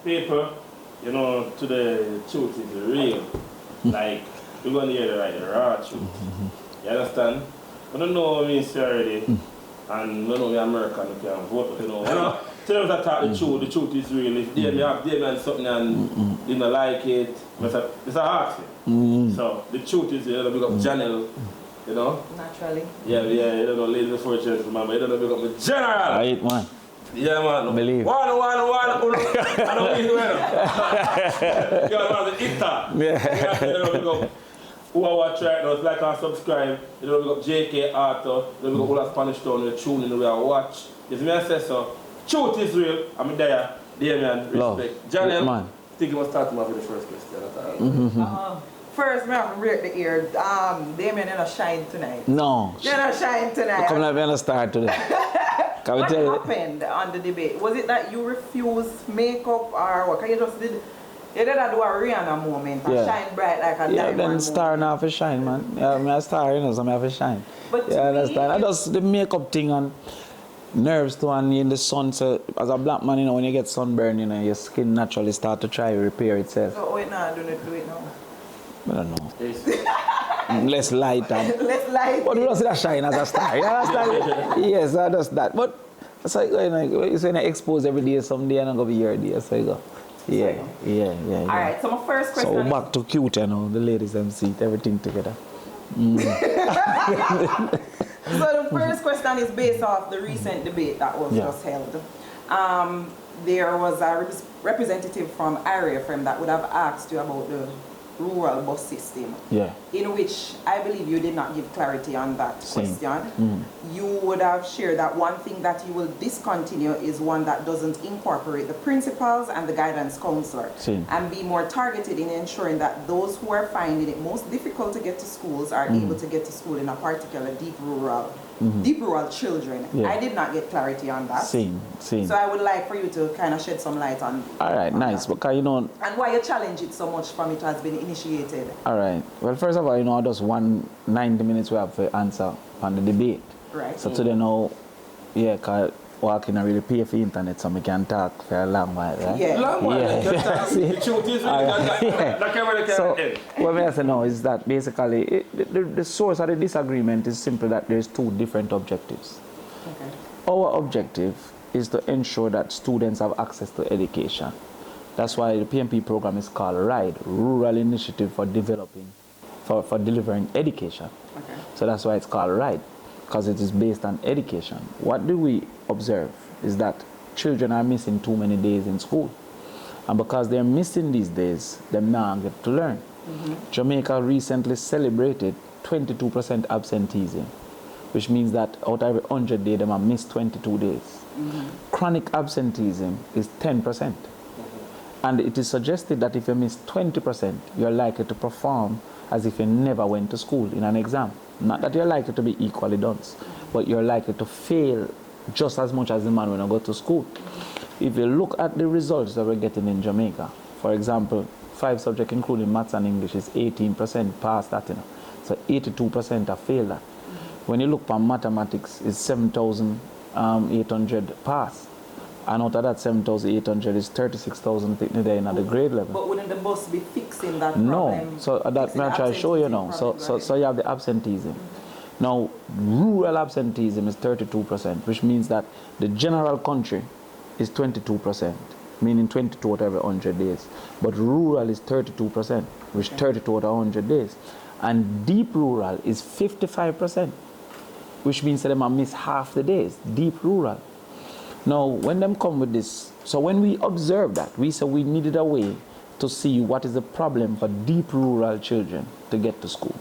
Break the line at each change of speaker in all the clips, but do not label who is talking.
people, you know, to the truth is real. Like, we're going to hear the raw truth. You understand? I don't know me already, and I don't know me American who can vote, you know. Tell them that the truth is real. If they have something and they don't like it, it's a hard thing. So the truth is, you know, big up Janelle, you know.
Naturally.
Yeah, you don't know, ladies before church, man, but you don't know, big up the general.
Right, man.
Yeah, man.
Believe.
One. I don't mean well. You know, the Ita.
Yeah.
You know, big up who I watch right now, like and subscribe. You know, big up JK Arthur. You know, big up all Spanish Town, you tune in the way I watch. If me I say so, truth is real. I'm there. Damion, respect. Janelle,
man.
I think you must start with the first question.
First, I have to break the ear. Damion, you're not shine tonight.
No.
You're not shine tonight.
Come on, we're going to start today. Can
What
we tell
happened on the debate? Was it that you refused makeup or what? Can you just did? You did do a Rihanna moment and shine bright like a diamond.
Yeah, then starting off a shine, man. Yeah, I'm starting, you know, so I have a shine.
But
yeah, understand. I just the makeup thing and nerves too, and in the sun. So as a black man, you know, when you get sunburn, you know, your skin naturally start to try to repair itself.
So wait now, do it now.
I don't know. Less light and
less light.
But you don't see that shine as a star. You understand? Yes, I just that. But it's like, you know, it's when I expose every day, someday and I'm going to be here a day. So you go. Yeah. All
right, so my first question.
So back to cute, you know, the ladies and see everything together.
So the first question is based off the recent debate that was just held. There was a representative from area firm that would have asked you about the rural bus system, in which I believe you did not give clarity on that question. You would have shared that one thing that you will discontinue is one that doesn't incorporate the principals and the guidance counselor and be more targeted in ensuring that those who are finding it most difficult to get to schools are able to get to school in a particular deep rural children. I did not get clarity on that. So I would like for you to kind of shed some light on
All right, nice. Because, you know,
and why you challenge it so much from it has been initiated.
All right. Well, first of all, you know, just 90 minutes we have to answer on the debate.
Right.
So today now, because walking and really pay for internet so we can talk for a long while, right?
Yeah.
Long while. The truth is
So what I say now is that basically the source of the disagreement is simply that there's two different objectives.
Okay.
Our objective is to ensure that students have access to education. That's why the PMP program is called RIDE, Rural Initiative for Developing, for Delivering Education.
Okay.
So that's why it's called RIDE, because it is based on education. What do we observe is that children are missing too many days in school. And because they're missing these days, they now get to learn. Jamaica recently celebrated 22% absenteeism, which means that out of every 100 days, they have missed 22 days. Chronic absenteeism is 10%. And it is suggested that if you miss 20%, you're likely to perform as if you never went to school in an exam. Not that you're likely to be equally dunce, but you're likely to fail just as much as the man when I go to school. If you look at the results that we're getting in Jamaica, for example, 5 subjects including maths and English is 18% pass that, you know. So 82% have failed that. When you look at mathematics, it's 7,800 pass. And out of that 7,800 is 36,000 there in at the grade level.
But wouldn't the bus be fixing that problem?
No, so that I'm trying to show you now. So you have the absenteeism. Now, rural absenteeism is 32%, which means that the general country is 22%, meaning 22 out of every 100 days. But rural is 32%, which 32 out of 100 days. And deep rural is 55%, which means that they might miss half the days, deep rural. Now, when them come with this, so when we observe that, we said we needed a way to see what is the problem for deep rural children to get to school.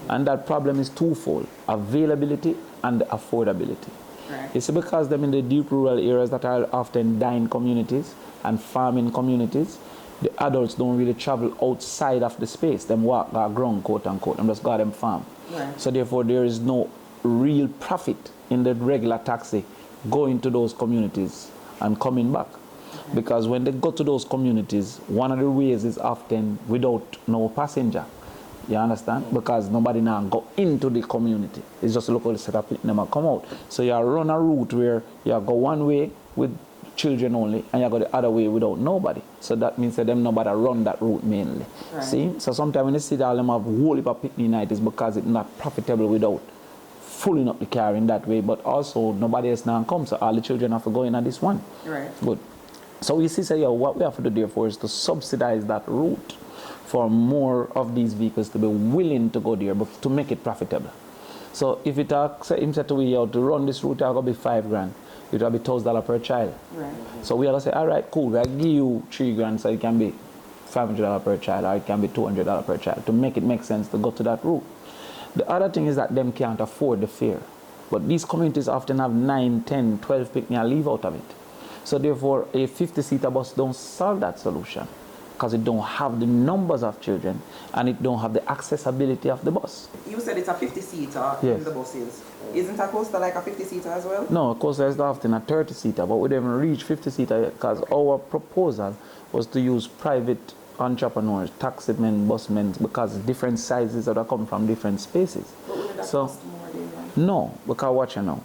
And that problem is twofold, availability and affordability.
Right.
It's because them in the deep rural areas that are often dying communities and farming communities, the adults don't really travel outside of the space. Them walk our ground, quote unquote, and just go them farm.
Right.
So therefore there is no real profit in the regular taxi going to those communities and coming back. Because when they go to those communities, one of the ways is often without no passenger. You understand? Because nobody now go into the community. It's just a local setup, never come out. So you run a route where you go one way with children only, and you go the other way without nobody. So that means that them nobody run that route mainly.
Right.
See? So sometimes when you see that all them have whole heap of picnic night, it's because it's not profitable without filling up the car in that way, but also nobody else now comes, so all the children have to go in at this one.
Right.
Good. So we see, say, what we have to do therefore is to subsidize that route for more of these vehicles to be willing to go there, but to make it profitable. So if it say him said to we to run this route, it's going to be $5,000. It will be $1,000 per child.
Right.
So we are going to say, all right, cool, we'll give you $3,000, so it can be $500 per child, or it can be $200 per child, to make it make sense to go to that route. The other thing is that them can't afford the fare. But these communities often have 9, 10, 12 picnic and leave out of it. So therefore, a 50-seater bus don't solve that solution, because it don't have the numbers of children and it don't have the accessibility of the bus.
You said it's a 50-seater
Yes.
in the buses. Isn't a coaster like a 50-seater as well?
No, of course, there's often a 30-seater, but we didn't reach 50-seater yet, because our proposal was to use private entrepreneurs, taximen, busmen, because different sizes that are come from different spaces.
But would that
So,
cost more, Damion?
no, because watch you now.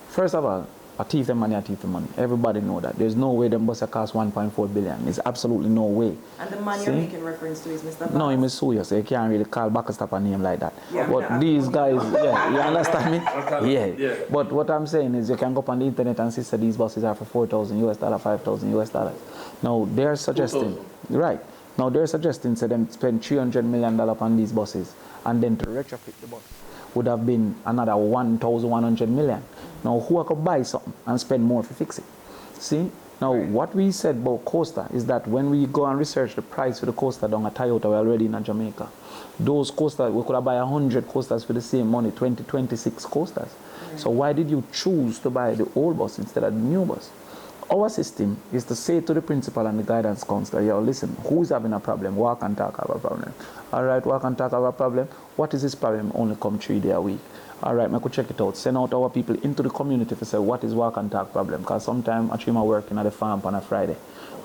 First of all, a thief them money, a thief them money. Everybody know that. There's no way them buses cost 1.4 billion. It's absolutely no way.
And the man
See?
you're making reference to is Mr.
No, he
Bass.
may sue you, so you can't really call back a stop a name like that.
Yeah,
But these guys, yeah, you understand me?
Yeah.
But what I'm saying is you can go up on the internet and see that these buses are for $4,000 US, $5,000 US. Now they're suggesting,
2,000.
right? Now they're suggesting to them spend $300 million on these buses, and then to retrofit the bus would have been another 1,100 million. Now who could buy something and spend more to fix it? See? Now what we said about coaster is that when we go and research the price for the coaster down at Toyota, we're already in Jamaica. Those coasters, we could have buy 100 coasters for the same money, 26 coasters. So why did you choose to buy the old bus instead of the new bus? Our system is to say to the principal and the guidance counselor, yo, listen, who's having a problem? Walk and talk about a problem. All right, walk and talk about a problem. What is this problem? Only come 3 days a week. All right, I could check it out. Send out our people into the community to say, what is walk and talk problem? Because sometimes actually I'm working at the farm on a Friday.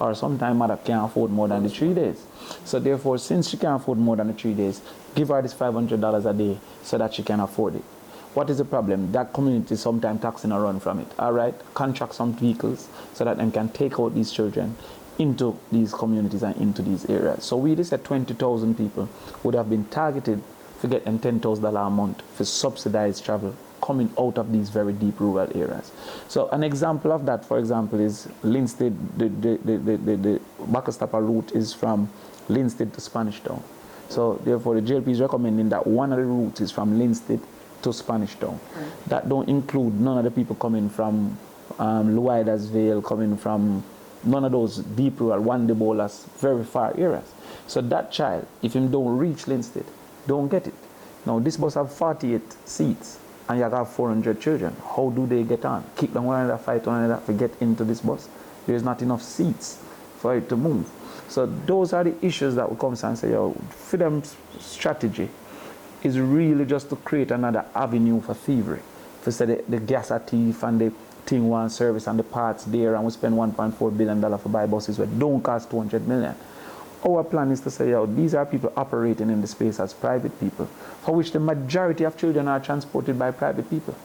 Or sometimes mother can't afford more than the 3 days. So therefore, since she can't afford more than the 3 days, give her this $500 a day so that she can afford it. What is the problem? That community sometimes taxing a run from it. All right, contract some vehicles so that them can take out these children into these communities and into these areas. So we just said 20,000 people would have been targeted to get them $10,000 a month for subsidized travel coming out of these very deep rural areas. So an example of that, for example, is Linstead. The Backstopper route is from Linstead to Spanish Town. So therefore, the JLP is recommending that one of the routes is from Linstead to Spanish Town. Right. That don't include none of the people coming from Luidersville, coming from none of those deep rural, Wandebolas, very far areas. So that child, if him don't reach Linstead, don't get it. Now this bus have 48 seats and you have 400 children. How do they get on? Keep them one another, fight one another to get into this bus. There's not enough seats for it to move. So those are the issues that will come and say, yo, freedom's strategy is really just to create another avenue for thievery. For say the gas a thief and the thing one service and the parts there, and we spend $1.4 billion for buy buses that don't cost 200 million. Our plan is to say, yo, these are people operating in the space as private people, for which the majority of children are transported by private people.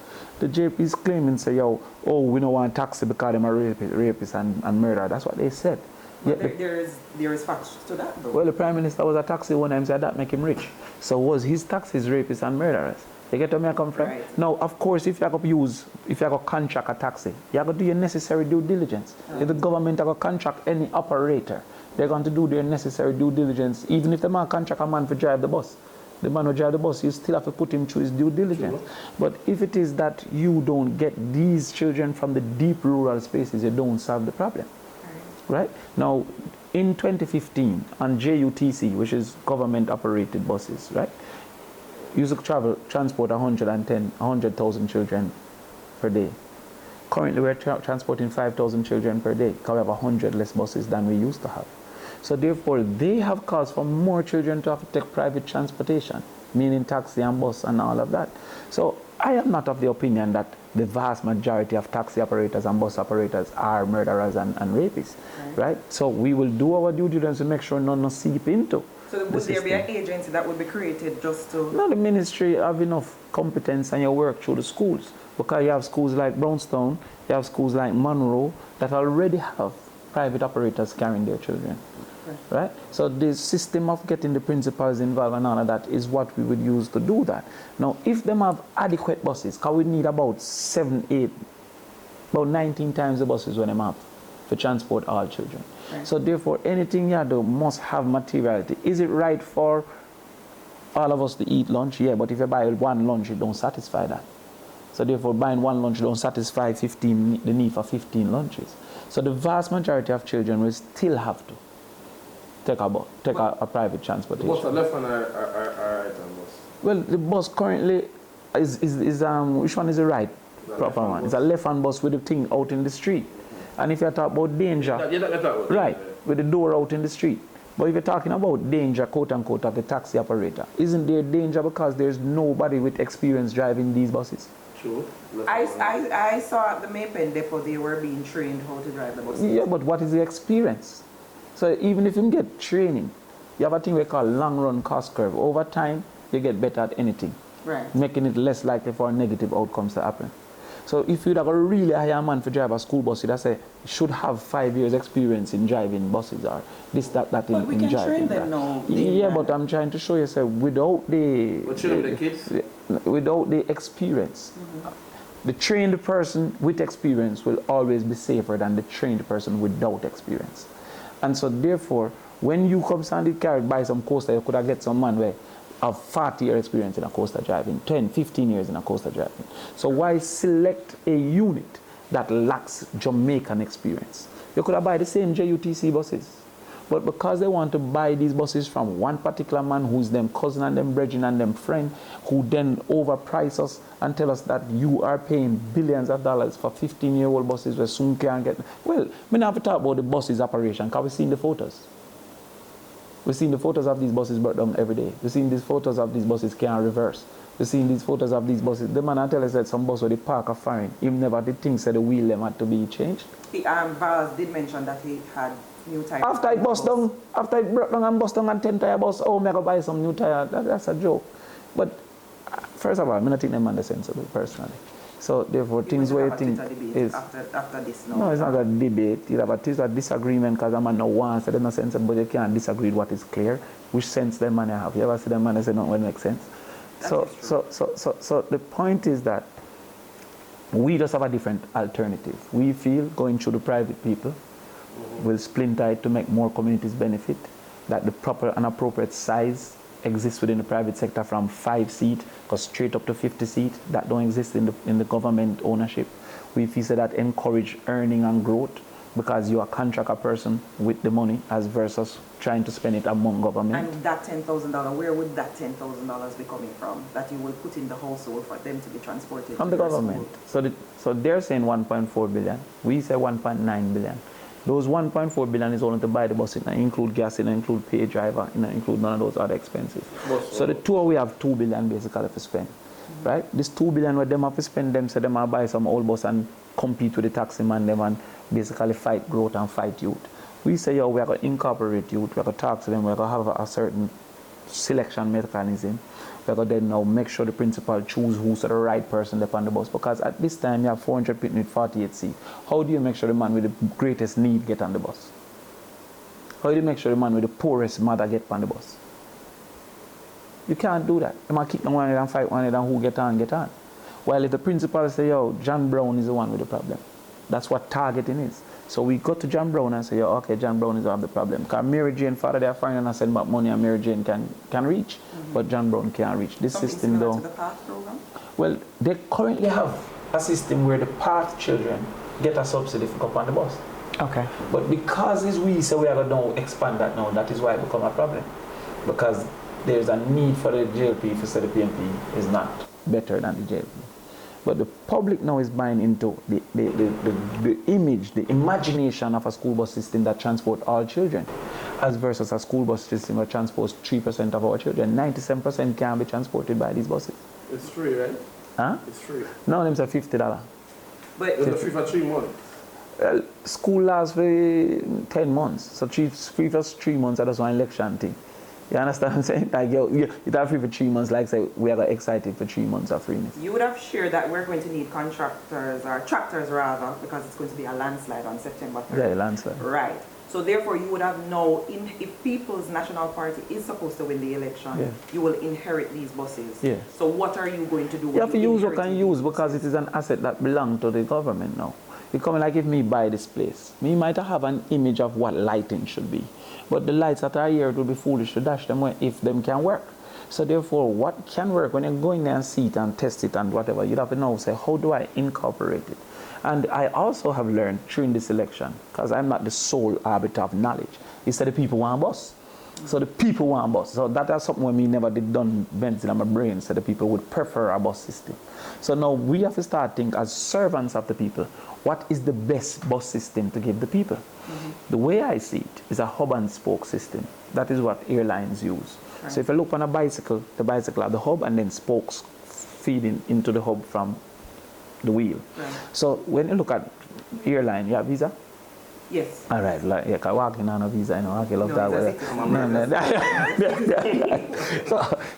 The JP is claiming, say, yo, oh, we don't want taxi because they're rapists and murderer. That's what they said.
But there is facts to that, though.
Well, the Prime Minister was a taxi one time, said that make him rich. So was his taxis rapists and murderers? You get where I come from?
Right.
Now, of course, if you have to contract a taxi, you have to do your necessary due diligence. If the government have to contract any operator, they're going to do their necessary due diligence. Even if the man contract a man to drive the bus, the man who drive the bus, you still have to put him through his due diligence. Sure. But if it is that you don't get these children from the deep rural spaces, you don't solve the problem. Right? Now, in 2015, on JUTC, which is government-operated buses, right, used to transport 100,000 children per day. Currently, we're transporting 5,000 children per day, because we have 100 less buses than we used to have. So therefore, they have caused for more children to have to take private transportation, meaning taxi and bus and all of that. So I am not of the opinion that the vast majority of taxi operators and bus operators are murderers and rapists, right? So we will do our due diligence to make sure none seep into.
So would there be an agency that would be created just to...
No, the ministry have enough competence and you work through the schools. Because you have schools like Brownstown, you have schools like Monroe that already have private operators carrying their children. Right? So the system of getting the principals involved and all of that is what we would use to do that. Now, if them have adequate buses, because we need about 7, 8, about 19 times the buses when them have to transport all children. Right. So therefore, anything you do must have materiality. Is it right for all of us to eat lunch? Yeah, but if you buy one lunch, it don't satisfy that. So therefore, buying one lunch don't satisfy the need for 15 lunches. So the vast majority of children will still have to take a private transportation.
What's the left hand or right hand bus?
Well, the bus currently is which one is the right proper one? It's a left hand bus with the thing out in the street. And if you're talking about danger, right, with the door out in the street. But if you're talking about danger, quote unquote, of the taxi operator, isn't there danger because there's nobody with experience driving these buses?
True.
I saw at the Maypen depot they were being trained how to drive the buses.
Yeah, but what is the experience? So even if you get training, you have a thing we call long run cost curve. Over time, you get better at anything,
right,
making it less likely for negative outcomes to happen. So if you'd have a really hire man for drive a school bus, you'd say should have 5 years experience in driving buses or this, that in driving.
But we can train them now.
Yeah, but I'm trying to show you, say, without the experience, the trained person with experience will always be safer than the trained person without experience. And so therefore, when you come and carried by some coaster, you could have get some man where have 40-year experience in a coaster driving, 10, 15 years in a coaster driving. So why select a unit that lacks Jamaican experience? You could have buy the same JUTC buses. But because they want to buy these buses from one particular man who's them cousin and them brethren and them friend, who then overprice us and tell us that you are paying billions of dollars for 15-year-old buses where soon can't get... Well, we have to talk about the buses operation because we've seen the photos. We've seen the photos of these buses brought down every day. We've seen these photos of these buses can't reverse. We've seen these photos of these buses. The man tell us that some bus where the park are foreign. He never did think that the wheel them had to be changed.
The Vaz did mention that he had new tires.
After it bust down, after it broke down and bust down and 10 tire bus, oh, I'm going to buy some new tire. That's a joke. But first of all, I'm not think them man sensible personally. So therefore, things where you think is
after this.
No, it's not a debate. It's a disagreement because a man no wants. They're not sensible, but you can't disagree with what is clear. Which sense them man have? You ever see them man say no when it makes sense? So the point is that we just have a different alternative. We feel going through the private people will splinter it to make more communities benefit. That the proper and appropriate size exists within the private sector from 5 seats, because straight up to 50 seats, that don't exist in the government ownership. We feel that encourage earning and growth because you are a contractor person with the money as versus trying to spend it among government.
And that $10,000, where would that $10,000 be coming from that you will put in the household for them to be transported?
From the government. So they're saying 1.4 billion. We say 1.9 billion. Those 1.4 billion is only to buy the bus. It include gas, it include pay driver, it include none of those other expenses. So the tour we have 2 billion basically to spend, right? This 2 billion where them have to spend them, so them have buy some old bus and compete with the taxi man them and basically fight growth and fight youth. We say, yo, we are going to incorporate youth, we are going to talk to them, we are going to have a certain selection mechanism. We are going to then now make sure the principal choose who's the right person left on the bus. Because at this time, you have 400 people with 48 seats. How do you make sure the man with the greatest need get on the bus? How do you make sure the man with the poorest mother get on the bus? You can't do that. You might kick them one and fight one and who get on, get on. While if the principal say, yo, John Brown is the one with the problem. That's what targeting is. So we go to John Brown and say, yo, okay, John Brown is the one with the problem. Because Mary Jane, father, they're finding and send back money and Mary Jane can reach. But John Brown can't reach. This
Something
system
similar
though.
to the PATH program?
Well, they currently have a system where the PATH children get a subsidy for go on the bus.
Okay.
But because it's we say we are going to expand that now, that is why it become a problem. Because there's a need for the JLP for say the PMP is not better than the JLP. But the public now is buying into the image, the imagination of a school bus system that transports all children, as versus a school bus system that transports 3% of our children. 97% can be transported by these buses.
It's free, right?
Huh?
It's free.
No, them say $50.
But
It's free for 3 months.
School lasts for 10 months. So free for 3 months, that's one election thing. You understand what I'm saying? Like, you have free for 3 months, like say, we are excited for 3 months of freeness.
You would have shared that we're going to need contractors, or tractors rather, because it's going to be a landslide on September 3rd.
Yeah, landslide.
Right. So therefore, you would have known if People's National Party is supposed to win the election, you will inherit these buses.
Yeah.
So what are you going to do?
You have to use what you can use because it is an asset that belongs to the government now. It's coming like if me buy this place, me might have an image of what lighting should be. But the lights that are here, it will be foolish to dash them if them can work. So therefore, what can work, when you go in there and see it and test it and whatever, you'd have to know, say, how do I incorporate it? And I also have learned during this election, because I'm not the sole arbiter of knowledge, is that the people want a bus. So the people want a bus. So that is something when me never did done bends in my brain, so the people would prefer a bus system. So now we have to start thinking as servants of the people, what is the best bus system to give the people? The way I see it is a hub and spoke system. That is what airlines use. Right. So if you look on a bicycle, the bicycle has the hub and then spokes feeding into the hub from the wheel. Right. So when you look at airline, you have visa?
Yes.
All right, like, yeah, I walk in on a visa, you know, I love that.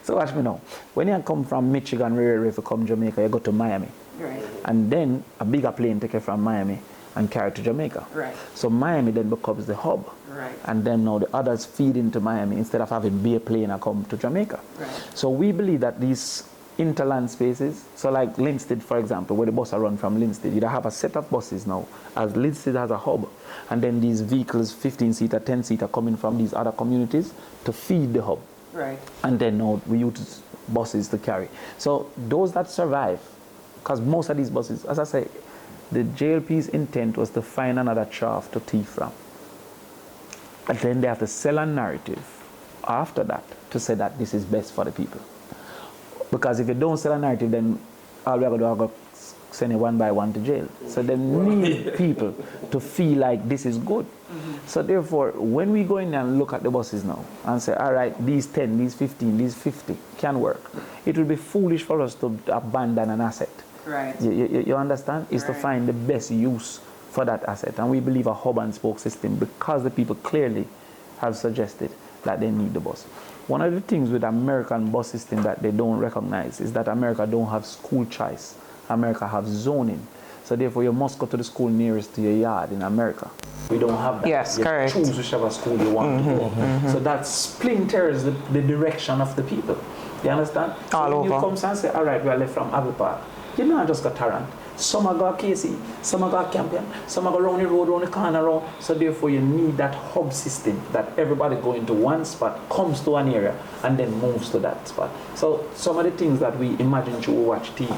So watch me now. When you come from Michigan, if you come Jamaica, you go to Miami.
Right.
And then a bigger plane take you from Miami and carry to Jamaica.
Right.
So Miami then becomes the hub.
Right.
And then now the others feed into Miami instead of having be a plane and come to Jamaica.
Right.
So we believe that these interland spaces, so like Linstead, for example, where the bus are run from Linstead, you have a set of buses now, as Linstead has a hub, and then these vehicles, 15-seater, 10-seater, coming from these other communities to feed the hub.
Right.
And then now we use buses to carry. So those that survive, because most of these buses, as I say, the JLP's intent was to find another trough to thief from. And then they have to sell a narrative after that to say that this is best for the people. Because if you don't sell a narrative, then all we are going to do is send you one by one to jail. So they need people to feel like this is good. So therefore, when we go in and look at the buses now and say, all right, these 10, these 15, these 50 can work, it will be foolish for us to abandon an asset.
Right.
You understand? Is to find the best use for that asset. And we believe a hub and spoke system because the people clearly have suggested that they need the bus. One of the things with American bus system that they don't recognize is that America don't have school choice. America have zoning. So therefore you must go to the school nearest to your yard in America. We don't have that.
Yes,
you
correct.
choose whichever school you want to go. So that splinters the direction of the people. You understand?
All
so when
over.
you come and say, all right, we are left from Abbey Park. You not just got Tarrant. Some are got Casey, some are got Campion, some are go around the road, around the corner, around. So therefore you need that hub system that everybody going to one spot, comes to an area, and then moves to that spot. So some of the things that we imagine through watch TV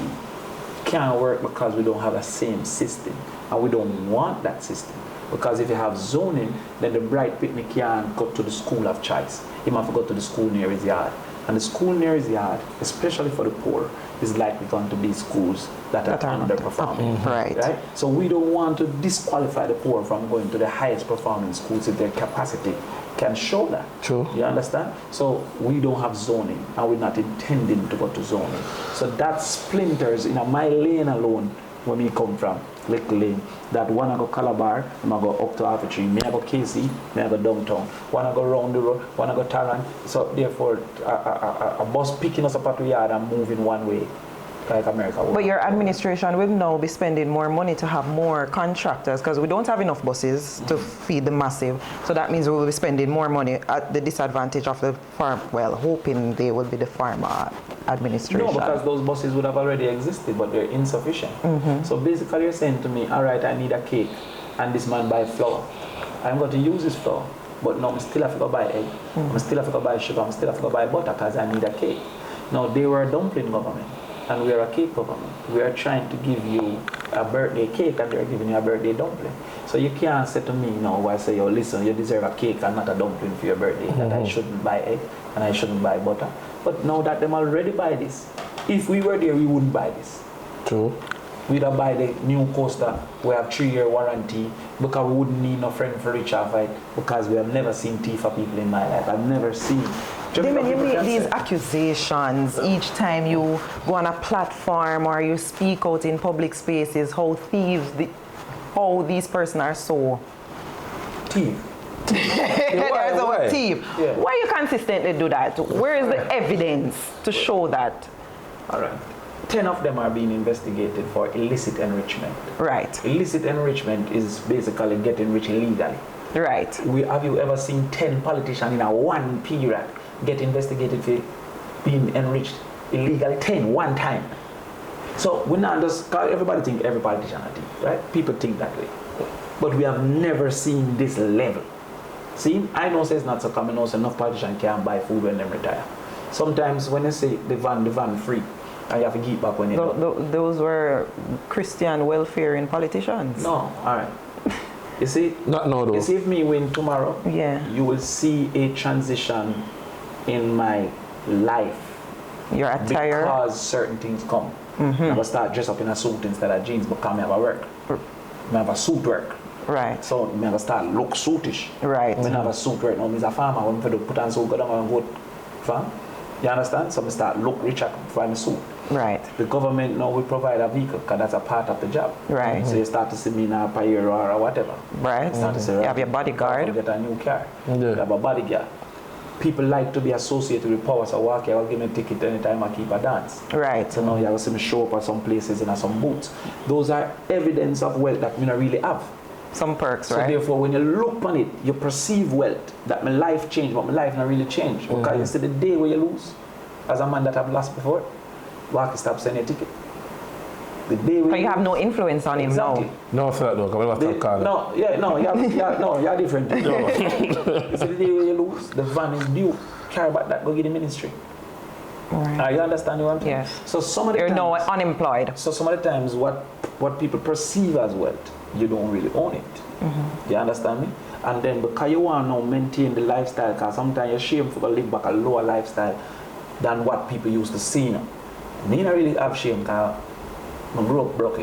can't work because we don't have the same system. And we don't want that system. Because if you have zoning, then the bright picnic can't go to the school of choice. He might have to go to the school near his yard. And the school near his yard, especially for the poor, is likely going to be schools that are underperforming.
Right.
So we don't want to disqualify the poor from going to the highest performing schools if their capacity can show that.
True.
You understand? So we don't have zoning, and we're not intending to go to zoning. So that splinters in my lane alone, when we come from, Little Lane, that one I go Calabar, I go up to Half Tree, me I go Casey, me I go downtown, one I go round the road, one I go Tarrant. So therefore, a bus picking us up at the yard and moving one way, like America would.
But your administration will now be spending more money to have more contractors because we don't have enough buses to feed the massive. So that means we will be spending more money at the disadvantage of the farm, well, hoping they will be the farmer administration.
No, because those buses would have already existed, but they're insufficient. So basically you're saying to me, all right, I need a cake, and this man buy flour. I'm going to use this flour, but no, I still have to go buy egg, I still have to go buy sugar, I still have to go buy butter because I need a cake. Now, they were a dumpling government, and we are a cake government. We are trying to give you a birthday cake, and they're giving you a birthday dumpling. So you can't say to me, no, I say, yo, listen, you deserve a cake and not a dumpling for your birthday, that I shouldn't buy egg, and I shouldn't buy butter. But now that them already buy this, if we were there, we wouldn't buy this.
True.
We'd have buy the new coaster, we have 3-year warranty, because we wouldn't need no friend for each fight, because we have never seen tea for people in my life. I've never seen.
Damion, you make these accusations each time you go on a platform or you speak out in public spaces, how these persons are so.
Thief.
There's our thief.
Yeah.
Why you consistently do that? Where is the evidence to show that?
All right. 10 of them are being investigated for illicit enrichment.
Right.
Illicit enrichment is basically getting rich illegally.
Right.
Have you ever seen 10 politicians in a one period get investigated for being enriched illegally? 10, one time. So we're not just, everybody think every politician is a thief, right? People think that way. But we have never seen this level. See, I know it's not so common, also enough politicians can't buy food when they retire. Sometimes when they say the van free, and you have to give back when you
Those were Christian welfaring politicians.
No, all right. You see,
Not no though.
you see if me win tomorrow,
Yeah.
you will see a transition in my life.
Your attire.
Because certain things come. I will start dress up in a suit instead of jeans because I have a work. I have a suit work.
Right.
So I have to start look suitish.
Right.
When I have a suit work now, I'm a farmer. When I put on suit, go down and vote farm. You understand? So I start look richer for my suit.
Right.
The government now will provide a vehicle because that's a part of the job.
Right.
So you start to see me in a Payero or whatever.
Right.
Start to say,
You have your
You
bodyguard.
get a new car.
Yeah.
You have a bodyguard. People like to be associated with power, so walk here, I'll give me a ticket anytime I keep a dance.
Right.
So now you have to see me show up at some places and at some booths. Those are evidence of wealth that we don't really have.
Some perks,
So
right?
therefore, when you look on it, you perceive wealth, that my life changed, but my life not really changed. Because you see the day where you lose, as a man that have lost before, walk stop sending a ticket. The day where
But you have no influence on him
exactly.
now.
No, fair though. Come on,
The-
stop calling.
no, yeah, no, you're different. You see the day where you lose, the van is due. Care about that, go get the ministry.
Right.
You understand what I'm saying?
Yes.
So some of the
You're
times,
now unemployed.
so some of the times what people perceive as wealth, you don't really own it. You understand me? And then because you want to now maintain the lifestyle, because sometimes you're shameful to live back a lower lifestyle than what people used to see now. Me not really have shame because I grew up broke.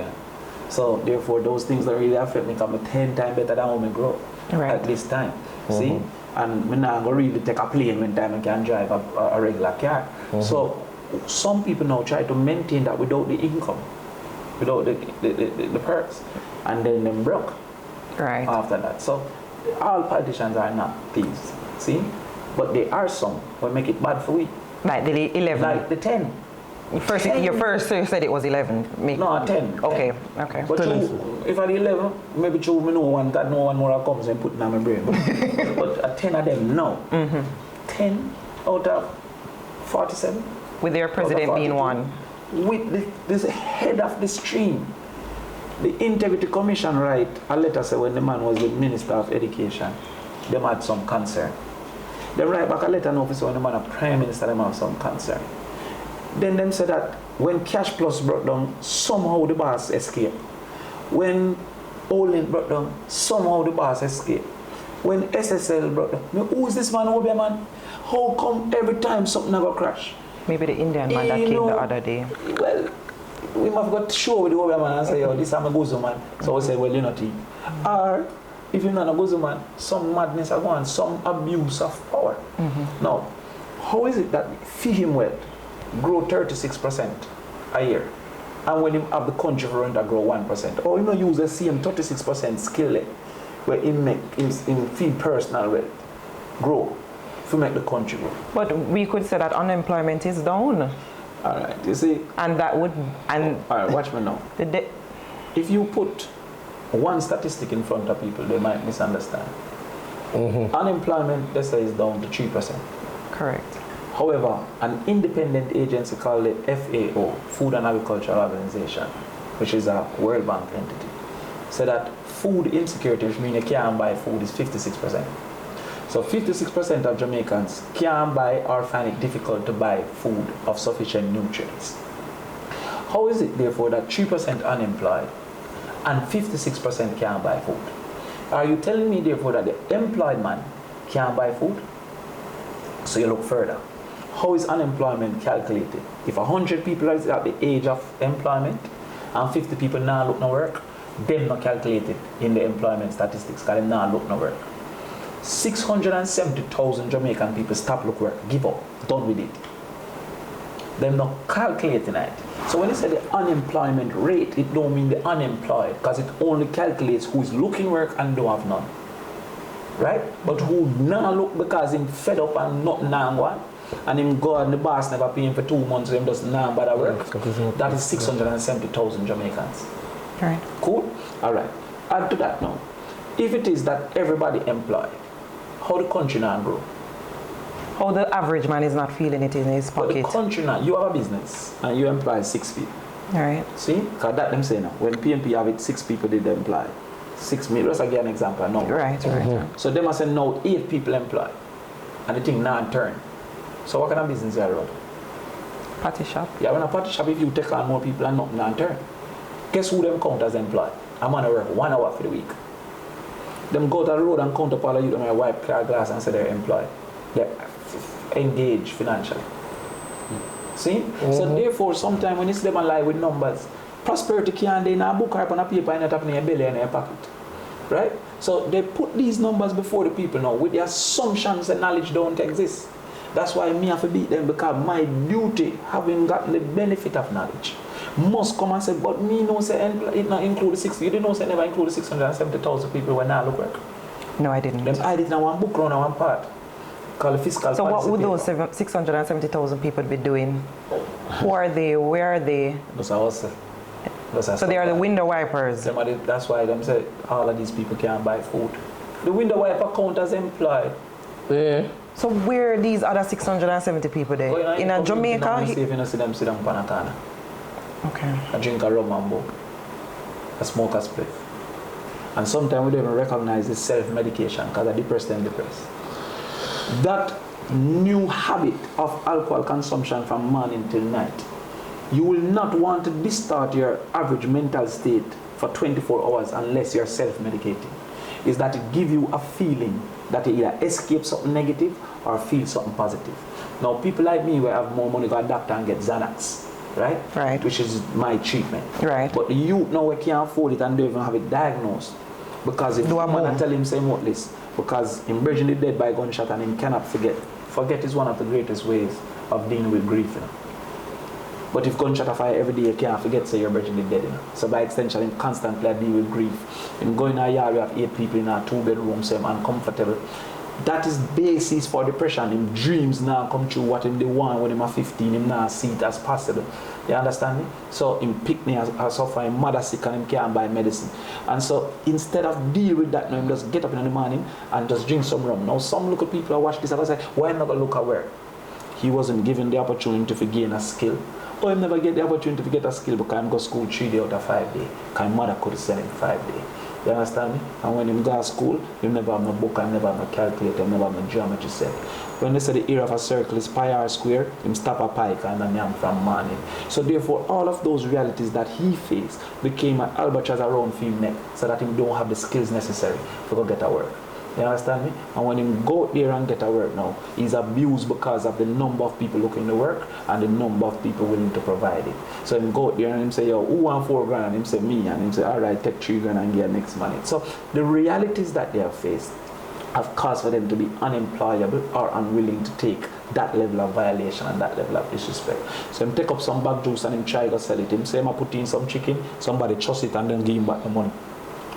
So therefore those things don't really affect me because I'm 10 times better than when I grew up
Right.
at this time. See? And I'm not going to really take a plane when time I can drive a regular car. So some people now try to maintain that without the income, without the perks, and then them broke
Right.
after that. So all politicians are not thieves, see? But there are some who make it bad for we,
Like the 11.
like the 10.
First, you said it was 11.
No, 10.
Okay. Okay.
But you, if I 11, maybe you know one, that no one more comes and put in my brain. But 10 of them, no. 10 out of 47.
With their president being
42.
one.
With this head of the stream. The Integrity Commission write a letter say when the man was the Minister of Education, them had some concern. They write back a letter now say when the man a Prime Minister, them have some concern. Then them say that when Cash Plus brought down, somehow the boss escaped. When Olin brought down, somehow the boss escaped. When SSL brought down, who is this man over there, man? How come every time something never crash?
Maybe the Indian man that
You
came
know,
the other day.
Well, we must have got to show with the over man and say, oh, this is a gozo man. So we say, well, you're not thief. Or, if you're not a gozo man, some madness are going, some abuse of power. Now, how is it that fee him wealth grow 36% a year? And when you have the country for rent, grow 1%. Or you know, use the same 36% skill where he make in feed personal wealth grow to make the country grow.
But we could say that unemployment is down.
All right, you see.
And that would, and
All right, watch me now.
the
If you put one statistic in front of people, they might misunderstand. Unemployment, they say, is down to 3%.
correct.
However, an independent agency called the FAO, Food and Agricultural Organization, which is a World Bank entity, said that food insecurity, which means you can't buy food, is 56%. So 56% of Jamaicans can't buy or find it difficult to buy food of sufficient nutrients. How is it, therefore, that 3% unemployed and 56% can't buy food? Are you telling me, therefore, that the employed man can't buy food? So you look further. How is unemployment calculated? If 100 people are at the age of employment and 50 people now look no work, them not calculated in the employment statistics because them now look no work. 670,000 Jamaican people stop look work, give up, done with it. Them not calculating it. So when you say the unemployment rate, it don't mean the unemployed because it only calculates who is looking work and don't have none. right? But who now look because him fed up and nothing now one, and him go and the boss never pay him for 2 months, so him just now bother work. That is 670,000 Jamaicans.
Right.
Cool? All right. Add to that now. If it is that everybody employed, how the country now grow?
How the average man is not feeling it in his
But
pocket.
the country now, you have a business and you employ 6 people.
Right.
See? Because that them say now. When PMP have it, 6 people did employ. 6 million. Let's give an example. No.
Right.
So they must say now 8 people employ. And the thing now turn. So what kind of business you are?
Party shop.
Yeah, when a party shop, if you take on more people and nothing now turn. Guess who them count as employed? I'm going to work 1 hour for the week. Them go to the road and count up all of you, them wipe car glass and say they're employed. They're engaged financially. See? So therefore, sometimes when you see them lie with numbers, prosperity can't in a book or on a paper and not have in your belly and in your pocket. Right? So they put these numbers before the people now with the assumptions that knowledge don't exist. That's why me have to beat them, because my duty, having gotten the benefit of knowledge, must come and say, but me no say it not include the 60. You didn't know say never include the 670,000 people when I look work.
No, I didn't.
Them hide it in one book round one part. Called the fiscal.
So what would those 670,000 people be doing? Who are they? Where are they?
So
they are the window wipers.
That's why them say all of these people can't buy food. The window wiper count as employed.
Yeah.
So where are these other 670 people there? In a Jamaica?
If you don't see them sit down on a corner.
Okay.
I drink a rum and bowl. I smoke a spliff. And sometimes we don't even recognize the self-medication because I depressed and depressed. That new habit of alcohol consumption from morning till night, you will not want to distort your average mental state for 24 hours unless you're self-medicating. Is that it gives you a feeling that you either escape something negative or feel something positive. Now, people like me will have more money go to a doctor and get Xanax, right?
Right.
Which is my treatment.
Right.
But the youth now we can't afford it and don't even have it diagnosed. Because if man tell him say this, because him bridging the dead by gunshot and him cannot forget. Forget is one of the greatest ways of dealing with grief. You know? But if gunshot a fire every day, you can't forget say you're bridging the dead. You know? So by extension, him constantly deal with grief. Him going in a yard, we have 8 people in a 2-bedroom, so him uncomfortable. That is basis for depression. Him dreams now come true what him they want when him are 15, him now see it as possible. You understand me? So him pick me as suffer him mother sick and him can't buy medicine. And so instead of deal with that, now him just get up in the morning and just drink some rum. Now some local people watch this and I say, why not look at where? He wasn't given the opportunity to gain a skill. Or him never get the opportunity to get a skill because him go school 3 days out of 5 days. Because his mother could send him 5 days. You understand me? And when him go to school, him never have no book, and never have no calculator, never have no geometry set. When they say the area of a circle is pi r square, him stop a pi and then I'm from morning. So therefore, all of those realities that he faced became an albatross around him neck, so that him don't have the skills necessary to go get a work. You understand me? And when him go there and get a work now, he's abused because of the number of people looking to work and the number of people willing to provide it. So him go there and him say, yo, who want 4 grand? And him say, me. And him say, all right, take 3 grand and get next money. So the realities that they have faced have caused for them to be unemployable or unwilling to take that level of violation and that level of disrespect. So him take up some bag juice and him try to sell it. Him say, I put in some chicken, somebody trust it and then give him back the money.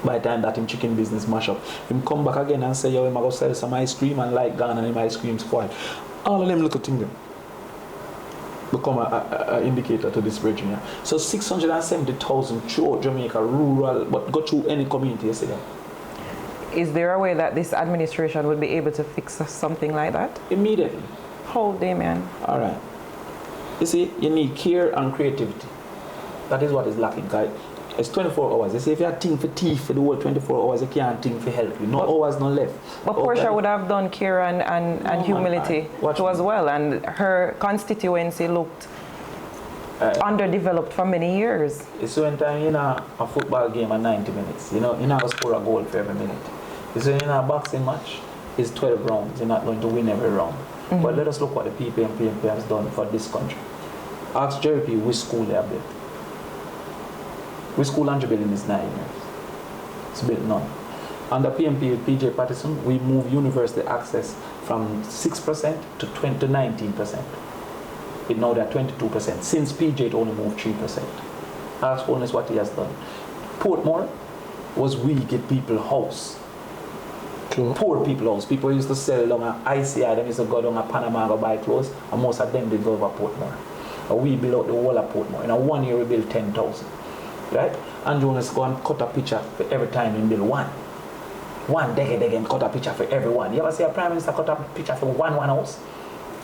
By the time that him chicken business mash up, him come back again and say, yo, him go sell some ice cream and light gone and him ice cream spoiled. All of them little things become an indicator to this region. Yeah? So 670,000 throughout Jamaica, rural, but go through any community yesterday.
Is there a way that this administration would be able to fix something like that?
Immediately.
How, Damion?
All right. You see, you need care and creativity. That is what is lacking, guys. It's 24 hours. They say if you think for teeth for the whole 24 hours, you can't think for health. No hours, no left.
But Portia would have done care and humility too as well. And her constituency looked underdeveloped for many years.
It's when time you know a football game at 90 minutes. You know, you're not going to score a goal for every minute. It's when you know a boxing match, it's 12 rounds. You're not going to win every round. Mm-hmm. But let us look what the PMP has done for this country. Ask JP which school they have built. Which school Andrew building is 9 years? It's built none. Under PMP with PJ Patterson, we moved university access from 6% to 19%. It now they're 22%. Since PJ it only moved 3%. Ask Honest what he has done. Portmore was we get people house.
True.
Poor people house. People used to sell down at ICI, them used to go down at Panama go buy clothes, and most of them did go over Portmore. And we built out the whole of Portmore. In a 1 year we built 10,000. Right? And Jonas go and cut a picture for every time in build one. One decade cut a picture for everyone. You ever see a Prime Minister cut a picture for one house?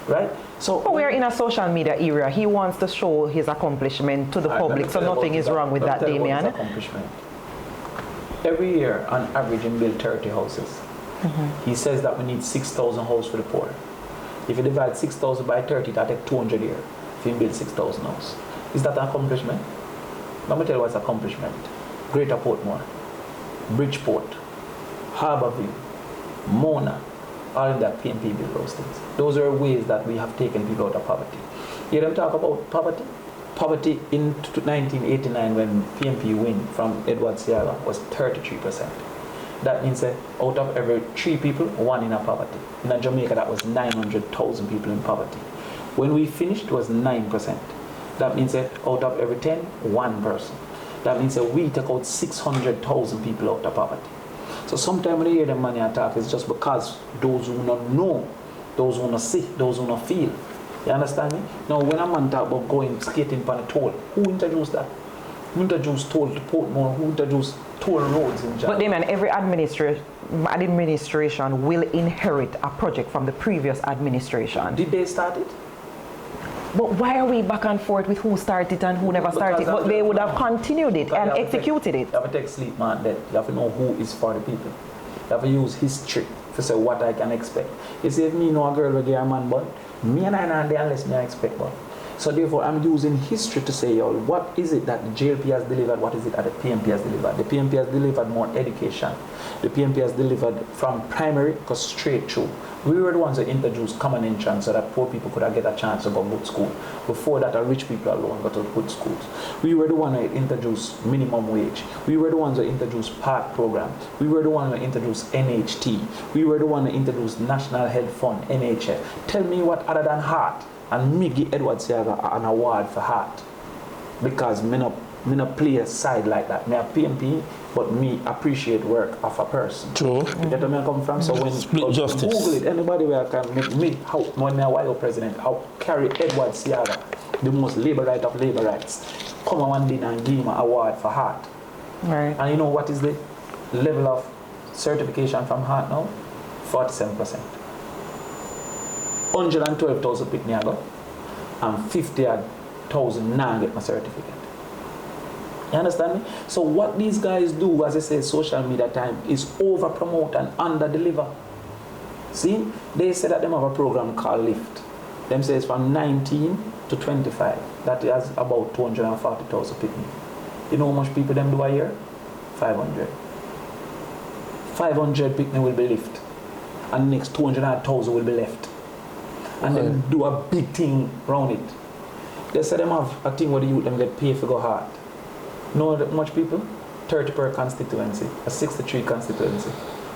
Right? So
But we're in a social media era. He wants to show his accomplishment to the public, so nothing is wrong with that, Damion.
Accomplishment. Every year, on average, he build 30 houses. He says that we need 6,000 houses for the poor. If you divide 6,000 by 30, that takes 200 years. If you build 6,000 houses, is that an accomplishment? Let me tell you what's accomplishment. Greater Portmore, Bridgeport, Harborview, Mona, all of that PNP build those things. Those are ways that we have taken people out of poverty. You hear them talk about poverty? Poverty in 1989 when PNP win from Edward Sierra was 33%. That means that out of every 3 people, 1 in a poverty. In Jamaica, that was 900,000 people in poverty. When we finished, it was 9%. That means that out of every 10, 1 person. That means that we took out 600,000 people out of poverty. So sometimes when you hear the money attack, it's just because those who don't know, those who don't see, those who don't feel. You understand me? Now, when a man talk about going skating on a toll, who introduced that? Who introduced toll to Portmore? Who introduced toll roads in Jamaica?
But Damion, every administration will inherit a project from the previous administration.
Did they start it?
But why are we back and forth with who started it and who never started it? But they would have continued it and executed it.
You have to take sleep, man, that you have to know who is for the people. You have to use history to say what I can expect. You see, if me know a girl will get a man, but me and I not there unless me I expect one. So therefore, I'm using history to say, yo, what is it that the JLP has delivered? What is it that the PNP has delivered? The PNP has delivered more education. The PNP has delivered from primary to straight through. We were the ones that introduced common entrance so that poor people could get a chance to go to good school. Before that, rich people alone got to good schools. We were the ones that introduced minimum wage. We were the ones that introduced PART program. We were the ones that introduced NHT. We were the ones that introduced National Health Fund, NHF. Tell me what other than heart. And me give Edward Siaga an award for heart. Because me not play a side like that. Me a PNP, but me appreciate work of a person.
True.
You get where I come from? So when
Split justice.
Google it, anybody where I can make me, how, when me a while president, I'll carry Edward Siaga, the most labor right of labor rights, come on one day and give him an award for heart.
Right.
And you know what is the level of certification from heart now? 47%. 112,000 pick me ago, and 50,000 now get my certificate. You understand me? So what these guys do, as I say, social media time, is over promote and under deliver. See, they say that they have a program called Lift. Them says from 19 to 25. That has about 240,000 pick me. You know how much people them do a year? 500. 500 pick me will be lift, and next 200,000 will be left. And then do a big thing around it. They say them have a thing where the youth them get paid for go hard. Know that much people? 30 per constituency, a 63 constituency.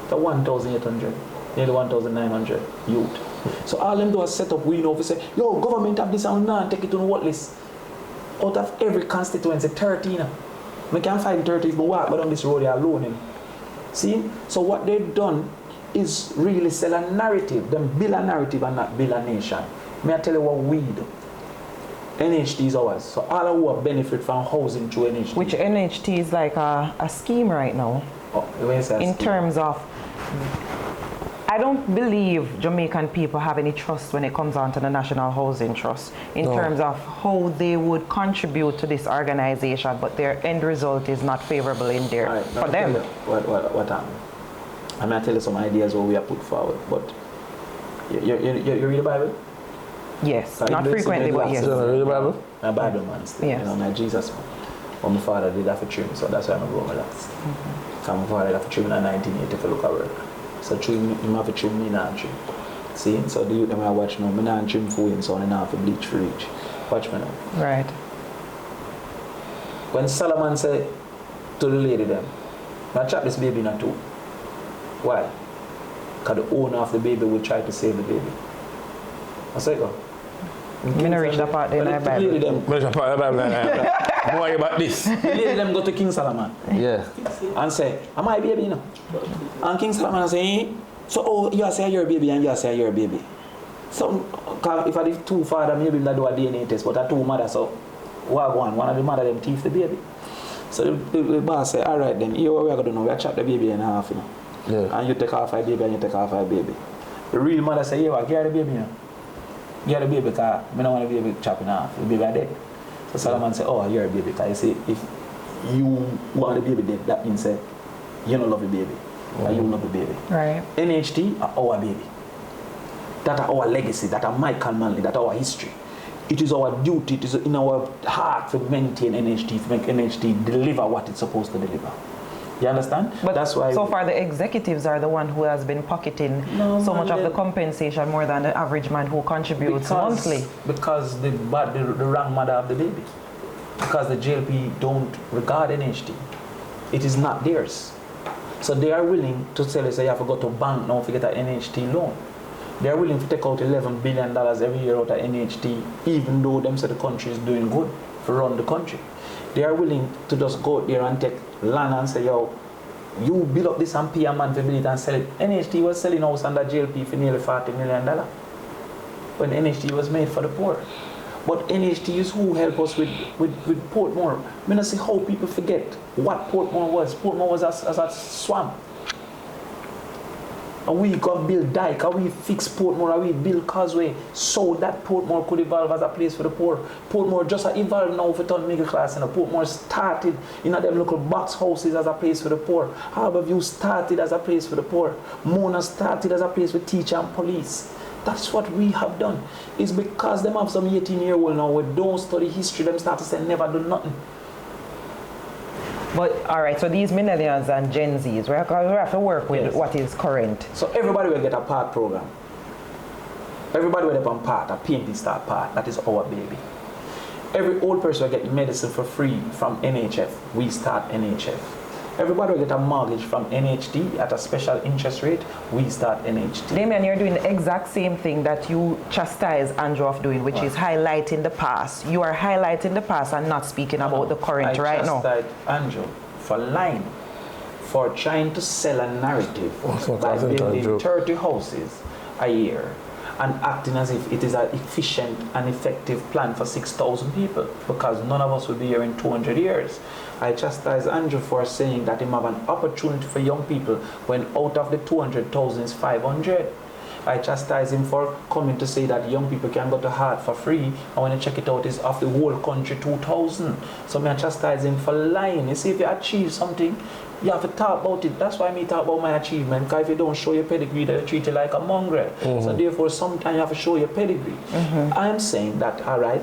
So 1,800, nearly 1,900 youth. So all them do is set up, we know, we say, yo, government have this and we not take it on the what list. Out of every constituency, 13. We can't find 30 if we walk down this road alone. See? So what they've done is really sell a narrative, them build a narrative and not build a nation. May I tell you what we do? NHT is ours. So all who have benefit from housing through NHT.
Which NHT is like a scheme right now. In terms of, I don't believe Jamaican people have any trust when it comes on to the National Housing Trust in terms of how they would contribute to this organization, but their end result is not favorable in there for them.
What happened? I'm going to tell you some ideas what we have put forward, but you read the Bible?
Yes, not frequently, but yes.
You read the Bible?
I'm a Bible man still,
yes.
You know, I'm a Jesus man. But my father did that for trim, so that's why I'm going to last. So my father did that for trim in 1980 for look at work. So trim, him have to trim, me not trim. See, so the youth them I watch now, me not trim for him, so I not have to bleach for each. Watch me now.
Right.
When Solomon said to the lady them, I chop this baby in a two. Why? Because the owner of the baby will try to save the baby. I say go.
I'm going to reach that part in the Bible.
Reach that part in the Bible. Don't worry about this.
The lady them go to King Solomon.
Yeah.
And say, am I baby now? And King Solomon say, So, oh, you say you're a baby and you say you're a baby. So, if I have two fathers, maybe they do a DNA test, but I two mothers, so one of the mother them thief the baby. So the boss say, all right then, here what we are going to do now, we are chop the baby in half, you know.
Yeah.
And you take off a baby and you take off a baby. The real mother say, yeah, get the baby, you know. Get the baby because I don't want the baby chopping off. The baby are dead. So Solomon say, oh, you're a baby. Because you say, if you want the baby dead, that means say, you don't love the baby. And you love the baby.
Right.
NHT are our baby. That are our legacy. That are Michael Manley. That are our history. It is our duty. It is in our heart to maintain NHT, to make NHT deliver what it's supposed to deliver. You understand?
But
that's why
so far the executives are the one who has been pocketing so much of the compensation more than the average man who contributes monthly.
Because the wrong mother of the baby. Because the JLP don't regard NHT. It is not theirs. So they are willing to tell us, you have to go to bank now to get an NHT loan. They are willing to take out $11 billion every year out of NHT, even though them say the country is doing good to run the country. They are willing to just go out there and take land and say, yo, you build up this and pay a man for build it and sell it. NHT was selling house under JLP for nearly $40 million when NHT was made for the poor. But NHT is who help us with Portmore. I mean, I see how people forget what Portmore was. Portmore was as a swamp. And we got build dike, and we fix Portmore, and we build causeway so that Portmore could evolve as a place for the poor. Portmore just evolved now for turn middle class. Portmore started in them local box houses as a place for the poor. Harborview started as a place for the poor. Mona started as a place for teacher and police. That's what we have done. It's because them have some 18-year-old now who don't study history, them start to say never do nothing.
But all right, so these millennials and Gen Zs, we have to work with what is current.
So everybody will get a part program. Everybody will get a part, a PNP start part. That is our baby. Every old person will get medicine for free from NHF. We start NHF. Everybody will get a mortgage from NHT at a special interest rate. We start NHT.
Damion, you're doing the exact same thing that you chastise Andrew of doing, which is highlighting the past. You are highlighting the past and not speaking about the current right now.
I chastised Andrew for lying, for trying to sell a narrative by building 30 houses a year and acting as if it is an efficient and effective plan for 6,000 people, because none of us will be here in 200 years. I chastise Andrew for saying that he have an opportunity for young people when out of the 200,000 is 500. I chastise him for coming to say that young people can go to Heart for free, and when you check it out, it's of the whole country 2,000. So I chastise him for lying. You see, if you achieve something, you have to talk about it. That's why I talk about my achievement, because if you don't show your pedigree, they'll treat you like a mongrel. So therefore, sometimes you have to show your pedigree. I'm saying that, all right,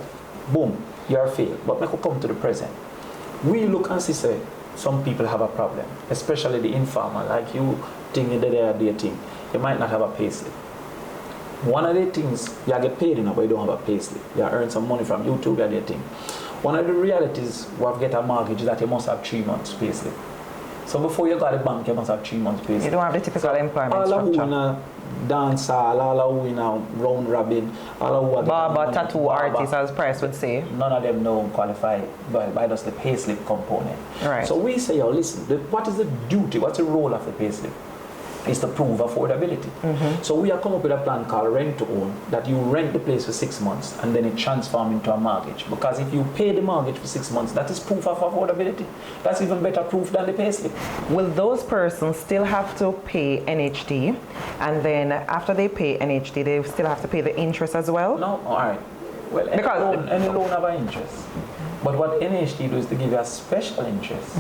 boom, you're failed. But make we come to the present. We look and see, say, some people have a problem, especially the informal, like you think that they are dating. You might not have a payslip. One of the things, you get paid enough, but you don't have a payslip. You earn some money from YouTube, you're dating. One of the realities we get a mortgage is that you must have 3 months payslip. So before you got a bank, you must have 3 months payslip.
You don't have the typical employment structure.
All of dancer, all who in a round robin, all who are
barber, tattoo artists, as Price would say.
None of them don't qualify by just the payslip component.
Right.
So we say, yo, listen, what is the duty, what's the role of the payslip? Is to prove affordability. So we are come up with a plan called rent to own, that you rent the place for 6 months and then it transforms into a mortgage. Because if you pay the mortgage for 6 months, that is proof of affordability. That's even better proof than the payslip.
Will those persons still have to pay NHT, and then after they pay NHT, they still have to pay the interest as well?
No, all right. Well, any loan have an interest. But what NHT do is to give you a special interest.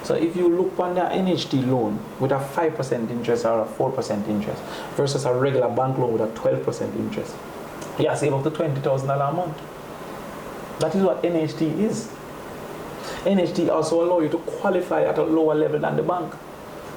So if you look on the NHT loan with a 5% interest or a 4% interest versus a regular bank loan with a 12% interest, you save up to $20,000 a month. That is what NHT is. NHT also allows you to qualify at a lower level than the bank,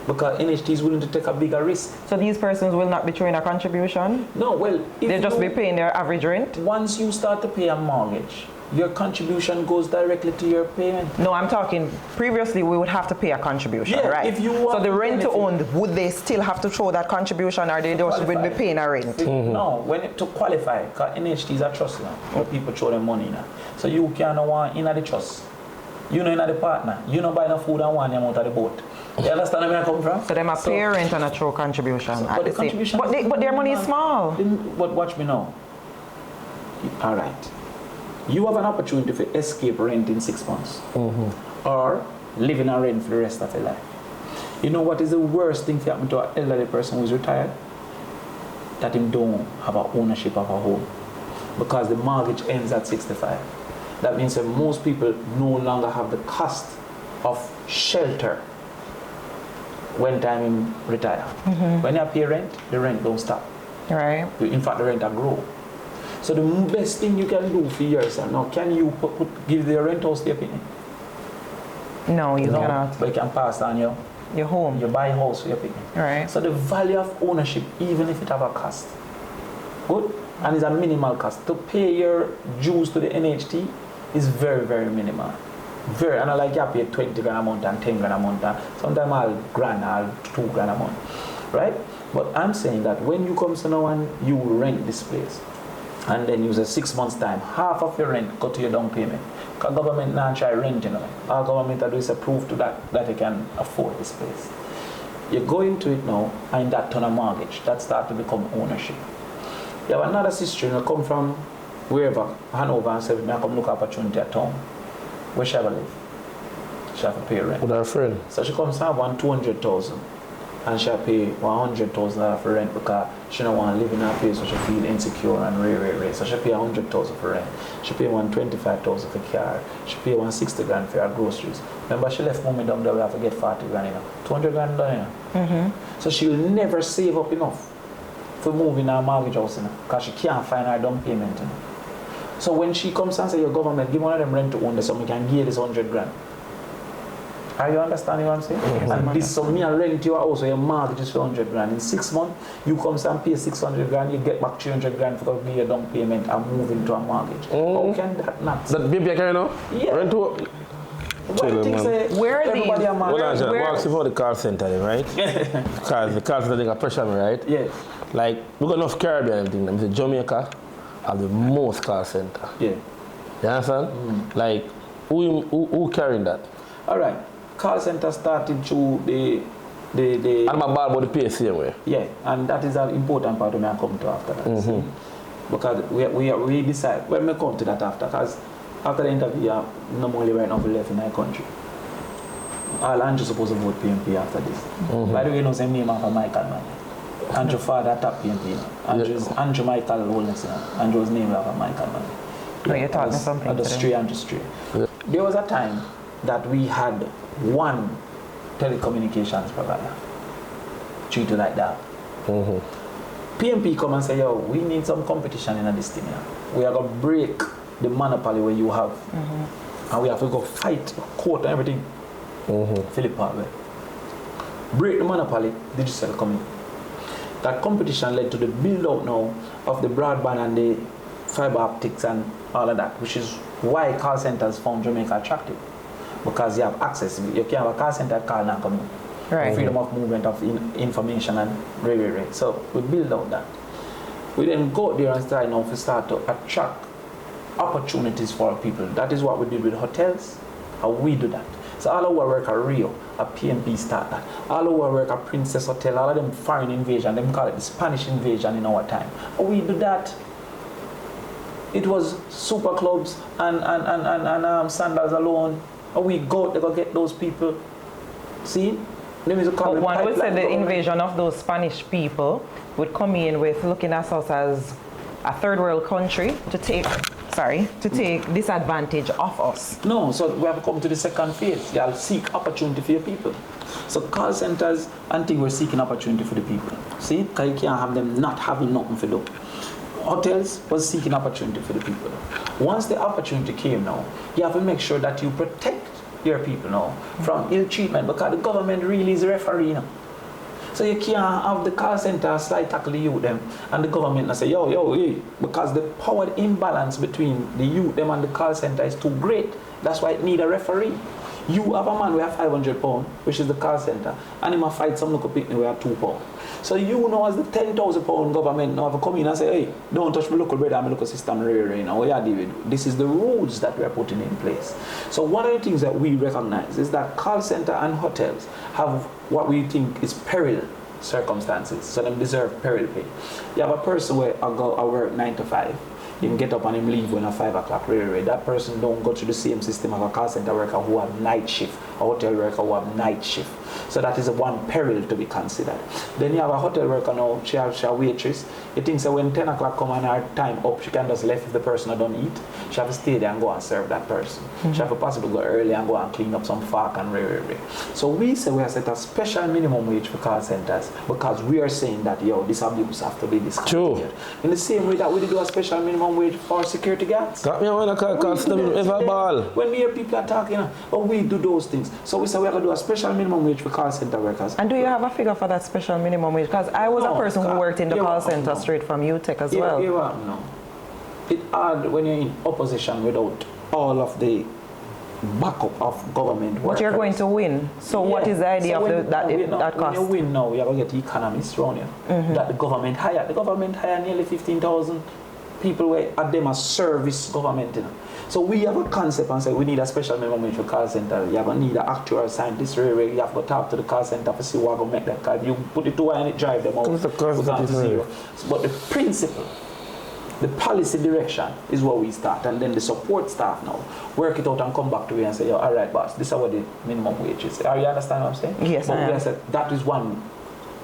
because NHT is willing to take a bigger risk.
So these persons will not be throwing a contribution?
No, well,
they'll just be paying their average rent?
Once you start to pay a mortgage, your contribution goes directly to your payment.
No, I'm talking, previously we would have to pay a contribution, right?
If you want
so the rent to own, would they still have to throw that contribution, or they just would be paying a rent?
No, to qualify, because NHT is a trust now, where people throw their money in. So you can't want in the trust. You know in the partner. You know buy no food and want them out of the boat. You understand where I come from?
So them a parent and a true contribution.
So, but the contribution
but their money is small.
But watch me now. All right. You have an opportunity to escape rent in 6 months. Or live in a rent for the rest of your life. You know what is the worst thing to happen to an elderly person who is retired? That him don't have a ownership of a home. Because the mortgage ends at 65. That means that most people no longer have the cost of shelter when time him retire. When you pay rent, the rent don't stop.
Right.
In fact, the rent will grow. So the best thing you can do for yourself now, can you give the rent house their opinion?
No, you cannot.
But you can pass on your
home.
You buy a house for your opinion.
Right.
So the value of ownership, even if it have a cost, good, and it's a minimal cost. To pay your dues to the NHT is very, very minimal. Very, and I like you pay 20 grand a month and 10 grand a month, and sometimes I'll grand, I'll 2 grand a month, right? But I'm saying that when you come to now and you rent this place, and then use a 6 months time, half of your rent go to your down payment. Because government now try rent, you know. All government do is approve to that you can afford this place. You go into it now, and that turn a mortgage. That start to become ownership. You have another sister, you come from wherever, Hanover, and say, I come look opportunity at home. Where she ever live? She have to pay rent.
With her friend.
So she comes to have 200,000. And she pay $100,000 for rent because she don't want to live in a place where she feel insecure and rare. So she pay 100,000 for rent. She pay 125,000 for car. She pay 160 grand for her groceries. Remember, she left mommy down there, we have to get 40 grand, you know. 200 grand down, you know. So she will never save up enough for moving her mortgage house, you know, because she can't find her down payment, you know. So when she comes and say, your government, give one of them rent to own this, so we can give this 100 grand. Are you understanding what I'm saying? And this, so me and rent your house, so your mortgage is 100 grand. In 6 months, you come and pay 600 grand, you get back 300 grand for the your down payment and move into a mortgage. How can that not?
That baby I carry now?
Yeah.
Rent to...
What do you think, say,
Where are
everybody
these?
a mortgage?
Hold on, we're asking for the call center, then, right? Because the call center, they got pressure me, right?
Yeah.
Like, we got enough Caribbean and everything. The Jamaica have the most call center.
Yeah.
You understand? Like, who carrying that?
All right. Call center started through the
I'm about the pay same way.
yeah, and that is an important part when I come to after that. See? Because we decide when we come to that after, because after the interview, no more right now we left in our country. All Andrew supposed to vote PMP after this. By the way, you know the name of Michael, man. Andrew father top PMP. Andrew Michael Holness. Andrew's name of Michael, man.
No, you're talking something.
Andrew Stray. There was a time that we had one telecommunications provider. Treat it like that. PMP come and say, yo, we need some competition in this thing. We are going to break the monopoly where you have. And we have to go fight, court and everything. Philip Parkway. Break the monopoly, digital coming. That competition led to the build out now of the broadband and the fiber optics and all of that, which is why call centers found Jamaica attractive. Because you have access. You can have a call center call now coming.
Right.
Freedom of movement of information and rare. So we build out that. We then go there and start now to start to attract opportunities for people. That is what we did with hotels. How we do that. So all our work at Rio, at PNP start that. All our work at Princess Hotel, all of them foreign invasion, them call it the Spanish invasion in our time. How we do that. It was super clubs and sandals alone. We go to go get those people. See?
But one would say the invasion of those Spanish people would come in with looking at us as a third world country to take disadvantage of us.
No, so we have come to the second phase. You'll seek opportunity for your people. So call centers and things we're seeking opportunity for the people. See? Because you can't have them not having nothing for them. Hotels was seeking opportunity for the people. Once the opportunity came now, you have to make sure that you protect your people now from ill treatment, because the government really is a referee now. So you can't have the call center slight tackle the youth them and the government and say, hey, because the power imbalance between the youth them and the call center is too great. That's why it need a referee. You have a man who have £500, which is the call center, and he might fight some local picnic where £2. So you know, as the £10,000 government now have come in and say, hey, don't touch my local brother, my local system, what you deal with. This is the rules that we are putting in place. So one of the things that we recognize is that call center and hotels have what we think is peril circumstances, so they deserve peril pay. You have a person where I work 9 to 5. You can get up and him leave when at 5 o'clock. That person don't go through the same system as a call center worker who have night shift, a hotel worker who have night shift. So that is one peril to be considered. Then you have a hotel worker now, she a waitress. You think so when 10 o'clock come and her time up, she can just left if the person don't eat. She have to stay there and go and serve that person. She have to possibly go early and go and clean up some fork and So we say we have set a special minimum wage for call centers because we are saying that, yo, this abuse have to be discontinued. In the same way that we do a special minimum wage for security guards.
Got me on a call center ever ball.
When we hear people are talking, oh, we do those things. So we say we have to do a special minimum wage for call center workers.
And do you have a figure for that special minimum wage? Because I was a person who worked in the call center straight from UTech as well.
No. It's hard when you're in opposition without all of the backup of government workers.
But you're going to win. So what is the idea of that cost?
When you win now, you're going to get economists around here that the government hired. The government hired nearly 15,000 people were at them as service government. So we have a concept and say we need a special minimum wage for call center. You have to need an actual scientist. You have to talk to the call center to see what will make that call. You put it to and it drive them out. To zero. But the principle, the policy direction is where we start, and then the support staff now work it out and come back to you and say, yo, all right, boss, this is what the minimum wage is. Are you understand what I'm saying?
Yes,
but we said that is one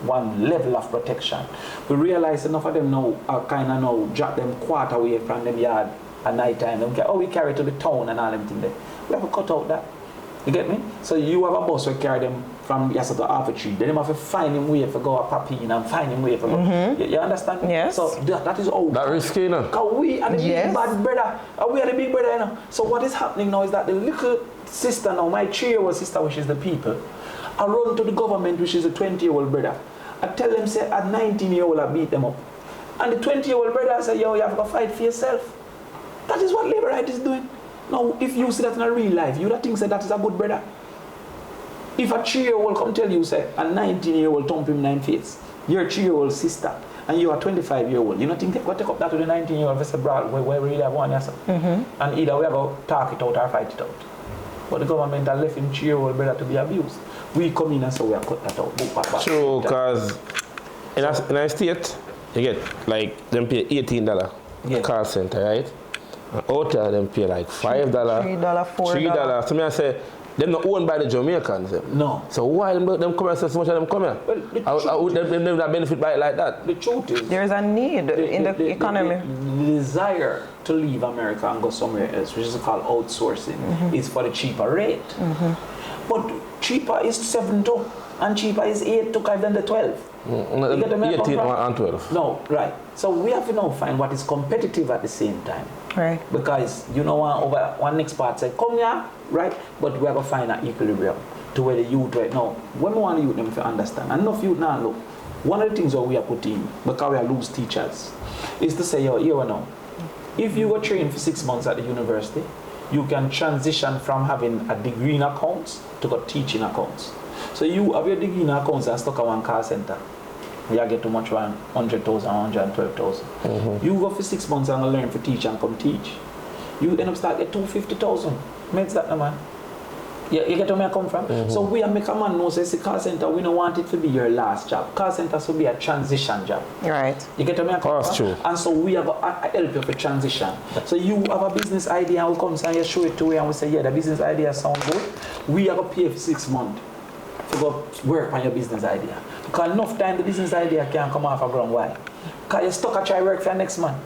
level of protection. We realize enough of them now are kind of now drop them quarter away from them yard at night time. We carry to the town and all them things there. We have to cut out that. You get me? So you have a bus who carry them from yes to half a tree. Then you have to find him way for go a papine and find him way for go. You understand?
Yes.
So that is all.
That risky, you know?
Because we are the big bad brother. We are the big brother, you know. So what is happening now is that the little sister now, my 3-year-old sister, which is the people, I run to the government, which is a 20-year-old brother. I tell them, say, at 19-year-old, I beat them up. And the 20-year-old brother say, yo, you have to fight for yourself. That is what labor right is doing. Now, if you see that in a real life, you don't think say that is a good brother. If a 3-year-old come tell you, say, a 19-year-old thump him 9 face, your 3-year-old sister, and you are 25-year-old, you don't think they go take up that to the 19-year-old and say, bro, we really have one, yes, and either we have to talk it out or fight it out. But the government has left him 3-year-old brother to be abused. We come in and say we have cut that out.
True, because in a state, you get like them pay $18 call center, right? And out there them pay like $5,
$3, $4.
So me I say, them not owned by the Jamaicans.
No.
So why them come here so much of them come here?
Well,
them not benefit by it like that?
The truth is,
there is a need in the economy.
The desire to leave America and go somewhere else, which is called outsourcing, is for the cheaper rate. But cheaper is 7 to, and cheaper is 8 to 5 than the 12.
18 and 12.
No, right. So we have to now find what is competitive at the same time.
Right.
Because you know one next part say, come here, right? But we have to find an equilibrium to where the youth right now. When we want the youth them to understand, and enough youth now look. One of the things that we are putting, because we are lose teachers, is to say, yo, here or now, if you were trained for 6 months at the university, you can transition from having a degree in accounts to go teaching accounts. So you have your degree in accounts and stuck at one call center. You get too much, 100,000, 112,000. You go for 6 months and learn for teach and come teach. You end up start at 250,000. Makes that, man. You get where I come from? So we make a man know, say, it's a call center, we don't want it to be your last job. Call center should be a transition job.
Right.
You get where I come from?
True.
And so we have a help you for transition. So you have a business idea and we come and you show it to you and we say, yeah, the business idea sounds good. We have to pay for 6 months to go work on your business idea. Because enough time the business idea can't come off a ground. Why? Because you're stuck at try work for next month.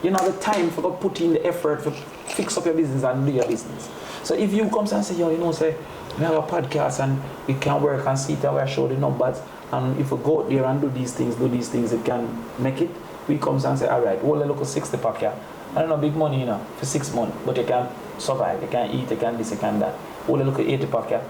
You don't have the time for go put in the effort to fix up your business and do your business. So if you come and say, yo, you know, say, we have a podcast and we can work and see that we show the numbers, and if we go out there and do these things, it can make it. We come and say, all right, well, look at 60 pack here. I don't know, big money, you know, for 6 months, but you can survive, you can eat, you can this, you can that. Well, look at 80 pack here.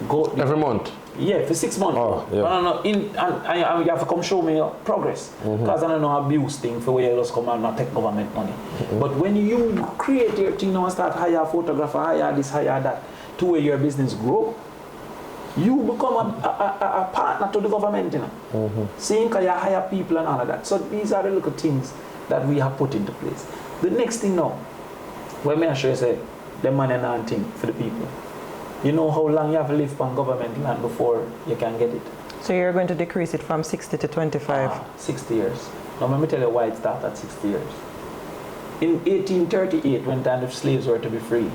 Go
Every month.
Yeah, for 6 months.
Oh, yeah.
No. And you have to come show me your progress. Because I don't know abuse thing for where you just come and not take government money. But when you create your thing now and start hire a photographer, hire this, hire that, to where your business grow, you become a partner to the government, you know. Seeing because you hire people and all of that. So these are the little things that we have put into place. The next thing now, when me assure you say, the money and thing for the people. You know how long you have to live on government land before you can get it?
So you're going to decrease it from 60 to 25?
60 years. Now let me tell you why it started at 60 years. In 1838, when the slaves were to be free,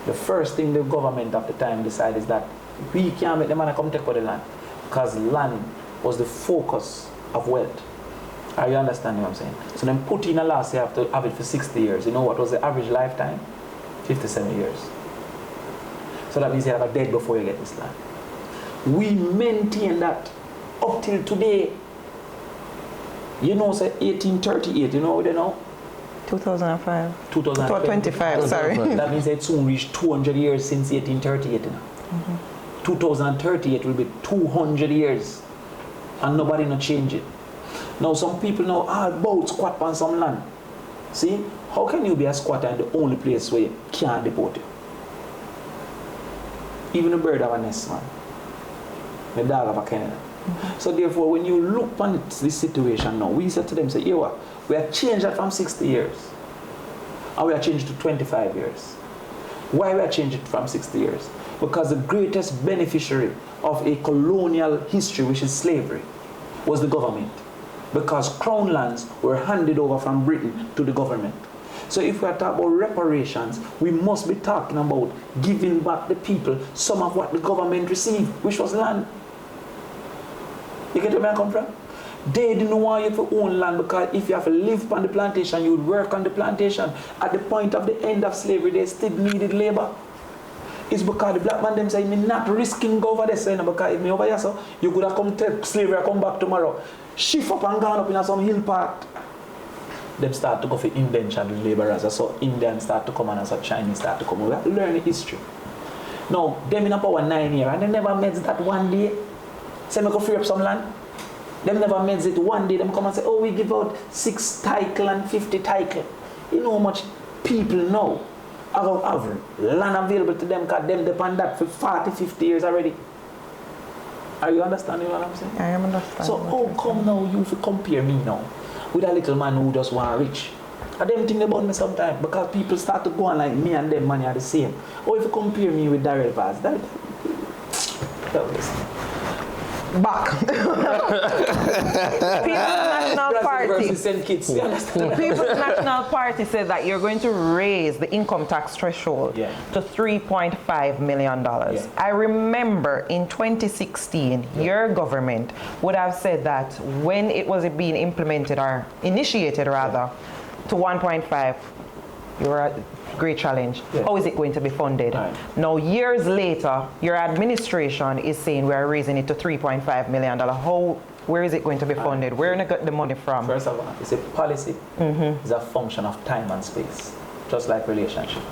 the first thing the government at the time decided is that we can't make the man come take over the land, because land was the focus of wealth. Are you understanding what I'm saying? So then put in a law, say you have to have it for 60 years. You know what was the average lifetime? 57 years. So that means you have a dead before you get this land. We maintain that up till today. You know, say 1838, you know what they know?
2005.
2025,
sorry.
That means it soon reached 200 years since 1838. You know? 2038 will be 200 years. And nobody not change it. Now some people know all about squat on some land. See? How can you be a squatter in the only place where you can't deport you? Even a bird have a nest, man. The dog have a kennel. So therefore, when you look upon this situation now, we said to them, say, we have changed that from 60 years. And we have changed to 25 years. Why we have changed it from 60 years? Because the greatest beneficiary of a colonial history, which is slavery, was the government. Because crown lands were handed over from Britain to the government. So if we are talking about reparations, we must be talking about giving back the people some of what the government received, which was land. You get where I come from? They didn't want you to own land, because if you have to live on the plantation, you would work on the plantation. At the point of the end of slavery, they still needed labor. It's because the black man them say, me not risking go over there, so, because if me over here, so you could have come take slavery, come back tomorrow. Shift up and gone up in some hill part. Them start to go for indentured laborers. So Indians start to come and so Chinese start to come. We have to learn the history. Now, them in a power 9 years, and they never made that one day. Say, me go free up some land. Them never made it one day. Them come and say, oh, we give out 6 title and 50 title. You know how much people now have land available to them, because them depend that for 40, 50 years already. Are you understanding what I'm saying?
I am understanding.
So how come now you compare me now with a little man who just want rich? I don't think about me sometimes, because people start to go on like me and them money are the same. Or if you compare me with Darrell Vaz, that
back. People's National Party. People's National Party said that you're going to raise the income tax threshold to $3.5 million. Yeah. I remember in 2016, your government would have said that when it was being implemented, or initiated rather, to 1.5, you were at great challenge. Yeah. How is it going to be funded? Right. Now, years later, your administration is saying we are raising it to $3.5 million. Where is it going to be funded? Where are you going to get the money from?
First of all, it's a policy. It's a function of time and space, just like relationship.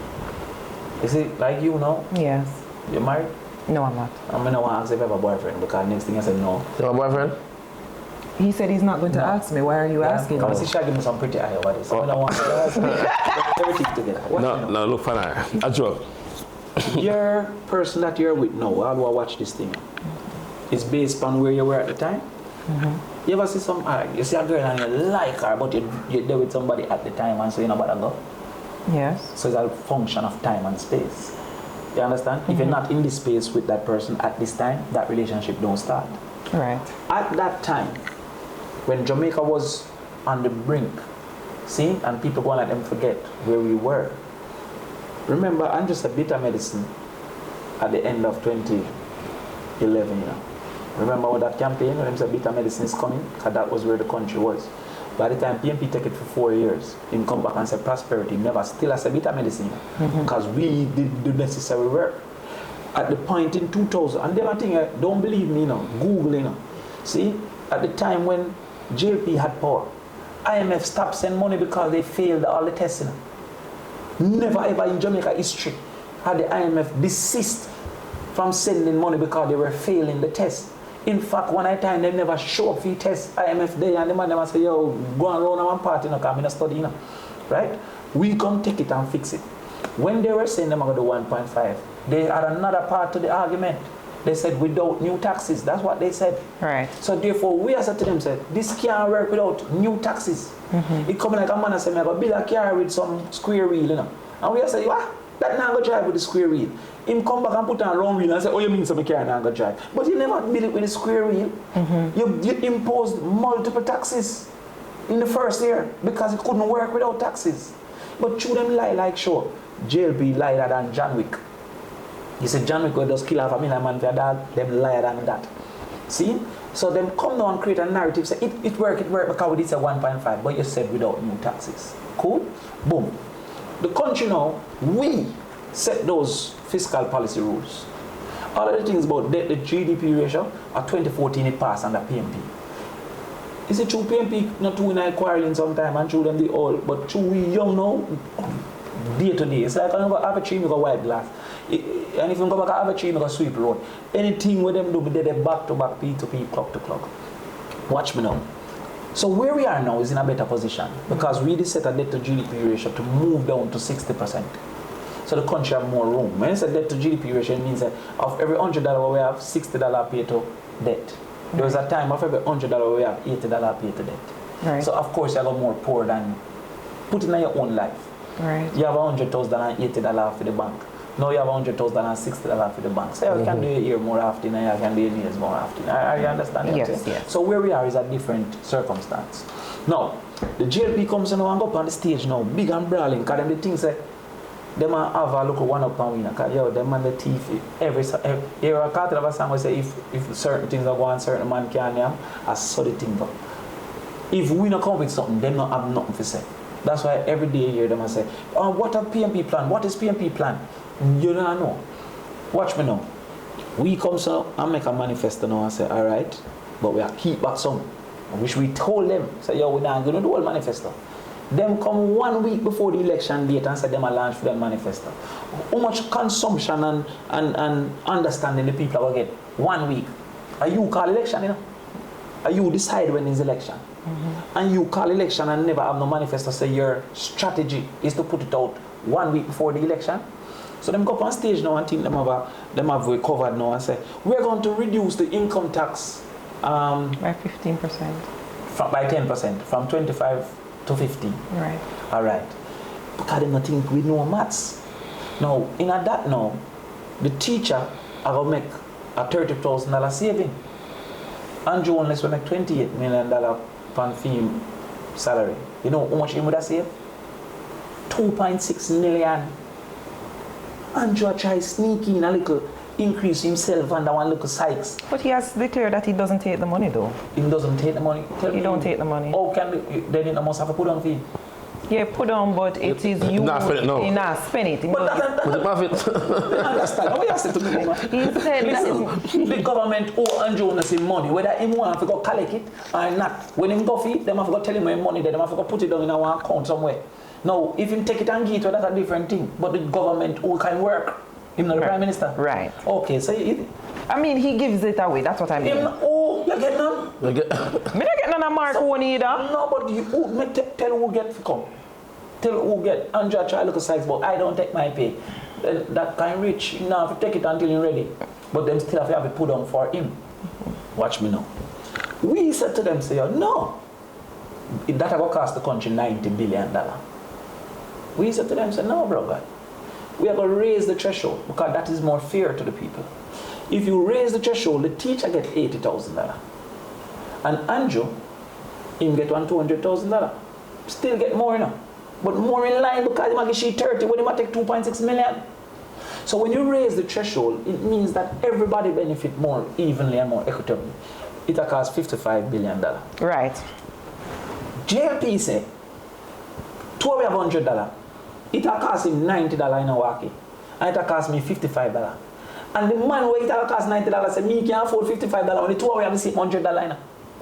Is it like you now?
Yes.
You're married?
No, I'm not.
I'm going to ask if you have a boyfriend, because next thing I said no.
You have a boyfriend?
He said he's not going to ask me. Why are you asking?
Come see, give me some pretty eye over this. I don't want to ask me. Everything together.
No, look for that. A joke.
Your person that you're with now, how do I watch this thing? It's based on where you were at the time. You ever see you see a girl and you like her, but you're there with somebody at the time, and so you know about to go?
Yes.
So it's a function of time and space. You understand? If you're not in this space with that person at this time, that relationship don't start.
Right.
At that time, when Jamaica was on the brink, see, and people go and let them forget where we were. Remember, I'm just a bit of medicine at the end of 2011, you know. Remember what that campaign, when a bit of medicine is coming, because that was where the country was. By the time PMP take it for 4 years, he come back and say prosperity, never still as a bit of medicine, because we did the necessary work. At the point in 2000, and then I think, don't believe me, you know, Google, you know. See, at the time when JP had power, IMF stopped sending money because they failed all the tests, you know. Never ever in Jamaica history had the IMF desist from sending money because they were failing the test. In fact, one time they never show up for the test, IMF day, and the man never say, yo, go and run one party, no, come in a study, you know. Right? We come take it and fix it. When they were saying them about the 1.5, they had another part to the argument. They said without new taxes. That's what they said.
Right.
So therefore, we as a to them said, this can't work without new taxes. It come like a man and say, I got build a car with some square wheel, you know. And we say, what? That now go drive with the square wheel. Him come back and put on a round wheel and say, oh, you mean some car now go drive. But you never build it with a square wheel. You imposed multiple taxes in the first year because it couldn't work without taxes. But through them lie like sure. JLP lighter than John Wick. He said John Wick will just kill half a million man for a dog, them liar than that. See? So them come down and create a narrative, say it work because we did say 1.5, but you said without new taxes. Cool? Boom. The country now, we set those fiscal policy rules. All of the things about debt, the GDP ratio, at 2014 it passed under PMP. Is it true PMP not too in quarreling sometime and true them the old, but true we young now, day to day. It's like I go have a tree, I go wipe glass. And if you go back have a tree, I go sweep road. Anything with them do, they back to back, P to P, clock to clock. Watch me now. So where we are now is in a better position because we did set a debt to GDP ratio to move down to 60%. So the country have more room. When you say debt to GDP ratio, it means that of every $100 we have $60 pay to debt. There was a time of every $100 we have $80 pay to debt.
Right.
So of course you got more poor than put in your own life.
Right.
You have $100,000 and $80 for the bank. Now you have $100,000 and $60 for the bank. So you can do it here more often and you can do it years more often. Are you understand?
Yes, yes.
So where we are is a different circumstance. Now, the GLP comes in and go up on the stage now, big and brawling, because them the things that they might have a look one up and winner. Because yo, them and the thief, you a cartel of a song will say if certain things are going, certain man can have, I saw the thing go. If we not come with something, them not have nothing to say. That's why every day you hear them and say, oh, what a PMP plan? What is PMP plan? You don't know. Watch me now. We come so and make a manifesto now and say, all right, but we are keep back some. Which we told them, say, yo, we're not going to do all manifesto. Them come 1 week before the election date and say them a launch for their manifesto. How much consumption and understanding the people will get 1 week? Are you call election, you know? Are you decide when is election? And you call election and never have no manifesto, say your strategy is to put it out 1 week before the election. So them go up on stage now and think them have recovered now and say, we're going to reduce the income tax
by 15%.
By 10%, from 25 to 15.
Right.
All right. Because they don't think we know maths. Now, in that now, the teacher are going to make a $30,000 saving. Andrew unless we make $28 million per fee salary. You know how much he would have saved? 2.6 million. Andrew try sneaking a little increase himself under one little Sykes.
But he has declared that he doesn't take the money though.
He doesn't take the money?
He don't take the money.
Oh, then he must have a put on fee?
Yeah, put on, but it is you.
Not spend it, no.
He not spend it.
But that's
Was it profit?
I understand. How you say to me, man?
He said
Listen, the government owe Andrew money, whether him want to go collect it or not. When him go feed, them have to go tell him where money there, them have to go put it down in our account somewhere. Now, if him take it and give it, that's a different thing. But the government who can work. Him not the Prime Minister?
Right.
Okay, so
I mean, he gives it away, that's what I mean.
him, oh, you get none?
Me not get none of Mark Owen either.
No, but you tell who get come. Tell who get. Andrew try look at Sykes, but I don't take my pay. Then that kind rich, you know, have to take it until you're ready. But them still have to put on for him. Watch me now. We said to them, say, no. That will cost the country $90 billion. We said to them, say, no, brother. We are going to raise the threshold because that is more fair to the people. If you raise the threshold, the teacher gets $80,000. And Andrew, him get $200,000. Still get more, you know. But more in line because he might get she 30 when he might take 2.6 million. So when you raise the threshold, it means that everybody benefit more evenly and more equitably. It will cost $55 billion.
Right.
JLP say, two we have $100. It will cost him $90 in a walkie. And it will cost me $55. And the man where it will cost $90 said, me can afford $55 when the two we have the same $100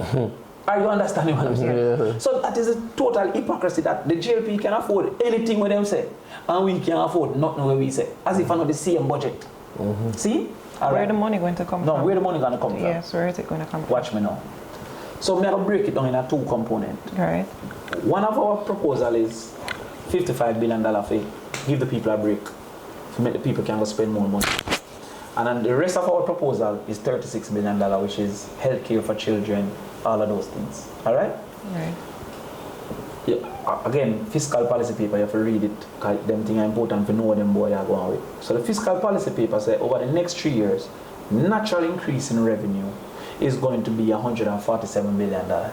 in. Are you understanding what I'm saying? Yeah. So that is a total hypocrisy that the JLP can afford anything with them say. And we can afford nothing where we say. As if I'm not the same budget. See?
Where the money going to come from?
No, where the money going to come from?
Yes, where is it going to come from?
Watch me now. So I'm going to break it down in a two component.
Right.
One of our proposal is $55 billion for give the people a break, to make the people can go spend more money. And then the rest of our proposal is $36 billion, which is healthcare for children, all of those things. All right?
Right.
Yeah, again, fiscal policy paper, you have to read it, because them things are important to know what them boy are going with. So the fiscal policy paper says over the next 3 years, natural increase in revenue is going to be $147 billion.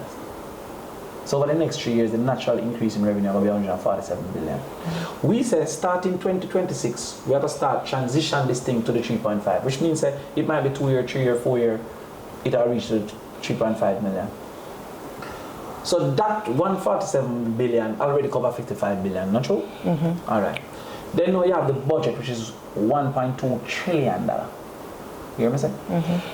So over the next 3 years, the natural increase in revenue will be $147 billion. We say starting 2026, we have to start transition this thing to the 3.5, which means that it might be 2 year, 3 year, 4 year, it will reach the 3.5 million. So that 147 billion already cover 55 billion, not true? All right. Then now you have the budget, which is $1.2 trillion. You hear me say?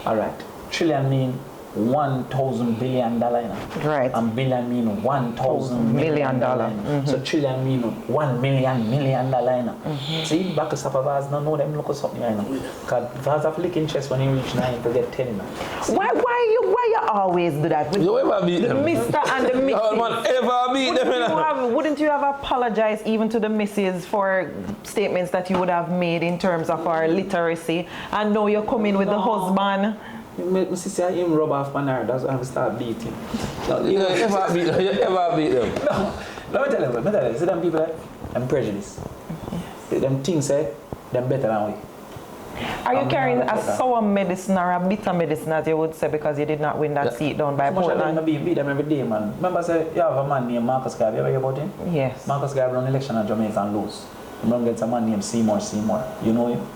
All right. Trillion mean 1,000 billion dollar, you know.
Right.
And billion mean 1,000 million dollar. So trillion mean 1 million dollar, you know. See, back to Sapavaz, no them look at something, you know. Because Vaz have licking chest when you reach 9 to get 10, you know.
Why you always do that?
You ever beat them?
Mr. and the Mrs.
No man ever beat them, you know.
Wouldn't you have apologized even to the missus for statements that you would have made in terms of our literacy? And now you're coming with the husband.
My sister, him rub off my nerve, that's why I start beating.
You ever beat them? You ever beat them?
No, let me tell you, see them people, them prejudice. Them things say, them better than we.
Are you carrying a sour medicine or a bitter medicine, as you would say, because you did not win that seat down by Portland?
I beat them every day, man. Remember, say, you have a man named Marcus Garvey, you ever hear about him?
Yes.
Marcus Garvey won election in Jamaica and lose. You don't get a man named Seymour. You know him?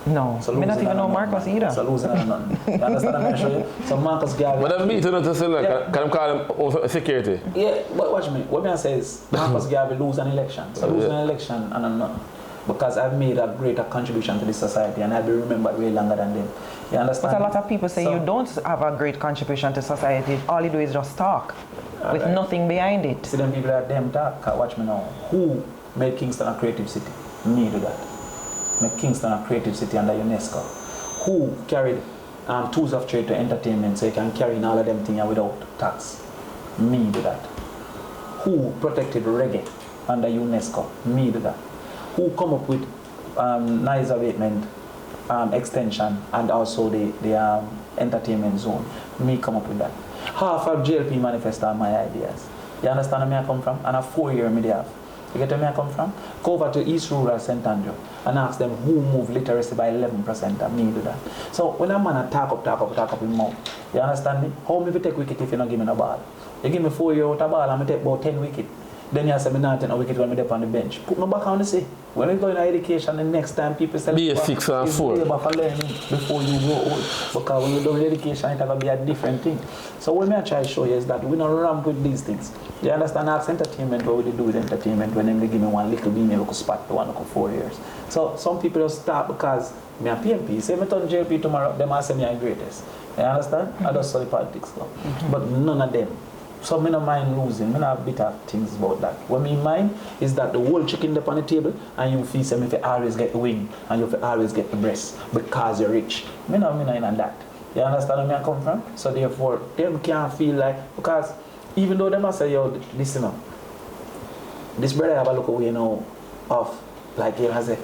No,
so
I not even know Marcus either.
So losing and nothing. You understand what I'm show you? So Marcus Garvey.
But I'm beating to say, like, can I call him security?
Yeah, but watch me. What I say is Marcus Garvey lose an election. So losing an election and I'm not. Because I've made a greater contribution to this society and I'll be remembered way longer than them. You understand?
But a lot of people say you don't have a great contribution to society. All you do is just talk with nothing behind it.
See them people that them talk. Watch me now. Who made Kingston a creative city? Me do that. Make Kingston a creative city under UNESCO. Who carried tools of trade to entertainment so you can carry in all of them things without tax? Me do that. Who protected reggae under UNESCO? Me do that. Who come up with noise abatement extension and also the entertainment zone? Me come up with that. Half of JLP manifesto are my ideas. You understand where I come from? And a 4 year me have. You get where I come from? Go over to East Rural St. Andrew and ask them who moved literacy by 11% and me do that. So when a man talk up in mouth, you understand me? How me take wicket if you don't give me no ball? You give me 4 years out of ball and I take about 10 wicket. Then you say me not take a wicket when me up on the bench. Put me back on the say. When you go in education, the next time people say
be a 6 and 4.
For learning before you grow old. Because when you do education, it will be a different thing. So what I try to show you is that we don't ramp with these things. You understand? Ask entertainment, what would they do with entertainment when they give me one little beam, a little spot, one little 4 years. So some people just start because me a PMP. Say me turn JLP tomorrow, them ask me I'm greatest. You understand? I just saw the politics now. But none of them. So I don't mind losing. I don't have bitter things about that. What I mind is that the whole chicken up on the table and you feel say if you always get the wing and you always get the breast because you're rich. I don't mean that. You understand where I come from? So therefore, them can't feel like, because even though they must say, yo, listen up. This brother have a look away now of, like, you know, say,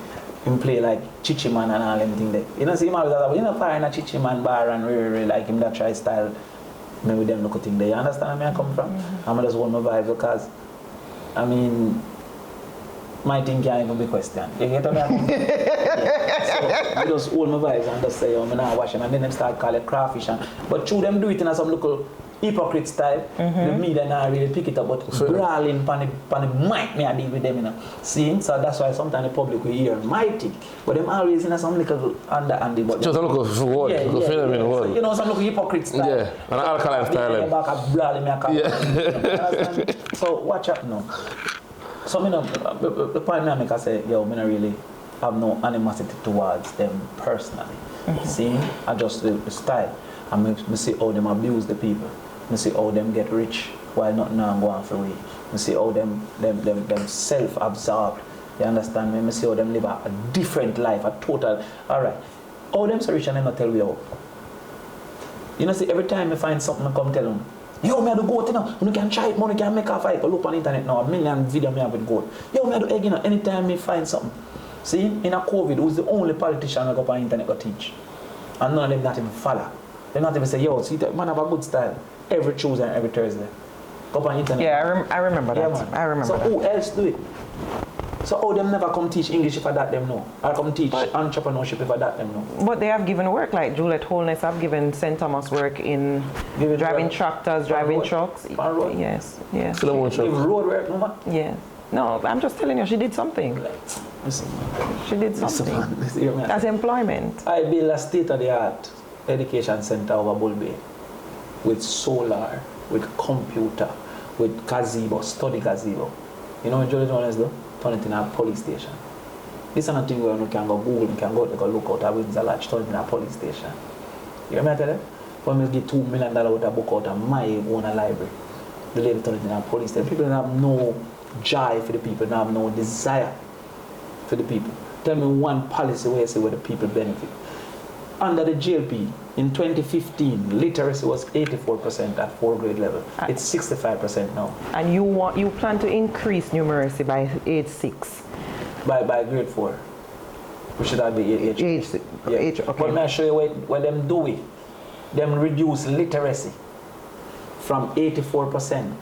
him play like Chichi Man and all them thing there. You know, see him always have, you know, fire in a Chichi Man bar and really like him that try style. Maybe them look at thing there. You understand where I come from? I'm just want my vibe because, I mean, my thing can't even be questioned. You get what I mean? So I just hold my vibes and just say, oh, I'm not watching. And then them start calling it crawfish. But through them do it in some local hypocrite style. The media not really pick it up, but brawling pan the mic, me I deal with them, you know. See? So that's why sometimes the public will hear my thing. But them always in some little underhanded. But
just a look of word,
so, you know, some local hypocrite style.
Yeah, an alkaline style.
Back a brawling, me so watch out now. So me know, the point I make, I say, yo, me not really have no animosity towards them personally. See? I just the style. And me see how them abuse the people. Me see how them get rich while not now going for way. Me see how them self-absorbed. You understand me? Me see how them live a different life, a total. Alright. Oh, them so rich and them not tell we how. You know, see, every time I find something, I come tell them, yo, me I do goat, you know, you can try it, money can make a fight. Go look on the internet now, a million video me have with goat. Yo, me I do egg, you know, anytime me find something. See, in a COVID, who's the only politician that go up on the internet go teach? And none of them not even follow. They not even say, yo, see, that man have a good style. Every Tuesday and every Thursday. Go up on the internet.
Yeah, I remember that.
Man.
I remember
so
that.
who else do it? So how them never come teach English if I that them know? Or come teach entrepreneurship if I that them know?
But they have given work, like Juliet Holness have given St. Thomas work in driving tractors, driving trucks.
Road.
Yes, yes.
So
Give road work, no man.
Yes. No, I'm just telling you, she did something.
Listen,
She did something.
man.
That's employment.
I build a state-of-the-art education center over Bull Bay with solar, with computer, with gazebo, study gazebo. You know what Juliet Holness do? Turn it in a police station. This is not thing where you can go Google, you can go look out at Windsor Lodge, turn it in a police station. You hear me tell you? When we get $2 million worth of book out of my own library, the lady turn it in a police station. People don't have no joy for the people, don't have no desire for the people. Tell me one policy where you say where the people benefit. Under the GLP, in 2015, literacy was 84% at 4th grade level. It's 65% now.
And you plan to increase numeracy by age 6.
By grade 4. We should have be age. Yeah.
Age, okay.
But may I show you what them do it? Them reduce literacy from 84%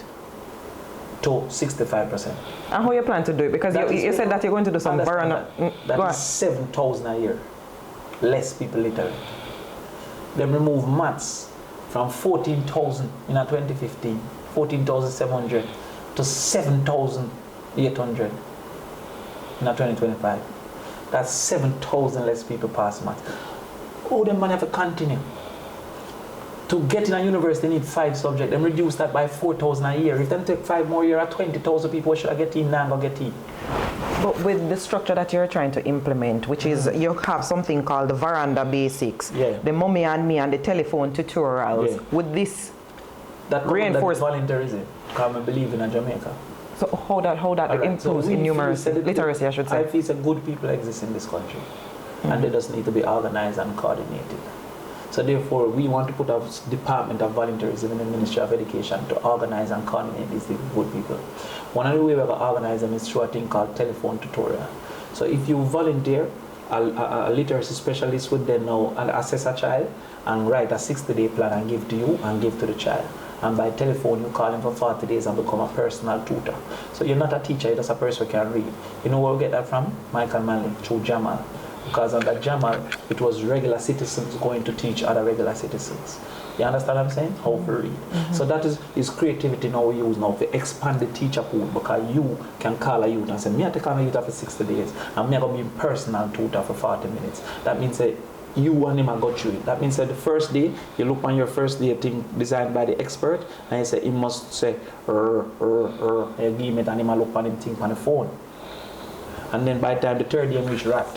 to 65%.
And how you plan to do it? Because you said that you're going to do some
That is 7,000 a year. Less people literate. Them remove maths from 14,000 in 2015, 14,700 to 7,800 in 2025. That's 7,000 less people pass maths. Oh, them man have to continue. To get in a university, they need 5 subjects. Them reduce that by 4,000 a year. If them take 5 more years, 20,000 people should I get in now and get in.
But with the structure that you're trying to implement, which is you have something called the veranda basics, the mommy and me and the telephone tutorials, would this
that
reinforce
voluntarism? Because I believe in Jamaica.
So how that improves in numeracy, literacy, I should say.
I feel that good people exist in this country, and they just need to be organized and coordinated. So therefore, we want to put a department of volunteerism in the Ministry of Education to organize and coordinate these good people. One of the ways we can organize them is through a thing called telephone tutorial. So if you volunteer, a literacy specialist would then now assess a child and write a 60-day plan and give to you and give to the child. And by telephone, you call him for 40 days and become a personal tutor. So you're not a teacher, you're just a person who can read. You know where we get that from? Michael Manley, through Jamal. Because under Jamal, it was regular citizens going to teach other regular citizens. You understand what I'm saying? How to read. So that is creativity now we use now to expand the teacher pool, because you can call a youth and say, me I take on a youth for 60 days and me I going to be personal tutor for 40 minutes. That means that you and him are go through it. That means that the first day, you look on your first day thing designed by the expert and you say, he must say, you give it and him look on him thing on the phone. And then by the time the third day, reach rat.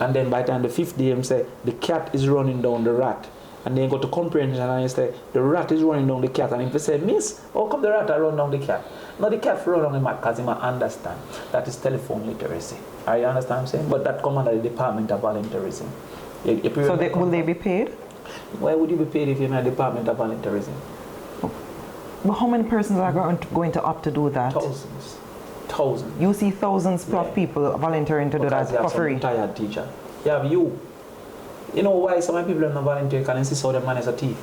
And then by the time the 5th day, say, the cat is running down the rat. And then go to comprehension and you say, the rat is running down the cat. And if you say, miss, how come the rat run down the cat? No, the cat run down the mat because he might understand. That is telephone literacy. Are you understand what I'm saying? But that comes under the Department of Volunteerism.
So will they be paid?
Why would you be paid if you're in a Department of Volunteerism?
But how many persons are going to opt to do that?
Thousands. Thousands.
You see thousands plus people volunteering to do that for free.
Tired teacher. You have you. You know why some people are not volunteer can insist how their man is a thief.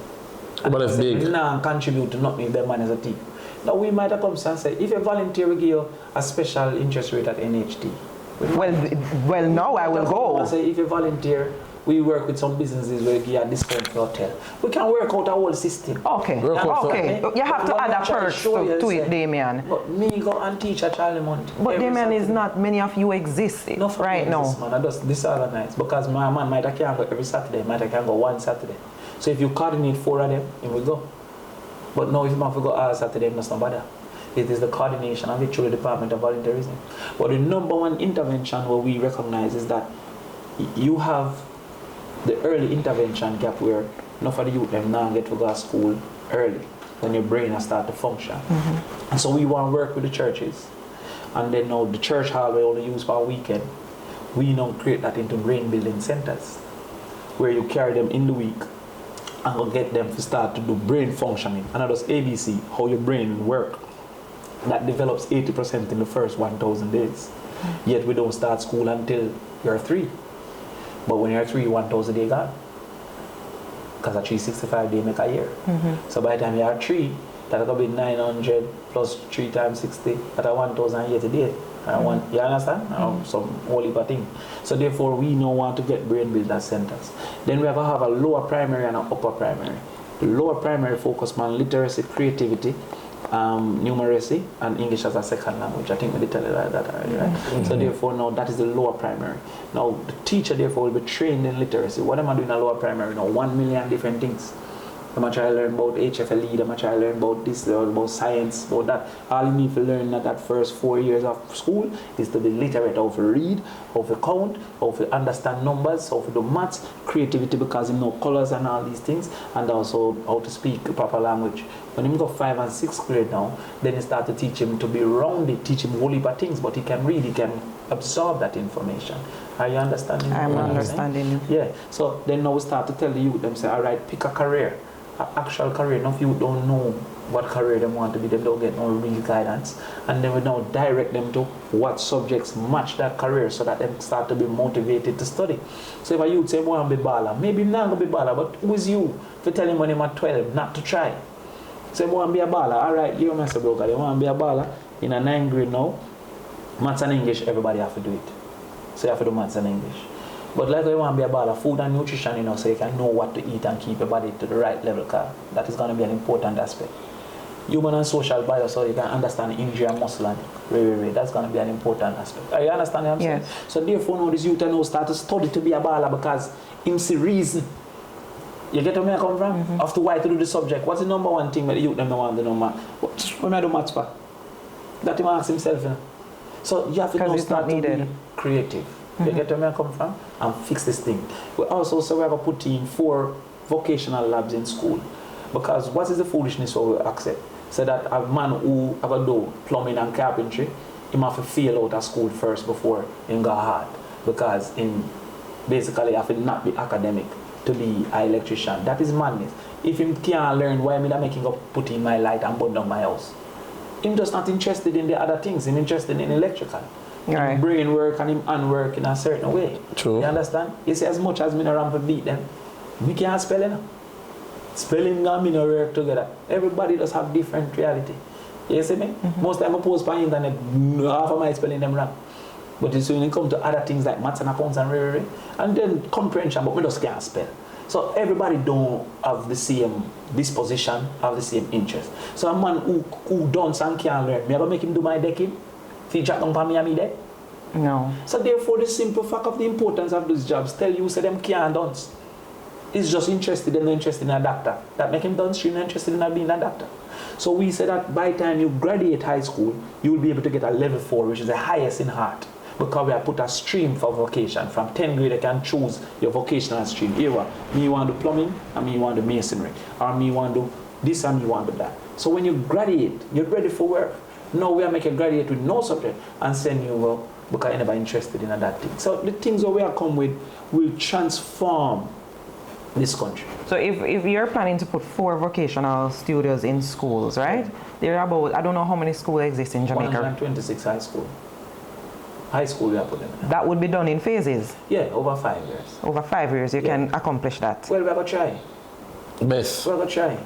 But it's big.
Nah, contribute to nothing if their man is a thief. Now we might have come and say, if you volunteer, we give you a special interest rate at NHT.
Well, now I will go.
I say, if you volunteer, we work with some businesses where we give a discount for hotel. We can work out a whole system.
Okay. You have to add a perk to it, Damion.
But me go and teach a child a month.
But Damion is not, many of you exist right now.
Man, I just disorganized because my man might have can go every Saturday, might have can go one Saturday. So if you coordinate 4 of them, he will go. But now if you have to go all Saturday, it must not bother. It is the coordination of it through the Department of Volunteerism. But the number one intervention where we recognize is that you have the early intervention gap where enough of the youth them now get to go to school early when your brain has started to function. And so we want to work with the churches. And then now the church hall we only use for a weekend. We now create that into brain building centers. where you carry them in the week and go get them to start to do brain functioning. And that's ABC, how your brain work. That develops 80% in the first 1,000 days. Yet we don't start school until you're 3. But when you're 3, 1,000 days gone. Because a 365 day make a year. So by the time you're 3, that's going to be 900 plus 3 times 60, that's 1,080 a day. You understand? Some whole heap of thing. So therefore, we now want to get brain builder centers. Then we have to have a lower primary and an upper primary. The lower primary focus on literacy, creativity, numeracy, and English as a second language. I think we did tell you that already, right? So therefore, now that is the lower primary. Now the teacher therefore will be trained in literacy. What am I doing in a lower primary? Now 1 million different things. I'm going to try to learn about HFLE, I'm going to try to learn about this, about science, about that. All you need to learn at that first 4 years of school is to be literate, how to read, how to count, how to understand numbers, how to do maths, creativity because you know colors and all these things, and also how to speak a proper language. When you go 5th and 6th grade now, then you start to teach him to be rounded, teach him a whole heap of things, but he can read, he can absorb that information. Are you understanding?
I'm understanding you.
Yeah. So then now we start to tell the youth, them say, all right, pick a career. Actual career. Enough you don't know what career they want to be, they don't get no real guidance, and then we now direct them to what subjects match that career so that they start to be motivated to study. So if a youth say I want to be baller, maybe not going to be baller, but who is you to tell him when he's at 12 not to try? Say I want to be a baller, alright, you must have broker, you want to be a baller in a 9th grade now, maths and English, everybody have to do it. So you have to do maths and English. But like you want to be a baller, food and nutrition, you know, so you can know what to eat and keep your body to the right level, because that is going to be an important aspect. Human and social bio, so you can understand injury and muscle and that's going to be an important aspect. Are you understand what I'm saying?
Yes.
So therefore now this youth now start to study to be a baller because him see reason. You get where I come from? After why to do the subject. What's the number one thing that the youth them don't want to know? When I do maths for? That he asks himself. You know? So you have to now start to be creative. You get where I come from? And fix this thing. We also so we have to put in 4 vocational labs in school. Because what is the foolishness we accept? So that a man who have a do plumbing and carpentry, he have to fail out of school first before he go hard. Because in basically have to not be academic to be an electrician. That is madness. If he can't learn why am I making up put in my light and burn down my house. He's just not interested in the other things, he's interested in electrical. Right. Brain work and him hand work in a certain way.
True.
You understand? You see, as much as me around to beat them, we can't spell it. Spelling and me no work together. Everybody does have different reality. You see me? Most time I post on the internet, half of my spelling them wrong. But it's when it comes to other things like maths and accounts and then comprehension, but we just can't spell. So everybody don't have the same disposition, have the same interest. So a man who don't and can't learn, me ever make him do my decking? If he jack down for me and me there?
No.
So therefore the simple fact of the importance of these jobs tell you say them can't dance. He's just interested and not interested in a doctor. That make him dance, she's not interested in being a doctor. So we say that by the time you graduate high school, you will be able to get a level 4, which is the highest in heart. Because we have put a stream for vocation. From 10th grade, you can choose your vocational stream. Here, me want to do plumbing, and me want to do masonry. Or me want to do this, and me want to do that. So when you graduate, you're ready for work. Now we are making a graduate with no subject and send you well because you're never interested in that thing. So the things that we are come with will transform this country.
So if you're planning to put 4 vocational studios in schools, right? There are about, I don't know how many schools exist in Jamaica.
126 high school. High school we are putting in.
That would be done in phases?
Yeah, over 5 years.
Over 5 years you can accomplish that?
Well, we're going to try.
Best.
We're going to try.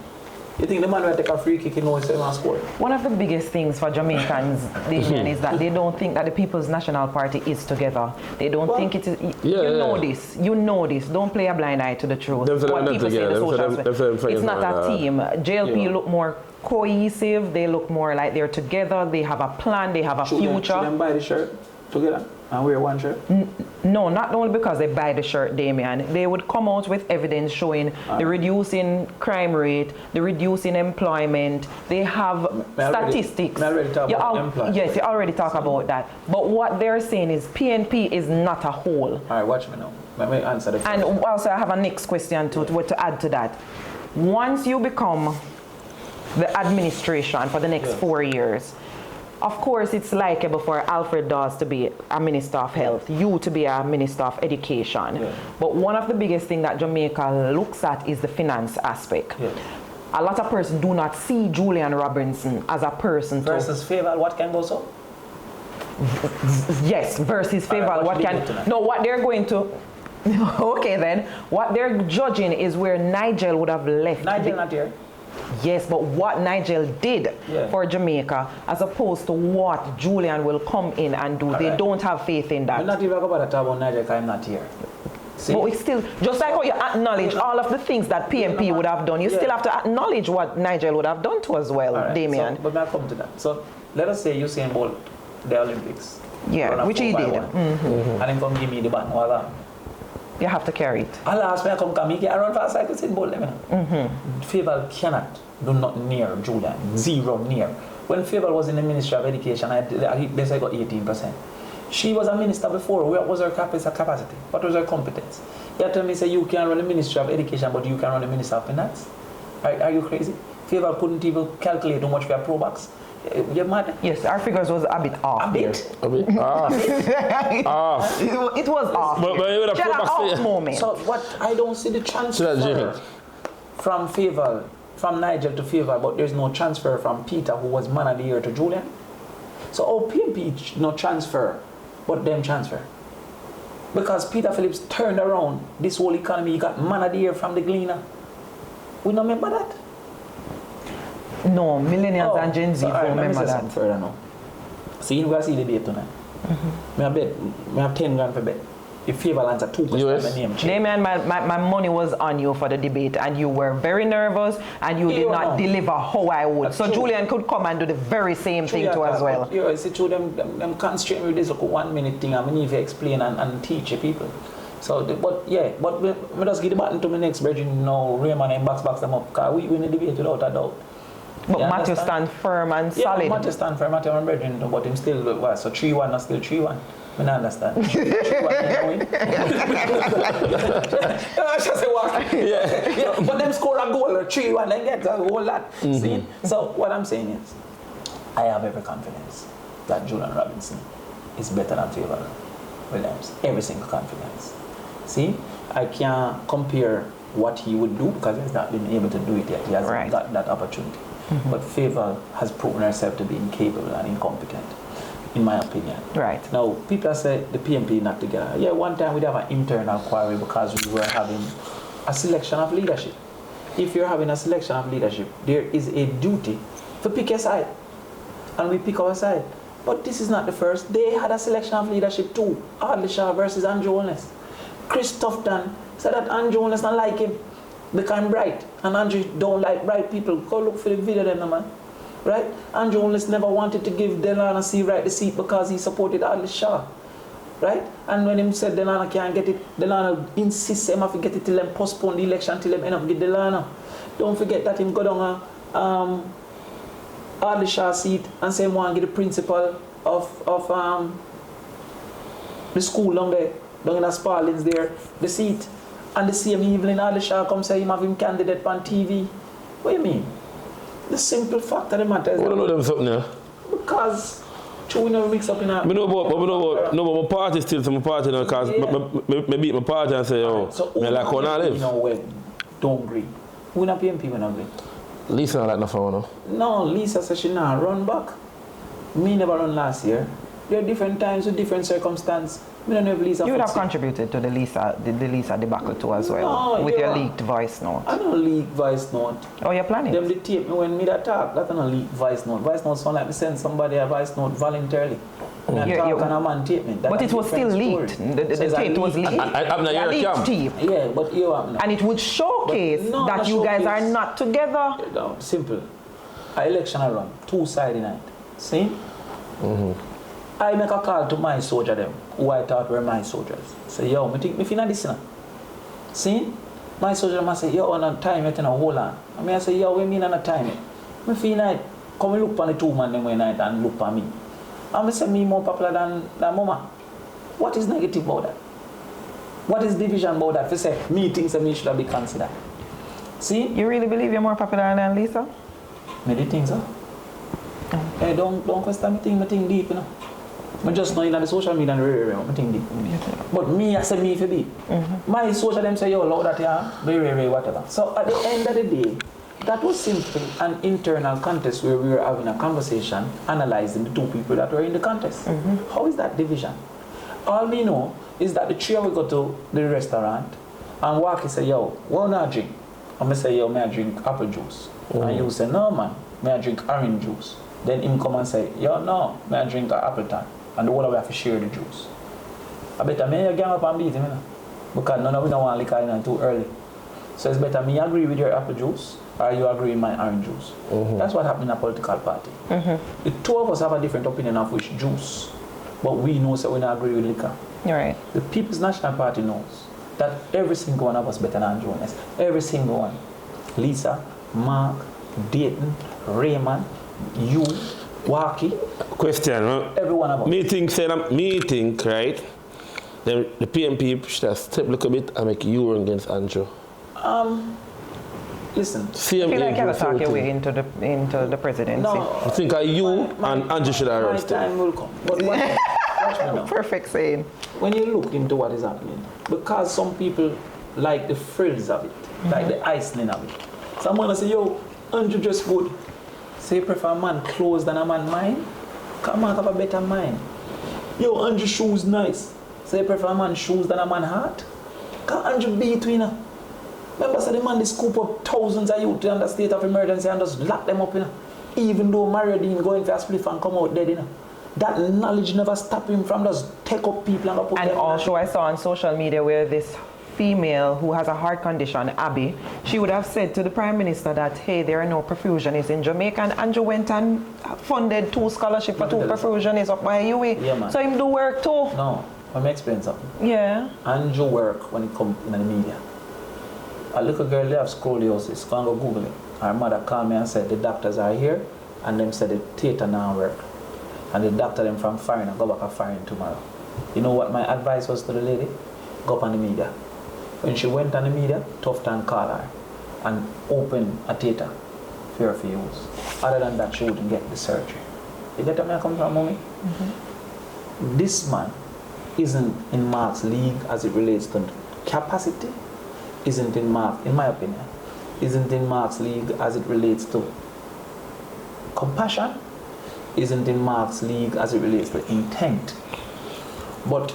You think the man will take a free kick in no score?
One of the biggest things for Jamaicans, Damion, is that they don't think that the People's National Party is together. They don't think it is. Know this. You know this. Don't play a blind eye to the truth. What people say in the social it's not a team. JLP look more cohesive. They look more like they're together. They have a plan. They have a future.
Should them buy the shirt together and wear one shirt?
No, not only because they buy the shirt, Damion. They would come out with evidence showing the reducing crime rate, the reducing employment. They have statistics. Yes, you already talk about that. But what they're saying is PNP is not a whole.
All right, watch me now. Let me answer the question.
And also I have a next question to add to that. Once you become the administration for the next 4 years, Of course, it's likable for Alfred Dawes to be a Minister of Health, you to be a Minister of Education.
Yeah.
But one of the biggest things that Jamaica looks at is the finance aspect.
Yeah.
A lot of persons do not see Julian Robinson as a person
Versus Favour, what can go so?
Yes, versus Favour,
Alright,
what
what
can...
should they do tonight?
No, what they're going to... Okay then, what they're judging is where Nigel would have left.
Nigel not here.
Yes, but what Nigel did for Jamaica as opposed to what Julian will come in and do. They don't have faith in that.
We're not even about to talk about Nigel because I'm not here. See?
But it's still, just like how you acknowledge all of the things that PMP would have done, you still have to acknowledge what Nigel would have done to as well,
Alright,
Damion.
So, but I'll come to that. So let us say Usain Bolt, the Olympics.
Yeah, which he did.
And then come give me the baton.
You have to carry it.
I'll ask me, I come, he can run fast like Usain Bolt. Favour cannot do not near Julian. Zero near. When Favour was in the Ministry of Education, I guess I got 18%. She was a minister before. What was her capacity? What was her competence? You tell me, say you can run the Ministry of Education, but you can run the Minister of Finance? Are you crazy? Favour couldn't even calculate how much we have pro box. You're mad?
Yes, our figures was a bit off.
A bit?
A bit off. Off.
It was off.
But you would have
She had an
pro-box
off
there.
moment.
So what? I don't see the transfer from Favour, from Nigel to Favour, but there's no transfer from Peter, who was man of the year, to Julian. So PMP no transfer, but them transfer. Because Peter Phillips turned around this whole economy. He got man of the year from the Gleaner. We don't remember that?
No, millennials and Gen Z don't remember that.
Further now. See, we're going to see the debate tonight. I have 10 grand for bet. If Favour answer 2 questions, the name change.
Damion, my money was on you for the debate, and you were very nervous, and you did not deliver how I would.
That's
so
true.
Julian could come and do the very same thing too as well.
Yeah, I see through them constraint with this 1 minute thing. I need to explain and teach the people. So, but we just give the button to my next brethren now, Raymond, and box them up, because we win the debate without a doubt.
But Matthew stand firm and solid.
Yeah, Matthew stand firm, Matthew and brethren, but him still, what, so 3-1 or still 3-1? I don't understand. 3-1, yeah, but them score a goal, 3-1, they get a whole lot. See? So what I'm saying is, I have every confidence that Julian Robinson is better than Favour Williams. Every single confidence. See? I can't compare what he would do because he's not been able to do it yet. He hasn't got that opportunity. But Favour has proven herself to be incapable and incompetent, in my opinion.
Right.
Now, people say the PMP not together. Yeah, one time we'd have an internal quarrel because we were having a selection of leadership. If you're having a selection of leadership, there is a duty to pick a side. And we pick our side. But this is not the first. They had a selection of leadership too. Ardley Shaw versus Andrew Holness. Chris Tufton said that Andrew Holness not like him because I'm bright. And Andrew don't like bright people. Go look for the video then, man. Right? Andrew Holness never wanted to give Delana Seawright the seat because he supported Ardley Shaw. Right? And when him said Delana can't get it, Delana insists him have to get it till them postpone the election till them end up get Delana. Don't forget that him go down Ardley Shaw seat and say him want to get the principal of the school down there, down in the Sparlins there, the seat. And the same evening Ardley Shaw come say him have him candidate on TV. What do you mean? The simple fact of the matter is
I don't know them something now.
because we never mix up in a...
I know about my party still, so my party now, because I beat my party and say, oh,
so
I like how I live.
You know, we don't agree. Who not PMP when I agree?
Lisa not like nothing, no?
No, Lisa says she not run back. Me never run last year. There are different times with different circumstances. Me don't know if Lisa...
You would have contributed to the Lisa debacle too as well, with your leaked voice note.
I don't leak voice note.
Oh, you're planning?
Them they tape me when me that talk. That's not leak voice note. Voice note sound like me send somebody a voice note voluntarily. And I talk and a man tape me.
But it was still leaked. The tape was leaked.
I'm not here,
leaked tape.
Yeah, but you have
And it would showcase that you guys are not together.
No, simple. An election I run, 2 Saturday night. See? I make a call to my soldier them, who I thought were my soldiers. Say, yo, me think me finna this now. See? My soldier must say, yo, on a time it in a hold on. And I say, yo, we mean on a time it. Me finna come look on the 2 man them one night and look on me. And I say me more popular than mama. What is negative about that? What is division about that? If you say me things that me should have been considered. See?
You really believe you're more popular than Lisa?
Me do think so. Hey, don't question me think deep, you know. I just know in the social media and I think deep. But me, I say me if you be. My social them say, yo, loud that yeah, very, whatever. So at the end of the day, that was simply an internal contest where we were having a conversation, analyzing the two people that were in the contest. How is that division? All we know is that the three of us go to the restaurant and Waki say, yo, what do I drink? And I say, yo, may I drink apple juice? And you say, no man, may I drink orange juice? Then him come and say, yo, no, may I drink apple time? And the whole of we have to share the juice. I better me gang up and beat him, you know? Because none of we don't want liquor in too early. So it's better me agree with your apple juice or you agree with my orange juice. That's what happened in a political party. The two of us have a different opinion of which juice, but we know that we don't agree with liquor.
Right.
The People's National Party knows that every single one of us better than Jonas. Every single one. Lisa, Mark, Dayton, Raymond, you, Waki.
Question,
every one of us.
Me think, right? The PMP should have stepped a little bit and make you run against Andrew.
Listen.
I feel like you have to talk your way into the presidency.
No.
I think you and Andrew should have
My
arrested.
time will come. But watch me now.
Perfect saying.
When you look into what is happening, because some people like the frills of it, like the icing of it. Someone will say, yo, Andrew just good. So you prefer a man close than a man mind? Come on, have a better mind. Yo, Andrew shoes nice. So you prefer a man shoes than a man heart? Can Andrew beat you, you know? Remember, so the man they scoop up thousands of youth in the state of emergency and just lock them up, you know? Even though Maradine going for a spliff and come out dead, you know? That knowledge never stop him from just take up people and put them.
And also I saw on social media where this female who has a heart condition, Abby, she would have said to the Prime Minister that, hey, there are no perfusionists in Jamaica, and Andrew went and funded 2 scholarships for 2 perfusionists up by UA.
Yeah, man.
So him do work too.
No, let me explain something.
Yeah.
Andrew work when it comes in the media. A little girl they have scoliosis, go and go Google it. Her mother called me and said the doctors are here and them said the theater now work. And the doctor them from foreign and go back to foreign tomorrow. You know what my advice was to the lady? Go up on the media. When she went on the media, Tough Time called her and opened a theater for her to use. Other than that, she wouldn't get the surgery. You get where I come from, mommy? This man isn't in Mark's league as it relates to capacity. Isn't in Mark, in my opinion, isn't in Mark's league as it relates to compassion, isn't in Mark's league as it relates to intent. But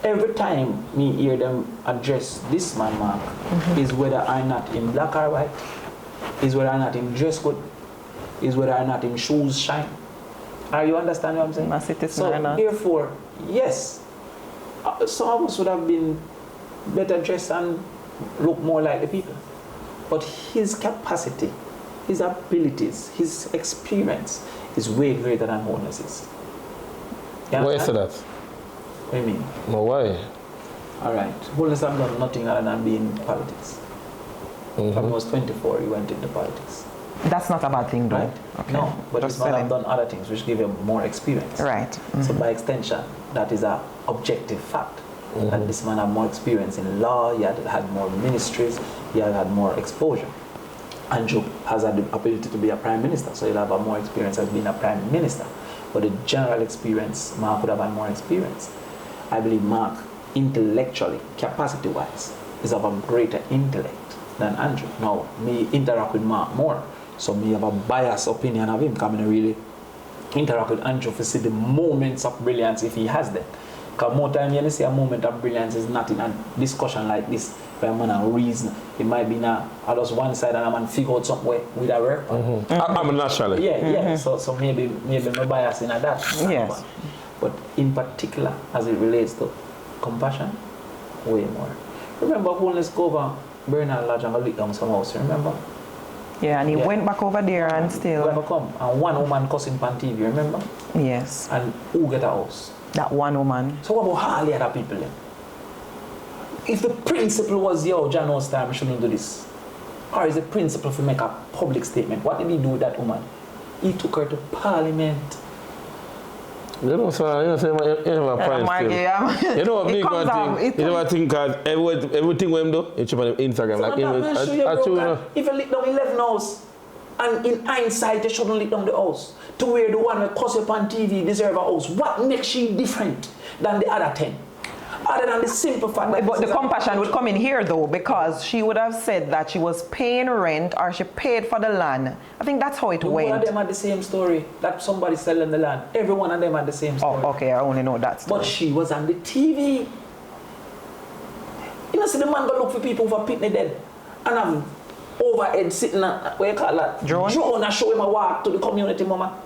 every time me hear them address this man, Mark, is whether or not in black or white, is whether or not in dress good, is whether or not in shoes shine. Are you understand what I'm saying? So therefore, yes, some of us would have been better dressed and look more like the people. But his capacity, his abilities, his experience is way greater than Holness's.
Why is that?
What do you mean?
No, why?
Alright. Holness have done nothing other than being in politics. When he was 24, he went into politics.
That's not a bad thing, though.
Right?
Okay.
No, but
Just
he's not have done other things which give him more experience.
Right.
So by extension, that is an objective fact. That this man had more experience in law, he had more ministries, he had more exposure. Andrew has had the ability to be a prime minister, so he'll have more experience as being a prime minister. But the general experience, Mark would have had more experience. I believe Mark, intellectually, capacity-wise, is of a greater intellect than Andrew. Now, me interact with Mark more, so me have a biased opinion of him, coming to really interact with Andrew to see the moments of brilliance if he has them. Because more time you see a moment of brilliance is not in a discussion like this where a man a reason. It might be now I just one side and a man figure out something with a work.
I'm naturally.
Yeah. So maybe no bias in that.
Yes.
But in particular as it relates to compassion, way more. Remember Holness go over Bernard Lodge and go lick down some house, remember?
Yeah, and he went back over there and still.
When come and one woman cussing on TV, remember?
Yes.
And who get a house?
That one woman.
So what about all the other people then? If the principle was, yo, John knows time, we shouldn't do this. Or is the principle to make a public statement? What did he do with that woman? He took her to Parliament.
You know, so you know, you know what big one thing? You know what thing? Cause everything we do, it's on Instagram.
So
like
if you lick down 11 house,
And in hindsight, they shouldn't lick down the house. To where the one that cuss up on TV deserve a house. What makes she different than the other 10? Other than the simple fact that...
But the compassion would come in here though, because she would have said that she was paying rent or she paid for the land. I think that's how it went.
One of them had the same story, that somebody selling the land. Every one of them had the same story.
Oh, okay, I only know that story.
But she was on the TV. You know, see the man go look for people for pitney dead. And I'm overhead sitting at, what you call that?
Drone?
Drone and show him a walk to the community, mama.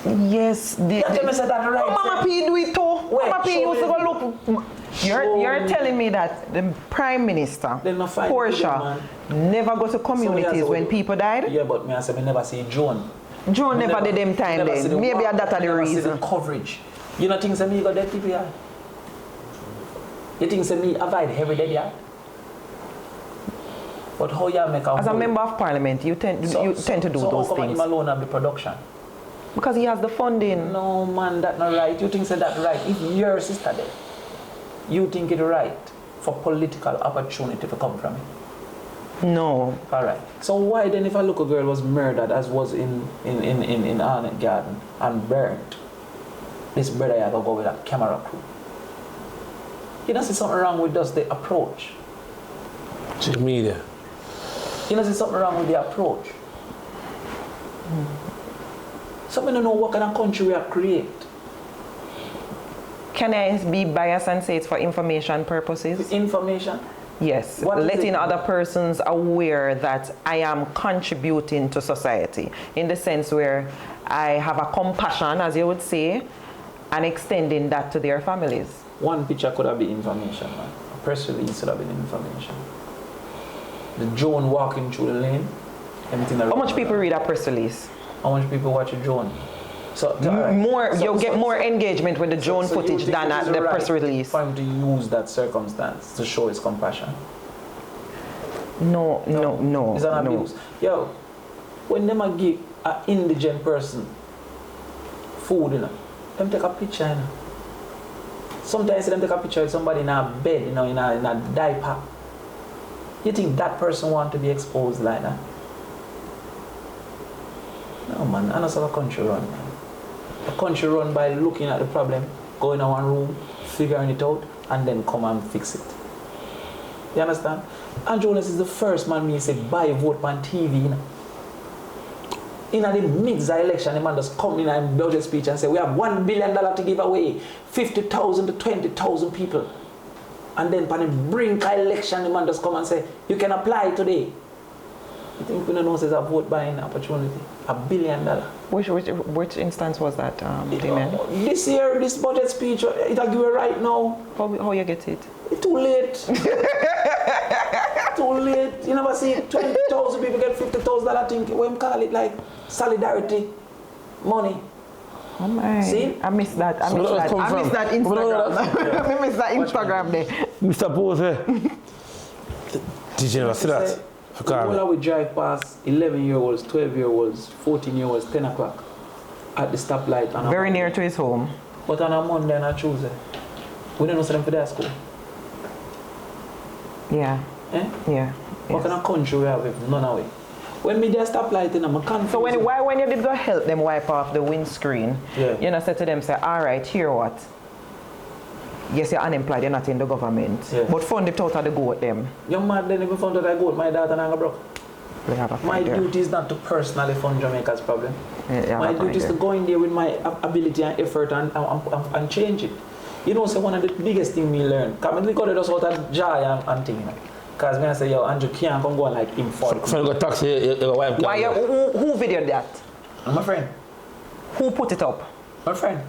Yes.
You tell me say that right?
Oh, Mama P do it too.
Wait,
Mama P used to go look. You're telling me that the Prime Minister, Portia, never go to communities when people died?
Yeah, but me I say me never see Joan.
Joan never did them time then. Maybe that's the reason.
The coverage. You know things that me got dead people here? You think say me avoid every dead here? But how you make a
As a member of parliament, you tend to do those things.
So how come him alone have the production?
Because he has the funding.
No man, that's not right. You think say that right? If your sister dead, you think it right for political opportunity to come from it?
No.
All right. So why then if a little girl was murdered as was in Arnett Garden and burnt, this brother had to go with a camera crew? You don't see something wrong with just the approach.
To media.
You don't see something wrong with the approach. So I don't know what kind of country we are create.
Can I be biased and say it's for information purposes?
Information?
Yes, letting other persons aware that I am contributing to society in the sense where I have a compassion, as you would say, and extending that to their families.
One picture could have been information, man. A press release could have been information. The drone walking through the lane, everything.
How much people read a press release?
How much people watch a drone? So
you'll get more engagement with the drone footage than at the press release.
For him to use that circumstance to show his compassion.
No.
It's an abuse. Yo, when them a give an indigent person food, you know, them take a picture, you know. Sometimes them take a picture of somebody in a bed, you know, in a diaper. You think that person want to be exposed like that? No man, I know how a country run, man. A country run by looking at the problem, going in one room, figuring it out, and then come and fix it. You understand? And Jonas is the first man me say buy vote on TV. You know? In the midst of the election, the man just come in and budget speech and say we have $1 billion to give away, 50,000 to 20,000 people. And then on the brink of election, the man just come and say you can apply today. You think we don't know it's a vote buying opportunity? $1 billion.
Which instance was that, Damion?
This year, this budget speech, it'll give you right now.
How you get it?
It's too late. Too late. You never see 20,000 people get $50,000. I think we call it like solidarity money.
Oh my.
See?
I missed that. I missed that Instagram. I missed that Instagram there.
Mr. Pose. Did you never see that?
All we drive past 11-year-olds, 12-year-olds, 14-year-olds, 10 o'clock at the stoplight.
Very near to his home.
But on a Monday and a Tuesday, we don't know them for their school.
Yeah.
Eh?
Yeah.
What kind of country we have if none of it? When me there stoplight, I'm confused.
So when you did go help them wipe off the windscreen, you know, said to them, say, all right, here what? Yes, you're unemployed, you're not in the government. Yes. But fund it out of the goat them.
You're mad then if you fund out the goat, my daughter and I broke. My duty is not to personally fund Jamaica's problem. My duty is to go in there with my ability and effort and change it. You know, so one of the biggest things me learn, because I got it just out of joy and thing, you know. Because when I say, yo, Andrew can't come go and like inform.
Friend got taxi, your wife.
Why who videoed that?
My friend.
Who put it up?
My friend.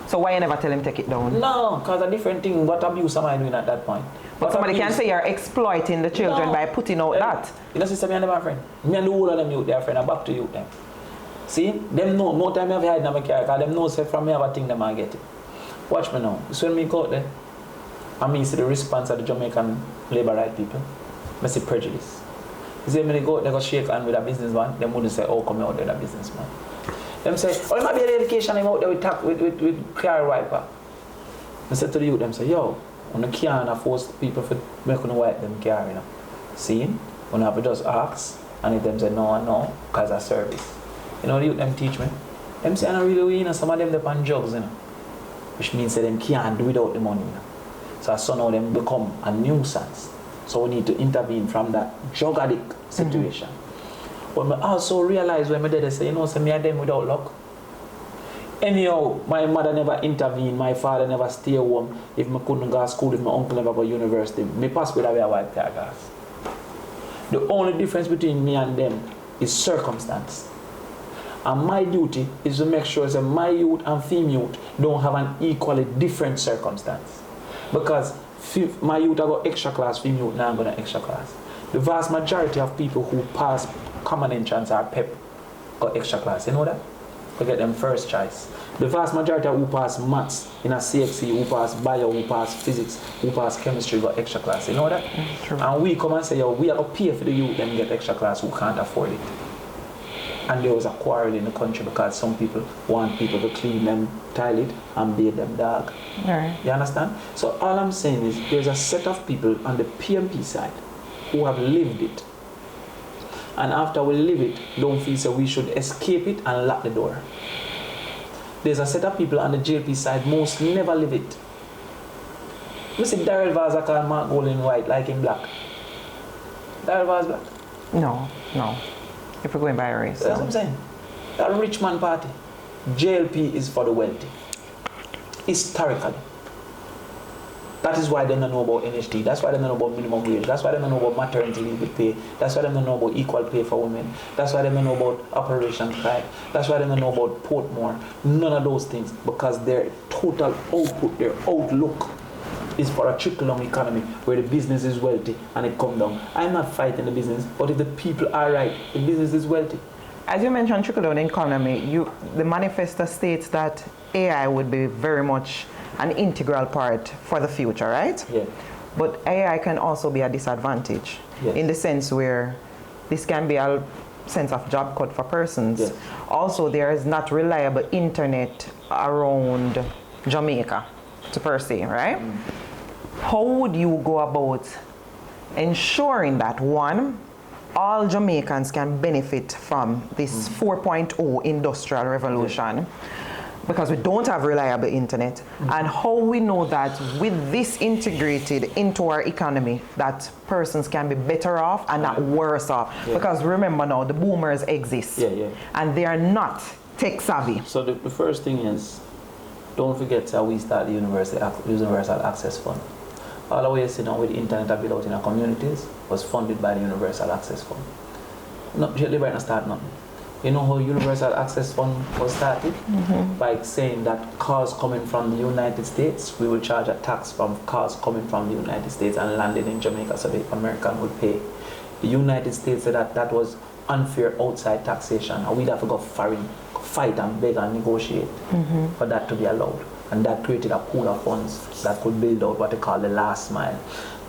So why you never tell him take it down?
No, because a different thing. What abuse am I doing at that point?
But somebody can say you're exploiting the children by putting out that.
You know, sister, me and my friend. Me and the whole of them youth, their friend, I'm back to you them. See? Them know, no time I have hide in my car, because them know say from me have a thing them I get it. Watch me now. So when me go out there, I mean see the response of the Jamaican labor right people. I see prejudice. You see when they go out, they go shake hand with a businessman, them wouldn't say, oh, come out there with a businessman. Them say, oh, it might be an education, I'm out there with car wiper. I said to the youth, them say, yo, on the can't force people to make them wipe them car, you know. See? When I have to just ask, And if them say no, no, because of service. You know, the youth them teach me. Them say I don't really win, you know, some of them depend on drugs, you know. Which means that them can't do without the money, you know. So I saw now them become a nuisance. So we need to intervene from that drug addict situation. But I also realize when my dad say, you know, say me and them without luck. Anyhow, my mother never intervened, my father never stay home. If I couldn't go to school, if my uncle never go to university, my passport would have white car gas. The only difference between me and them is circumstance. And my duty is to make sure that my youth and female youth don't have an equally different circumstance. Because my youth have got extra class, female youth now going to extra class. The vast majority of people who pass common entrance or PEP got extra class. You know that? We get them first choice. The vast majority of who pass maths in a CXC, who pass bio, who pass physics, who pass chemistry got extra class. You know that?
True.
And we come and say, yo, we are going to pay for the youth them get extra class who can't afford it. And there was a quarrel in the country because some people want people to clean them toilet and bathe them dog.
Right.
You understand? So all I'm saying is there's a set of people on the PMP side who have lived it. And after we live it, don't feel so we should escape it and lock the door. There's a set of people on the JP side most never live it. You see Daryl Vaza call Mark Gold in white like in black. Daryl Vaza black.
No, no. If we're going by race.
That's what I'm saying. That rich man party. JLP is for the wealthy. Historically. That is why they don't know about NHT. That's why they don't know about minimum wage. That's why they don't know about maternity leave pay. That's why they don't know about equal pay for women. That's why they don't know about Operation Pride. That's why they don't know about Portmore. None of those things, because their total output, their outlook is for a trickle-down economy where the business is wealthy and it comes down. I'm not fighting the business, but if the people are right, the business is wealthy.
As you mentioned, trickle-down economy, the manifesto states that AI would be very much an integral part for the future, right?
Yeah.
But AI can also be a disadvantage,
Yes.
in the sense where this can be a sense of job cut for persons.
Yes.
Also, there is not reliable internet around Jamaica, per se, right? How would you go about ensuring that, one, all Jamaicans can benefit from this 4.0 industrial revolution? Because we don't have reliable internet, and how we know that with this integrated into our economy, that persons can be better off and not worse off. Because remember now, the boomers exist, and they are not tech savvy.
So the first thing is, don't forget that we start the Universal Access Fund. All the way you see now with the internet I built out in our communities was funded by the Universal Access Fund. Not Liberty not start nothing. You know how Universal Access Fund was started? By saying that cars coming from the United States, we will charge a tax from cars coming from the United States and landed in Jamaica so the American would pay. The United States said that that was unfair outside taxation and we'd have to go foreign, fight and beg and negotiate for that to be allowed. And that created a pool of funds that could build out what they call the last mile.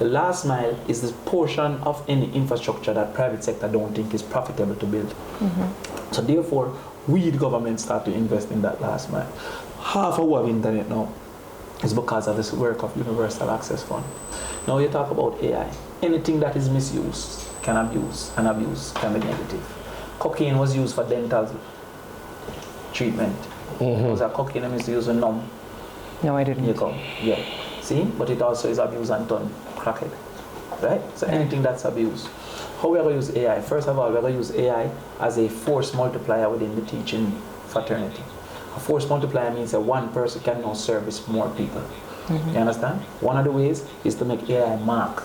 The last mile is the portion of any infrastructure that private sector don't think is profitable to build. So therefore, we, the government, start to invest in that last mile. Half of what we have internet now is because of this work of Universal Access Fund. Now you talk about AI. Anything that is misused can abuse, and abuse can be negative. Cocaine was used for dental treatment. Was a cocaine misused and numb?
No, I didn't.
You go, yeah. See, but it also is abused and done crackhead, right? So anything that's abused. How we are going to use AI? First of all, we are going to use AI as a force multiplier within the teaching fraternity. A force multiplier means that one person can now service more people. You understand? One of the ways is to make AI mark,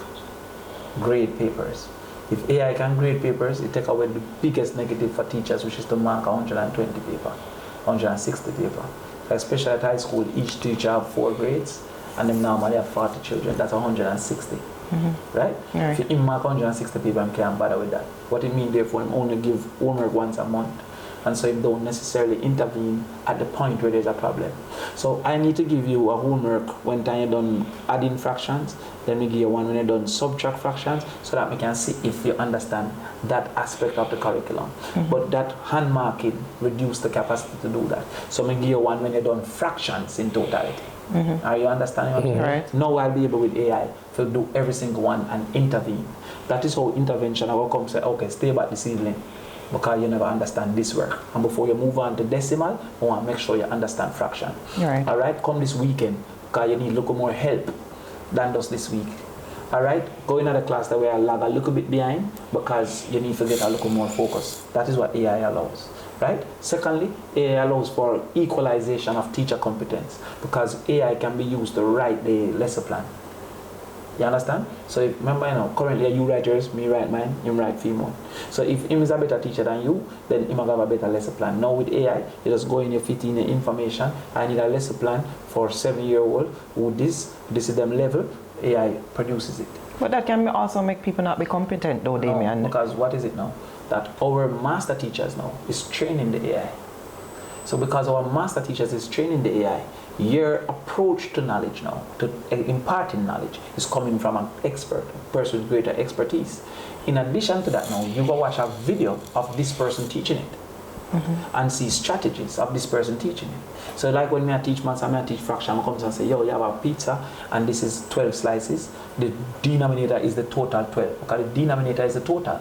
grade papers. If AI can grade papers, it takes away the biggest negative for teachers, which is to mark 120 paper, 160 paper. Especially at high school, each teacher have 4 grades, and then normally have 40 children. That's 160, right? If you mark 160 people, I can't bother with that. What it means, therefore, I'm only give homework once a month, and so it don't necessarily intervene at the point where there's a problem. So I need to give you a homework when you're done adding fractions, then we give you one when you're done subtract fractions, so that we can see if you understand that aspect of the curriculum. But that hand marking reduce the capacity to do that. So we give you one when you're done fractions in totality. Are you understanding what I'm saying?
Right.
Now I'll be able with AI to do every single one and intervene. That is how intervention I will come say, okay, stay back this evening because you never understand this work. And before you move on to decimal, you want to make sure you understand fraction.
Right.
All right, come this weekend because you need a little more help than just this week. All right, go in the class that we are lag a little bit behind because you need to get a little more focus. That is what AI allows. Right? Secondly, AI allows for equalization of teacher competence because AI can be used to write the lesson plan. You understand? So if, remember, currently you write yours, me write mine, you write female. So if him is a better teacher than you, then him will have a better lesson plan. Now with AI, you just go in, you fit in the information. I need a lesson plan for 7-year-old who this is them level, AI produces it.
But that can also make people not be competent though, Damion.
No, because what is it now? That our master teachers now is training the AI. So because our master teachers is training the AI, your approach to knowledge now, to imparting knowledge, is coming from an expert, a person with greater expertise. In addition to that now, you go watch a video of this person teaching it and see strategies of this person teaching it. So like when I teach maths and I teach fraction, I come and say, yo, you have a pizza and this is 12 slices. The denominator is the total 12. Because the denominator is the total.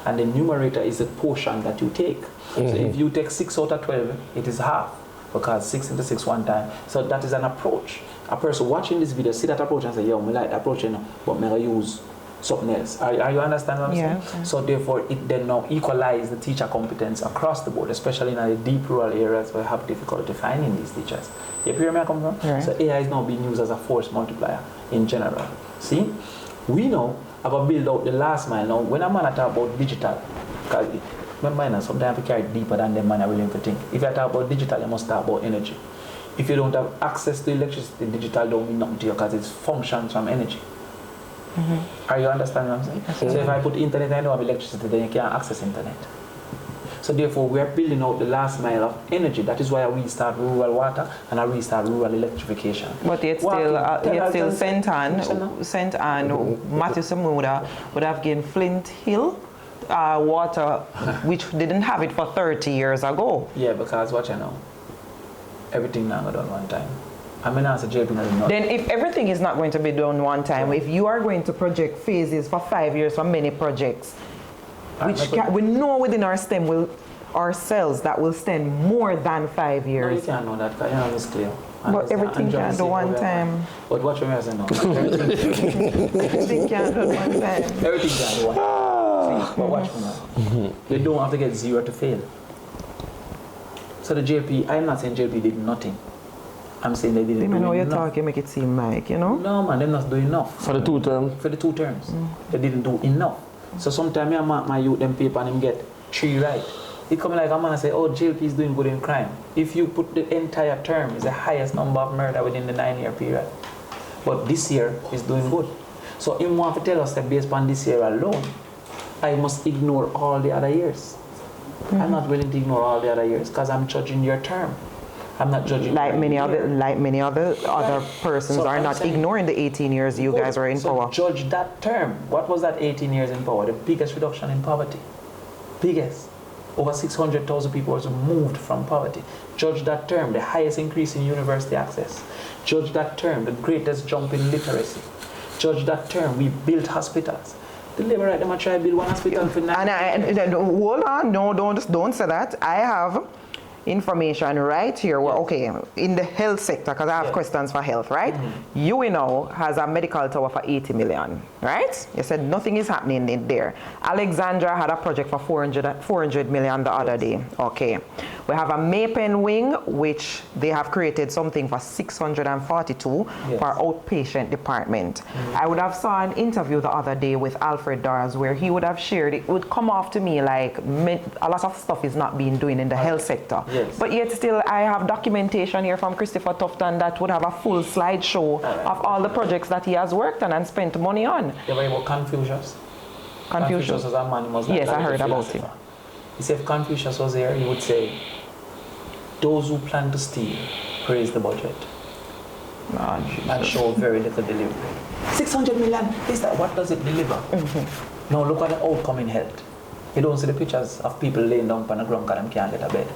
And the numerator is the portion that you take. So if you take 6 out of 12, it is half. Because 6 into 6 one time. So that is an approach. A person watching this video see that approach and say, yo, I like that approach, but I'm going to use something else. Are you understand what I'm saying?
Okay.
So therefore, it then now equalize the teacher competence across the board, especially in the deep rural areas where we have difficulty finding these teachers. You hear me come from?
Right.
So AI is now being used as a force multiplier in general. See? We know about build out the last mile. Now, when a man talk about digital, because remember, sometimes we carry it deeper than the man are willing to think. If you talk about digital, you must talk about energy. If you don't have access to electricity, digital don't mean nothing to you because it functions from energy. Are you understanding what I'm saying? So if I put internet and I don't have electricity, then you can't access internet. So therefore, we are building out the last mile of energy. That is why we restart rural water and I restart rural electrification.
But yet still St. Anne, Matthew Samuda would have gained Flint Hill water, which didn't have it for 30 years ago.
Yeah, because what you know, everything now done one time. I mean, as a JP,
then if everything is not going to be done one time, if you are going to project phases for 5 years for many projects, which we know within our STEM ourselves that will stand more than 5 years.
No, you can't know that because you know it's clear.
But everything can't do one time.
But what you say now?
Everything can't do one time.
Everything can't do one time. See, but watch me now. You don't have to get 0 to fail. So the JP, I'm not saying JP did nothing. I'm saying they didn't do enough.
You talk, you make it seem like,
No, man, they're not doing enough.
For the 2 terms?
For the 2 terms. They didn't do enough. So sometimes I mark my youth them paper and him get 3 right. It come like a man and say, oh, JP is doing good in crime. If you put the entire term, it's the highest number of murder within the 9-year period. But this year is doing good. So he want to tell us that based on this year alone, I must ignore all the other years. I'm not willing to ignore all the other years because I'm judging your term. I'm not judging.
Like many other persons
So
are
I'm
not
saying,
ignoring the 18 years you guys were in power.
Judge that term. What was that 18 years in power? The biggest reduction in poverty. Biggest. Over 600,000 people was moved from poverty. Judge that term. The highest increase in university access. Judge that term. The greatest jump in literacy. Judge that term. We built hospitals. The labor right, them try to build one hospital for 9
And hold on, no, don't say that. I have information right here. Well, okay, in the health sector, because I have questions for health, right? UNO has a medical tower for 80 million, right? You said nothing is happening in there. Alexandra had a project for 400 million the other day. Okay. We have a Mapen wing, which they have created something for 642 for outpatient department. I would have saw an interview the other day with Alfred Dars where he would have shared, it would come off to me like a lot of stuff is not being done in the health sector.
Yes.
But yet still I have documentation here from Christopher Tufton that would have a full slideshow of all the projects that he has worked on and spent money on.
You ever heard about Confucius?
Confucius
was a man who was like
yes, I heard about him.
He said if Confucius was there, he would say, those who plan to steal, praise the budget. And show very little delivery. 600 million, is that what does it deliver? Now look at the outcome in health. You don't see the pictures of people laying down on the ground because they can't get a bed.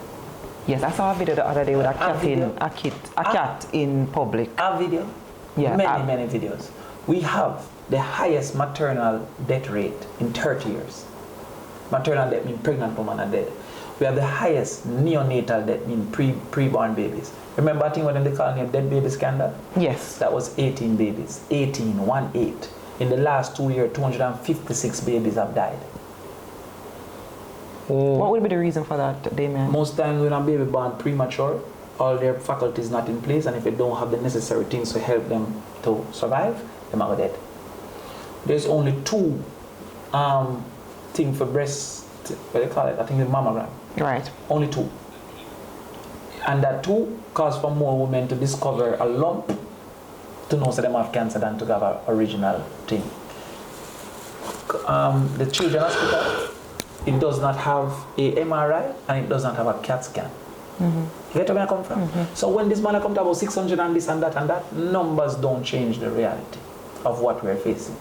Yes, I saw a video the other day with a cat in public.
A video?
Yeah,
many videos. We have the highest maternal death rate in 30 years. Maternal death means pregnant woman are dead. We have the highest neonatal death, mean pre-born babies. Remember, I think when they call it dead baby scandal?
Yes.
That was 18 babies. 18, 1-8. In the last 2 years, 256 babies have died.
What would be the reason for that, Damion?
Most times when a baby born premature, all their faculties not in place, and if they don't have the necessary things to help them to survive, they might go dead. There's only 2 things for breast, what they call it, I think the mammogram.
Right.
Only 2. And that 2 cause for more women to discover a lump to know that they have cancer than to have an original thing. The Children's Hospital, it does not have a MRI and it does not have a CAT scan. You get where I come from? So when this man comes to about 600 and this and that, numbers don't change the reality of what we're facing.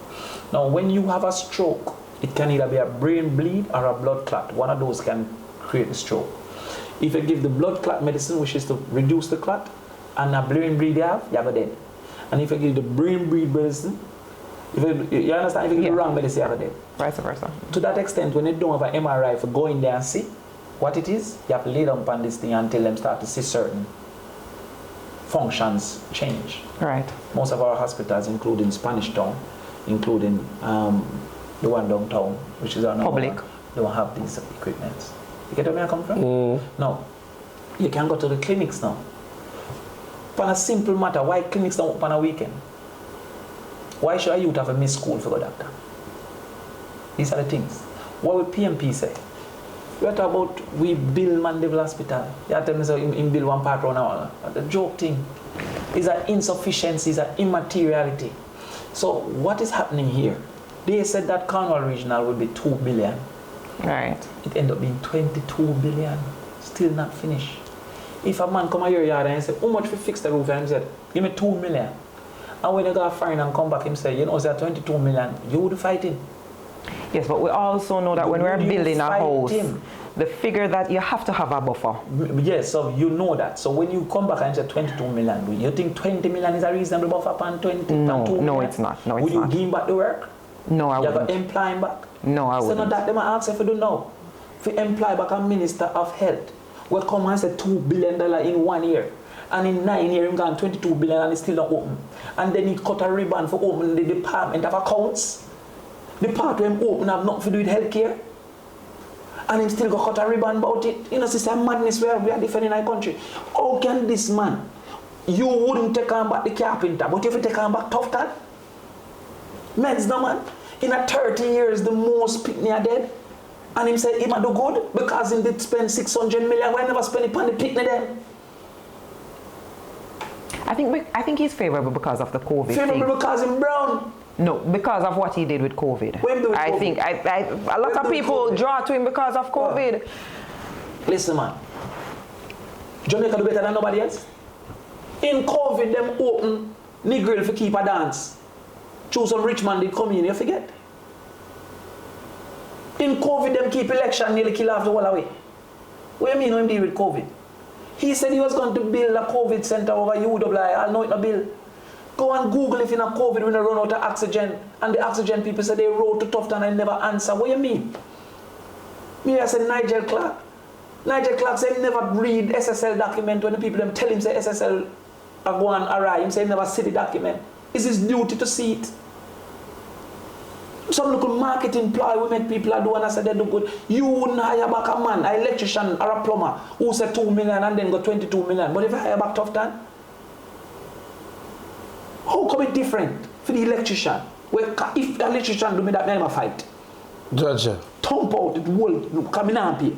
Now, when you have a stroke, it can either be a brain bleed or a blood clot. One of those can create a stroke. If you give the blood clot medicine, which is to reduce the clot, and a brain bleed you have dead. And if you give the brain bleed medicine, you understand? If you give the wrong medicine, you have dead.
Vice versa.
To that extent, when you don't have an MRI for go in there and see what it is, you have to lay down upon this thing until them start to see certain functions change.
Right.
Most of our hospitals, including Spanish Town, including the one downtown, which is our
public,
don't have these equipment. You get where I come from? Now, you can go to the clinics now. For a simple matter, why clinics don't open on a weekend? Why should a youth have a miss school for a doctor? These are the things. What would PMP say? We are talking about we build Mandeville Hospital. You are telling me in build one part around hour. The joke thing is an insufficiency, is an immateriality. So what is happening here? They said that Cornwall Regional would be 2 billion.
Right.
It ended up being 22 billion. Still not finished. If a man come out your yard and say, how much we fix the roof? And he said, give me 2 million. And when you go foreign and come back, him say, you know, it's 22 million. You would fight him.
Yes, but we also know that when we're building a house, the figure that you have to have a buffer.
Yes, so you know that. So when you come back and say 22 million, you think 20 million is a reasonable buffer upon 20?
No, it's not. No, it's
would
not.
you give him back the work?
No, I wouldn't.
You got employ him back?
No, I wouldn't.
So not that them ask if you don't know. If you employ back a minister of health, we come and say $2 billion in 1 year. And in 9 years, he got 22 billion and it's still not open. And then he cut a ribbon for opening the Department of Accounts. The part where he open have nothing to do with healthcare. And he still got cut a ribbon about it. You know, it's a madness where we are defending our country. How can this man, you wouldn't take on back the carpenter, but if you take on back tough time? Men's no man. In a 30 years, the most picnic are dead. And him said, he might do good because he did spend 600 million. Why never spend it on the picnic then?
I think he's favorable because of the COVID
Favorable
thing.
because he's brown.
No, because of what he did with COVID.
When do we
I
COVID?
think a lot of people draw to him because of COVID.
Listen, man. Jamaica do better than nobody else. In COVID, them open Negril for keep a dance. Choose some rich man did come in, you forget. In COVID, them keep election nearly kill off the whole away. What do you mean when deal with COVID? He said he was going to build a COVID center over UWI. I'll know it no bill. Go and Google if in a COVID when they run out of oxygen. And the oxygen people say they wrote to Tufton and never answer. What do you mean? Me, I said Nigel Clark. Nigel Clark said he never read SSL document when the people them tell him say SSL are going awry. He said he never see the document. It's his duty to see it. Some local marketing ploy we make people are doing and I said they do good. You wouldn't hire back a man, an electrician or a plumber who said 2 million and then got 22 million. But if you hire back Tufton, how come it different for the electrician? Well, if the electrician do me that, I'm a fight.
Judge.
Thump out the whole coming and pay.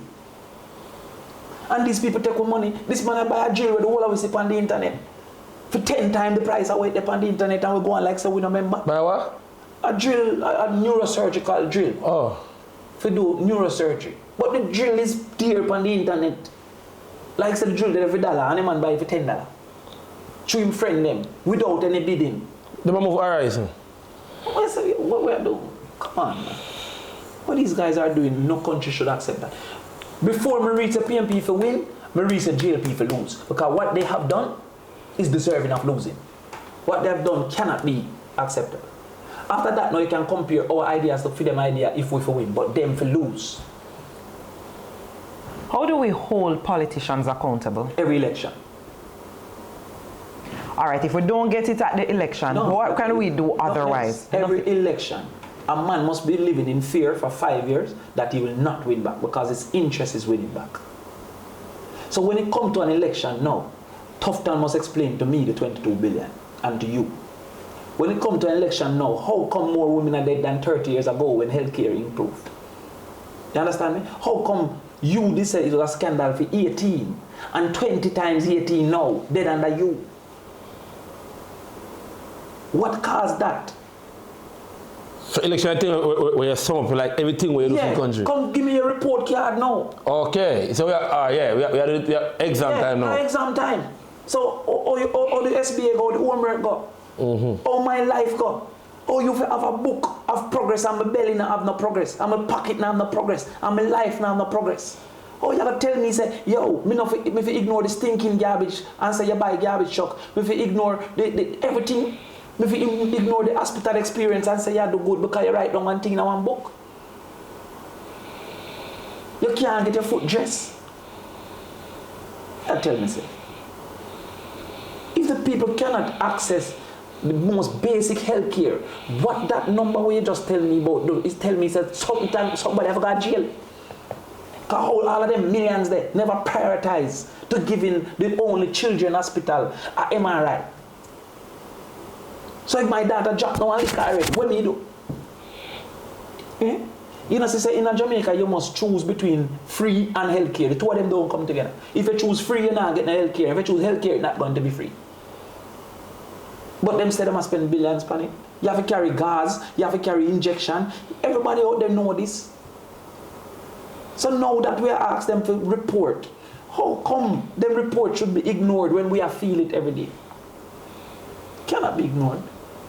And these people take money. This man I buy a drill with the whole of us on the internet. For 10 times the price I wait upon the internet and we go on like so we don't remember.
Buy what?
A drill, a neurosurgical drill.
Oh.
For do neurosurgery. But the drill is dear upon the internet. Like say the drill there for $1 and the man buy it for $10. To him friend them without any bidding.
The man move horizon.
What we are doing? Come on, man. What these guys are doing, no country should accept that. Before me reach a PMP for win, me reach a JLP for lose. Because what they have done is deserving of losing. What they have done cannot be accepted. After that, now you can compare our ideas to them idea if we for win, but them for lose.
How do we hold politicians accountable?
Every election.
All right, if we don't get it at the election, what can we do otherwise?
Every election, a man must be living in fear for 5 years that he will not win back because his interest is winning back. So when it comes to an election now, Tufton must explain to me the 22 billion and to you. When it comes to an election now, how come more women are dead than 30 years ago when healthcare improved? You understand me? How come you this it was a scandal for 18 and 20 times 18 now dead under you? What caused that?
So election thing where you sum up like everything where you do in the country.
Come give me a report card now.
Okay, so we are exam time now.
Exam time. So all the SBA go, the homework go. All my life go. Oh, you have a book of progress, and my belly now have no progress, and my pocket now have no progress, and my life now have no progress. Oh, you gotta tell me, say, yo, me if you ignore the stinking garbage and say you buy garbage truck, if you ignore the everything, if you ignore the hospital experience and say you do good because you write down one thing in one book. You can't get your foot dressed. Tell me, say, if the people cannot access the most basic health care, what that number where you just tell me about is tell me that somebody ever got jail. Because all of them millions there never prioritize to giving the only children hospital a MRI. So if my daughter drop now and carry it, what do you do? You know, say in Jamaica you must choose between free and health care. The two of them don't come together. If you choose free, you're not getting health care. If you choose health care, it's not going to be free. But them say they must spend billions on it. You have to carry gas, you have to carry injection. Everybody out there know this. So now that we ask them to report, how come them report should be ignored when we feel it every day? Cannot be ignored.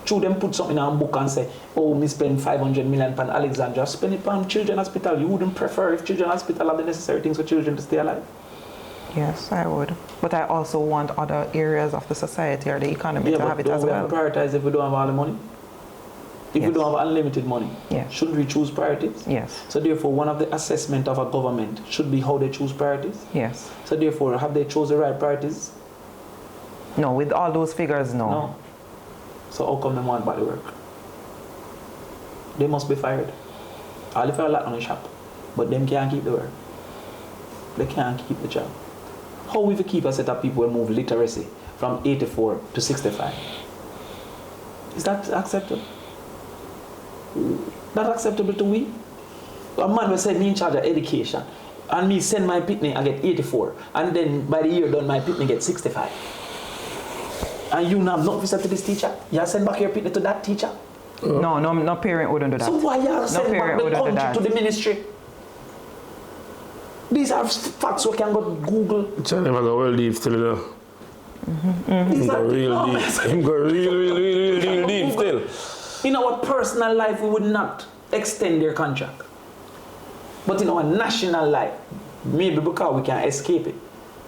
Should them put something in our book and say, oh, me spend 500 million on Alexandria, spend it on children hospital. You wouldn't prefer if children hospital have the necessary things for children to stay alive?
Yes, I would. But I also want other areas of the society or the economy to have it as well.
Don't we prioritize if we don't have all the money? If we don't have unlimited money, shouldn't we choose priorities?
Yes.
So therefore, one of the assessment of a government should be how they choose priorities?
Yes.
So therefore, have they chosen the right priorities?
No, with all those figures, no.
No. So how come they want body work? They must be fired. All if I lot on the shop, but them can't keep the work. They can't keep the job. How will we keep a set of people who move literacy from 84 to 65? Is that acceptable? Not acceptable to we? A man will say me in charge of education and me send my pitney I get 84 and then by the year done my pitney get 65. And you have not visited to this teacher? You send back your pitney to that teacher?
No parent wouldn't do that.
So why you send back the country to the ministry? These are facts we can go to Google.
Tell them I go real deep still, though. Him go real deep. Him go real deep still.
In our personal life, we would not extend their contract. But in our national life, maybe because we can escape it.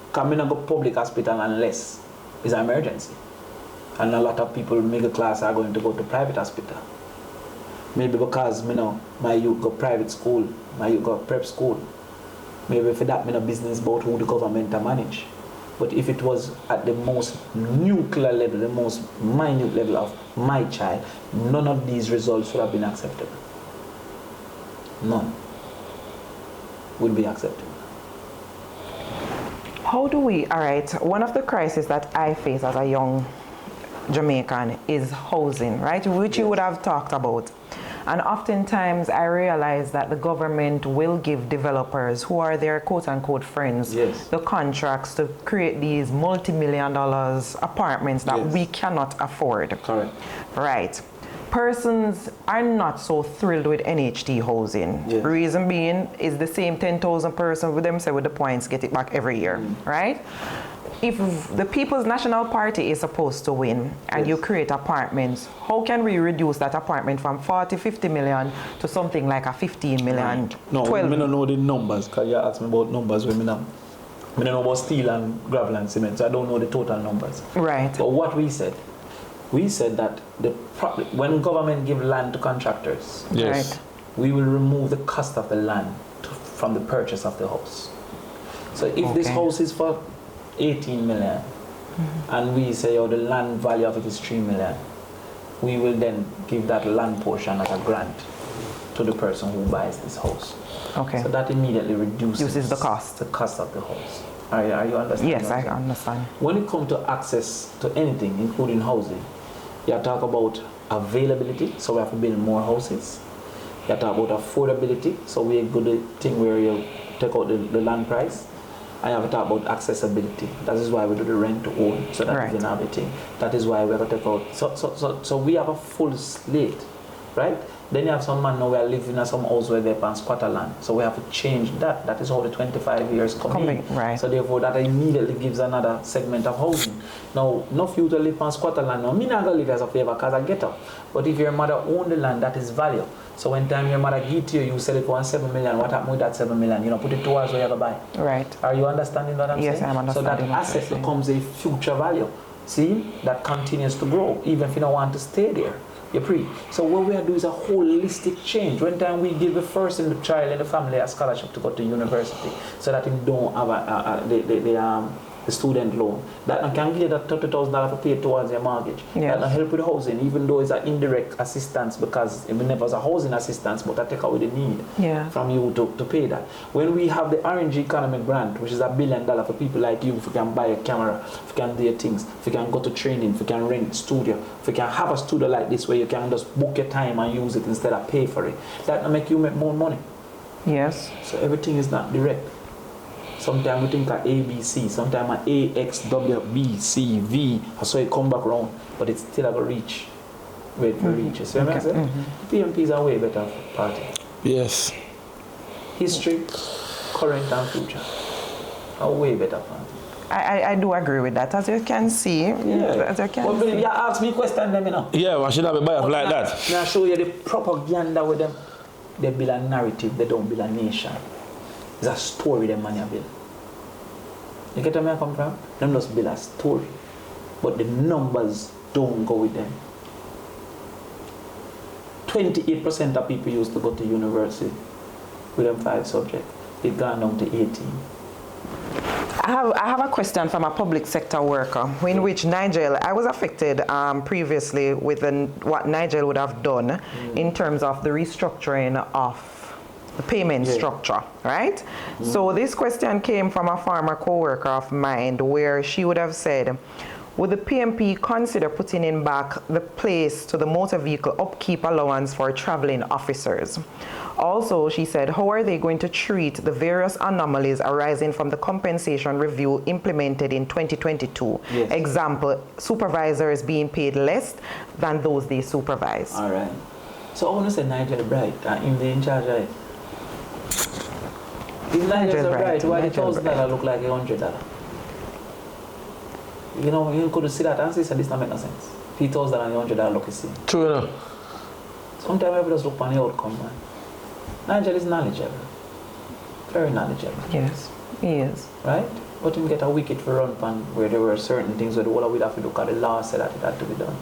Because we don't go public hospital unless it's an emergency. And a lot of people, middle class, are going to go to private hospital. Maybe because my youth go private school, my youth go prep school. Maybe for that, business about who the government manage. But if it was at the most nuclear level, the most minute level of my child, none of these results would have been acceptable. None would be acceptable.
How do we, all right, one of the crises that I face as a young Jamaican is housing, right? Which you would have talked about. And oftentimes I realize that the government will give developers who are their quote-unquote friends the contracts to create these multi-million-dollar apartments that we cannot afford.
Correct.
Right. Persons are not so thrilled with NHT housing. Reason being is the same 10,000 persons with them say with the points get it back every year, right? If the People's National Party is supposed to win and you create apartments, how can we reduce that apartment from 40, 50 million to something like a 15 million?
No, 12. I don't know the numbers because you asked me about numbers when I don't know about steel and gravel and cement, so I don't know the total numbers.
Right.
But what we said, We said that when government give land to contractors,
Yes.
we will remove the cost of the land from the purchase of the house. So if this house is for 18 million, and we say, oh, the land value of it is 3 million, we will then give that land portion as a grant to the person who buys this house.
Okay.
So that immediately reduces
the cost.
The cost of the house. Are you understanding?
Yes, I understand.
When it comes to access to anything, including housing, you talk about availability, so we have to build more houses. You talk about affordability, so we go the thing where you take out the land price. I have to talk about accessibility. That is why we do the rent to own, so that is another thing. That is why we have to take out. So we have a full slate, right? Then you have some man now we are living in some house where they pay squatter land. So we have to change that. That is how the 25 years come in.
Right.
So therefore that immediately gives another segment of housing. Now, not for you to live on squatter land. Now, me not gonna live as a favor because I get up. But if your mother own the land, that is value. So when time your mother give to you, you sell it for 7 million. What happened with that 7 million? You know, put it towards where you have to buy.
Right.
Are you understanding what I'm saying?
Yes, I'm understanding.
So that asset becomes a future value. See, that continues to grow, even if you don't want to stay there. You're free. So what we are doing is a holistic change. One time we give the first in the child in the family a scholarship to go to university, so that he don't have the student loan. That can give that $30,000 to pay towards your mortgage.
Yes.
That can help with housing, even though it's an indirect assistance, because it never was a housing assistance, but I take away the need from you to pay that. When we have the RNG economic grant, which is $1 billion for people like you, if you can buy a camera, if you can do your things, if you can go to training, if you can rent a studio, if you can have a studio like this where you can just book your time and use it instead of pay for it, that will make you make more money.
Yes.
So everything is not direct. Sometimes we think of ABC, sometimes A, X, W, B, C, V, so it come back around, but it's still a reach. Wait for reach. So what I say? PMPs are way better party.
Yes.
History, current and future are way better party.
I do agree with that. As you can see, as you can
But
see.
you ask me question them, you know.
Yeah, I should have a bias like that.
Now show you the propaganda with them. They build a narrative, they don't build a nation. It's a story them man build. You get where I come from? Them just build a story. But the numbers don't go with them. 28% of people used to go to university with them 5 subjects. It gone down to 18.
I have a question from a public sector worker in which Nigel, I was affected previously with what Nigel would have done in terms of the restructuring of the payment structure, right? So this question came from a former co-worker of mine where she would have said, would the PMP consider putting in back the place to the motor vehicle upkeep allowance for traveling officers? Also, she said, how are they going to treat the various anomalies arising from the compensation review implemented in 2022?
Yes.
Example, supervisors being paid less than those they supervise.
All right. So I want to say Nigel Bright, in charge, right? If Nigel Bright, why the $1,000 look like $100? You know, you could see that and say, this doesn't make no sense. $3,000 and $100 look the same.
True enough.
Sometimes I just look on the outcome, man. Nigel is knowledgeable. Very knowledgeable.
Yes, he is.
Right? But him get a wicket for run pan where there were certain things where the whole we'd have to look at the law said that it had to be done.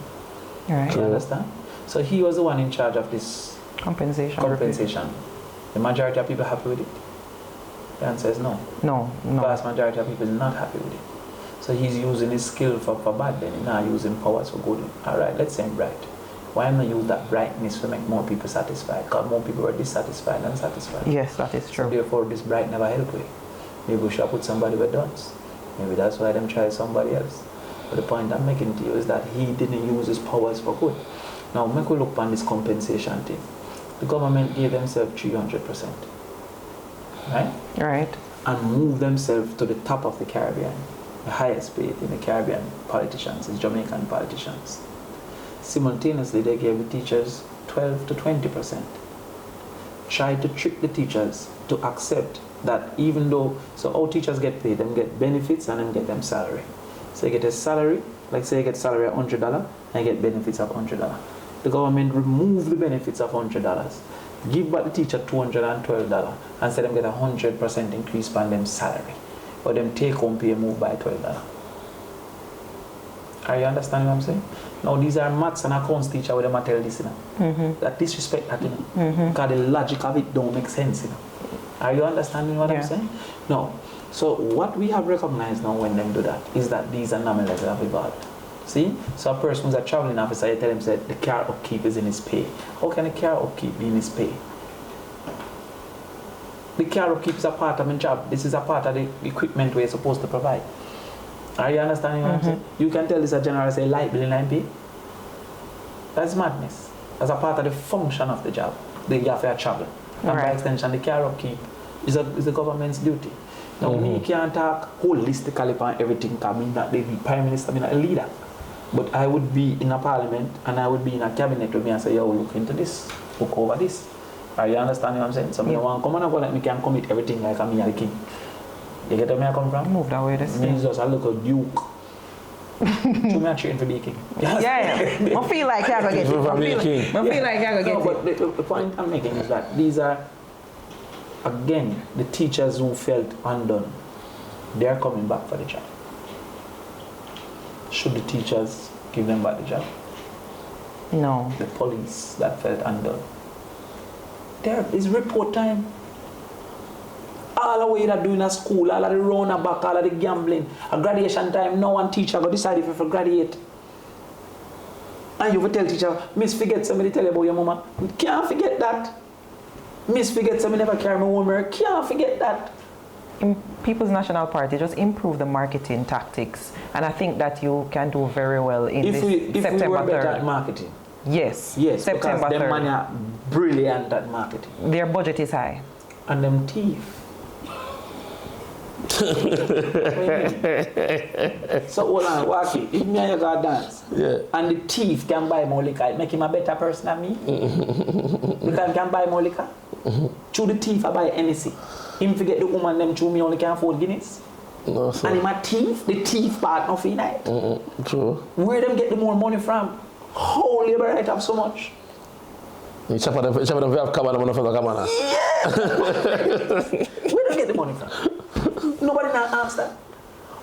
Right.
You understand? So he was the one in charge of this compensation. The majority of people happy with it? The answer is no.
No.
The vast majority of people is not happy with it. So he's using his skill for bad then, he's not using powers for good. Alright, let's say him bright. Why not use that brightness to make more people satisfied? Because more people were dissatisfied than satisfied.
Yes, that is true.
So therefore this bright never helped with. Maybe we should put somebody with guns. Maybe that's why them try somebody else. But the point I'm making to you is that he didn't use his powers for good. Now make we look on this compensation thing. The government gave themselves 300%. Right?
Right.
And moved themselves to the top of the Caribbean. The highest paid in the Caribbean politicians is Jamaican politicians. Simultaneously, they gave the teachers 12 to 20%. Tried to trick the teachers to accept that even though, so all teachers get paid, them get benefits and then get them salary. So you get a salary, like say you get salary of $100 and you get benefits of $100. The government removed the benefits of $100, give back the teacher $212 and say them get 100% increase on them salary. But them take home pay move by $12. Are you understanding what I'm saying? Now these are maths and accounts teacher with them I tell this, you know. That disrespect that, you know. Because the logic of it don't make sense, you know. Are you understanding what I'm saying? No. So what we have recognized now when them do that is that these anomalies have evolved. See? So a person who's a traveling officer, you tell him that the car upkeep is in his pay. How can the car upkeep be in his pay? The car upkeep is a part of my job. This is a part of the equipment we're supposed to provide. Are you understanding what I'm saying? You can tell this a general say light bill in line pay. That's madness. As a part of the function of the job, you have to travel. And by extension, the car upkeep is the government's duty. Now, me can't talk holistically about everything because I'm not the Prime Minister, I'm not a leader. But I would be in a parliament and I would be in a cabinet with me and say, yo, look into this, look over this. Are you understanding what I'm saying? So I want to come and go like me can commit everything like I'm the king. You get where I come from?
Move that way, this
me is just a little duke. To me, I train to be a king.
Yeah. I feel like you're going to get it. I feel like you're going to get it.
But the point I'm making is that these are, again, the teachers who felt undone. They are coming back for the job. Should the teachers give them back the job?
No.
The police that felt undone. There is report time. All the way that doing at school, all of the roundabout, all of the gambling. A graduation time, no one teacher will decide if you graduate. And you will tell teacher, Miss forget somebody tell you about your mama. Can't forget that. Miss forget somebody never carry my homework. Can't forget that.
In People's National Party, just improve the marketing tactics. And I think that you can do very well in
if we were better
3rd.
at marketing.
Yes.
Yes,
September
because
3rd.
them money are brilliant at marketing.
Their budget is high.
And them thief. So hold on, Waki, if me and you go dance, and the thief can buy more liquor, it make him a better person than me. Because he can buy more liquor. Through the thief I buy anything. Him forget the woman them through me only can afford Guinness.
No, sir.
And him a thief, the thief part of the night.
True.
Where them get the more money from? How labor right have so much?
You chop them have come on the camera.
Where do they get the money from? Nobody now asks that.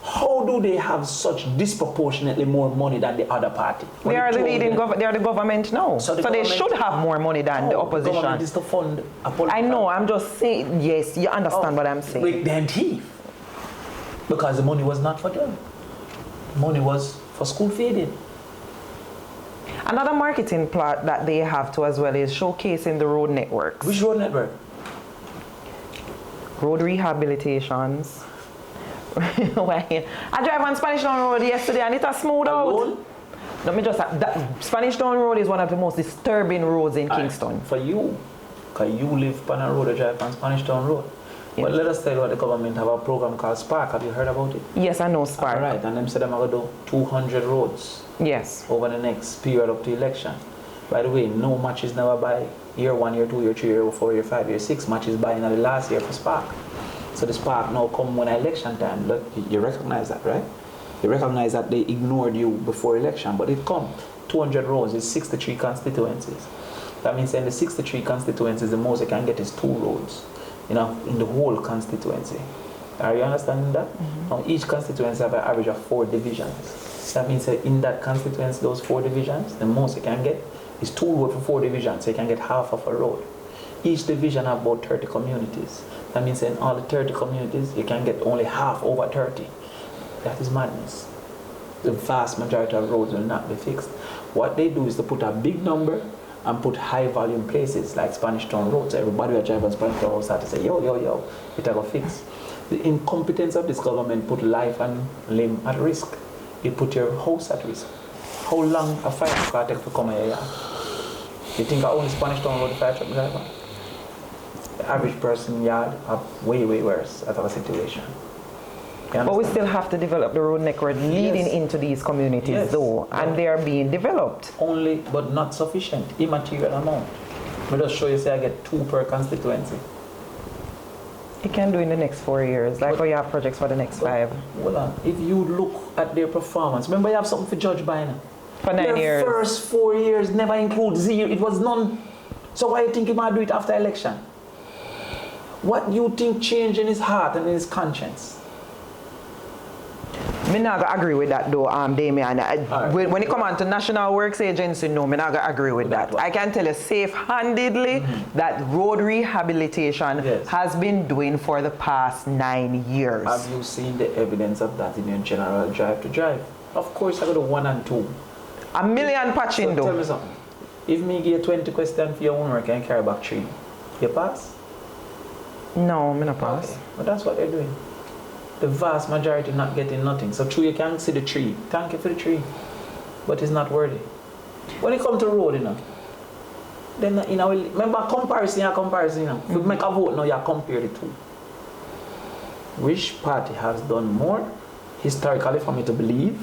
How do they have such disproportionately more money than the other party?
They are the leading they are the government now. So they should have more money than the opposition.
The government is to fund a political.
I know, I'm just saying, yes, you understand what I'm saying.
With them thief. Because the money was not for them. Money was for school feeding.
Another marketing plot that they have to as well is showcasing the road networks.
Which road network?
Road rehabilitations. I drive on Spanish Town Road yesterday and it has smooth out. Let me just Spanish Town Road is one of the most disturbing roads in Kingston.
For you, because you live on a road that drive on Spanish Town Road. Yes. But let us tell you what the government have a program called Spark. Have you heard about it?
Yes, I know Spark.
All right, and them said they're going to do 200 roads.
Yes.
Over the next period up to election. By the way, no matches never by year 1, year 2, year 3, year 4, year 5, year 6 matches by in the last year for Spark. So the Spark now come when election time. Look, you recognize that, right? You recognize that they ignored you before election, but it come. 200 roads is 63 constituencies. That means in the 63 constituencies, the most you can get is 2 roads, in the whole constituency. Are you understanding that? Now each constituency have an average of 4 divisions. That means that in that constituency, those 4 divisions, the most you can get is 2 roads for 4 divisions, so you can get half of a road. Each division have about 30 communities. That means in all the 30 communities, you can get only half over 30. That is madness. The vast majority of roads will not be fixed. What they do is to put a big number and put high volume places like Spanish Town Road. So everybody will drive on Spanish Town Road start to say, yo, it will fix. The incompetence of this government put life and limb at risk. It put your house at risk. How long a fire car take to come here? You think I own Spanish Town Road fire truck driver? The average person yard have way worse out of a situation.
But we still have to develop the road network leading into these communities though, and they are being developed.
Only, but not sufficient, immaterial amount. Let us show you, say I get 2 per constituency.
You can do in the next 4 years, like you have projects for the next 5.
Hold on, if you look at their performance, remember you have something for judge by now.
For 9 years.
Their first 4 years never include 0, it was none. So why you think he might do it after election? What do you think changed in his heart and in his conscience?
Me not gonna agree with that though, Damion.
Alright.
When it comes on to National Works Agency, no, me not gonna agree with that. I can tell you safe-handedly that road rehabilitation has been doing for the past 9 years.
Have you seen the evidence of that in your general drive to drive? Of course, I got a 1 and 2.
A million patching
So
though.
tell me something. If me give you 20 questions for your homework and carry back 3, you pass?
No, me not pass.
Okay. But that's what they're doing. The vast majority not getting nothing. So true, you can see the tree. Thank you for the tree. But it's not worthy. When it comes to road, then remember comparison, If you make a vote now, you compare the two. Which party has done more historically for me to believe,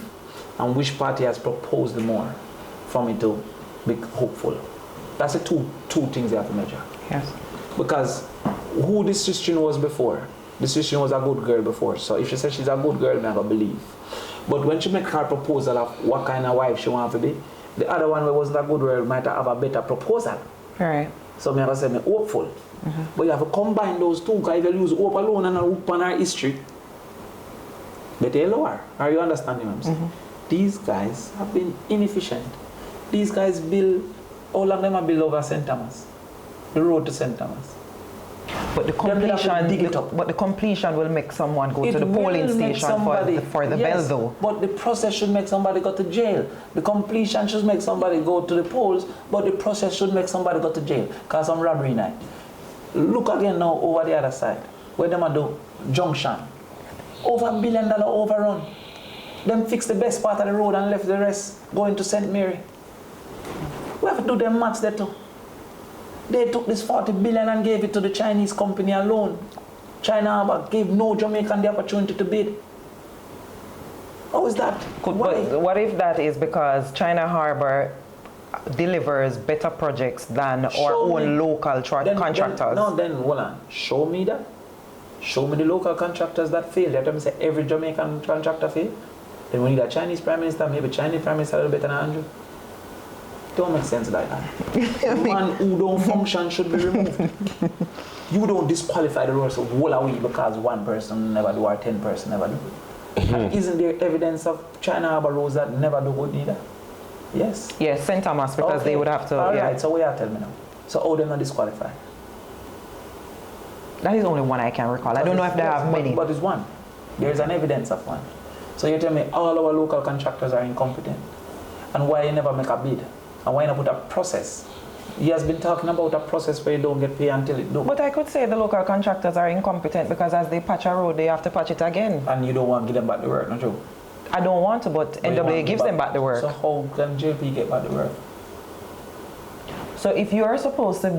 and which party has proposed more for me to be hopeful? That's the two things you have to measure.
Yes.
Because who this Christian was before? This Christian was a good girl before. So if she says she's a good girl, I'm going to believe. But when she make her proposal of what kind of wife she wants to be, the other one who wasn't a good girl might have a better proposal.
Right.
So I'm going to say I'm hopeful. But you have to combine those two, because if you use hope alone and hope on our history, but they lower. Are you understanding what I'm saying? These guys have been inefficient. These guys build, all of them have built over St. Thomas. The road to St. Thomas.
But the completion will make someone go to the polling station for the bell though.
But the process should make somebody go to jail. The completion should make somebody go to the polls, but the process should make somebody go to jail. Because some robbery night. Look again now over the other side. Where them do junction. Over $1 billion overrun. Them fix the best part of the road and left the rest going to St. Mary. We have to do them maths there too. They took this 40 billion and gave it to the Chinese company alone. China gave no Jamaican the opportunity to bid. How is that?
But what if that is because China Harbor delivers better projects than our own local contractors?
Then hold on. Show me that. Show me the local contractors that failed. Let them say every Jamaican contractor failed. Then we need a Chinese Prime Minister, maybe Chinese Prime Minister a little better than Andrew. Don't make sense like that. Man who don't function should be removed. You don't disqualify the rules of whole away because one person never do or 10 person never do. And isn't there evidence of China Harbor roads that never do good neither? Yes.
Yes, St. Thomas, because they would have to.
Alright, so what you tell me now? So how they not disqualify?
That is only one I can recall. I don't know if they have many.
But it's one. There is an evidence of one. So you tell me all our local contractors are incompetent. And why you never make a bid? And why not put a process? He has been talking about a process where you don't get paid until it do.
But I could say the local contractors are incompetent because as they patch a road, they have to patch it again.
And you don't want to give them back the work, not true?
I don't want to, but NWA gives them back the work.
So how can JP get back the work?
So if you are supposed to,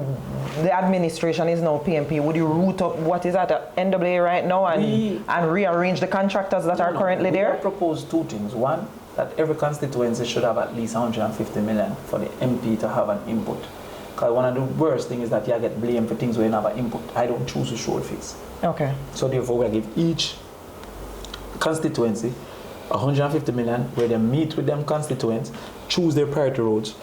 the administration is now PMP, would you root up what is at NWA right now and rearrange the contractors that are currently there?
I propose two things. One, that every constituency should have at least 150 million for the MP to have an input. Because one of the worst things is that you get blamed for things where you have an input. I don't choose to show fix.
Okay.
So therefore we give each constituency 150 million where they meet with them constituents, choose their priority roads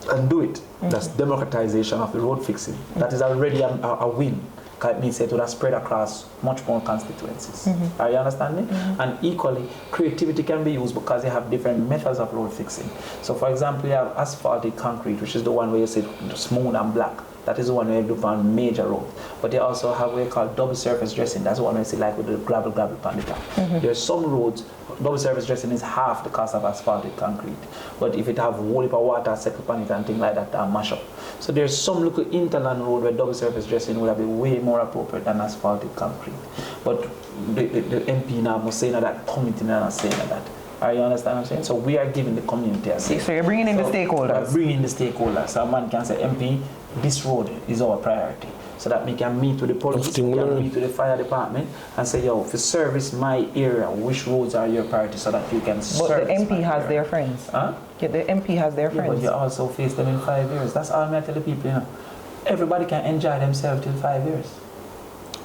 and do it. That's democratization of the road fixing. That is already a win. It means it would have spread across much more constituencies. Are you understanding? And equally, creativity can be used because you have different methods of road fixing. So for example, you have asphalted concrete, which is the one where you see smooth and black. That is the one where you do on major roads. But you also have what you call double surface dressing. That's the one where you see like with the gravel on the top. There's some roads, double surface dressing is half the cost of asphalted concrete. But if it have whole heap of water settle upon it and things like that, that mash up. So there's some little interland road where double surface dressing would have been way more appropriate than asphalted concrete. But the MP now must say that, committee now not saying that. Are you understand what I'm saying? So we are giving the community a say.
So you're bringing in the stakeholders.
Bringing in the stakeholders. So a man can say, MP, this road is our priority. So that we can meet with the police, we can meet with the fire department and say, yo, for service my area, which roads are your priority so that you can service.
But the MP has their friends.
Huh?
Yeah, the MP has their friends.
But you also face them in 5 years. That's all I tell the people, you know. Everybody can enjoy themselves till 5 years.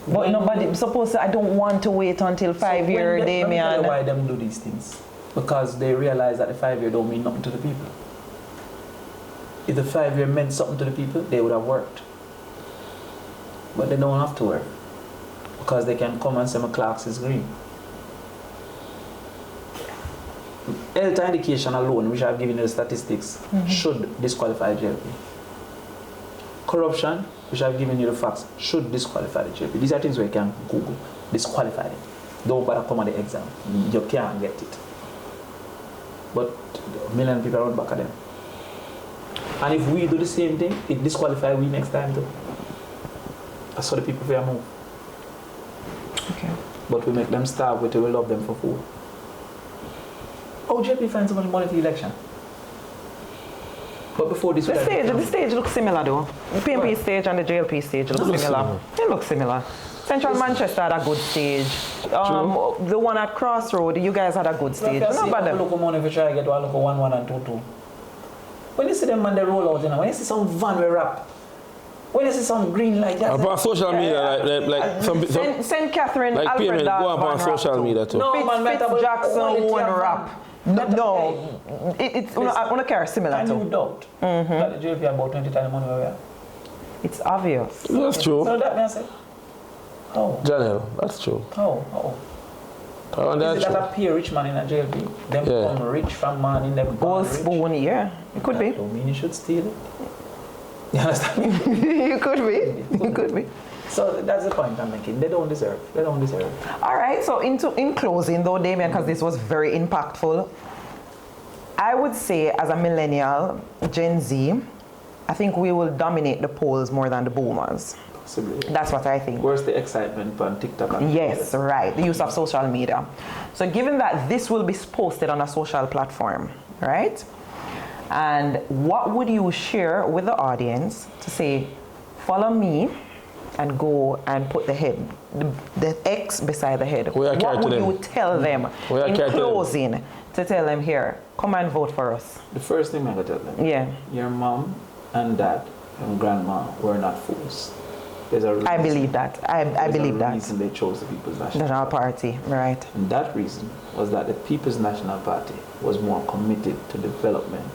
But nobody supposed to, I don't want to wait until 5 years, Damion.
Why them do these things? Because they realize that the 5 year don't mean nothing to the people. If the 5 year meant something to the people, they would have worked. But they don't have to work. Because they can come and say my clocks is green. Health and education alone, which I've given you the statistics, should disqualify JLP. Corruption, which I've given you the facts, should disqualify the JLP. These are things where you can Google, disqualify it. Don't bother come on the exam. You can't get it. But a million people run back at them. And if we do the same thing, it disqualifies we next time too. That's how the people fear move.
Okay.
But we make them starve, we love them for food. How JLP find so much money for the election? But before this,
the stage looks similar though. The PMP stage and the JLP stage look similar. They look similar. Central Manchester had a good stage. The one at Crossroad, you guys had a good stage.
No bad. Look money if you try to get one, look 1-1 and 2-2. When you see them man they roll out, you know, when you see some van we rap, when you see some green light,
upon social media, like some
St. Catherine,
like
Alfred
payment, go up on social media too.
No,
Jackson one rap. No, it's on a car similar
and
to.
you doubt that the JLP about 20 times money we have.
It's obvious.
That's true.
So that means how?
Janelle, that's true.
How?
And
Is
that's
it
true.
that a peer rich man in a JLP? Them become rich from man in them
Gold
rich?
spoon, yeah. It could be.
Don't mean you should steal it. You understand me?
You could be. You could be.
So that's the point I'm making. They don't deserve. They don't deserve.
All right. So in closing, though, Damion, because this was very impactful, I would say as a millennial, Gen Z, I think we will dominate the polls more than the boomers.
Possibly.
That's what I think.
Where's the excitement on TikTok? And
Yes, right. The use of social media. So given that this will be posted on a social platform, right? And what would you share with the audience to say, follow me and go and put the X beside the head? What would you tell them in closing to tell them here, come and vote for us?
The first thing I'm going to tell them.
Yeah.
Your mom and dad and grandma were not fools. There's a reason.
I believe that. I believe that.
There's a reason they chose the People's National
Party, right.
And that reason was that the People's National Party was more committed to development.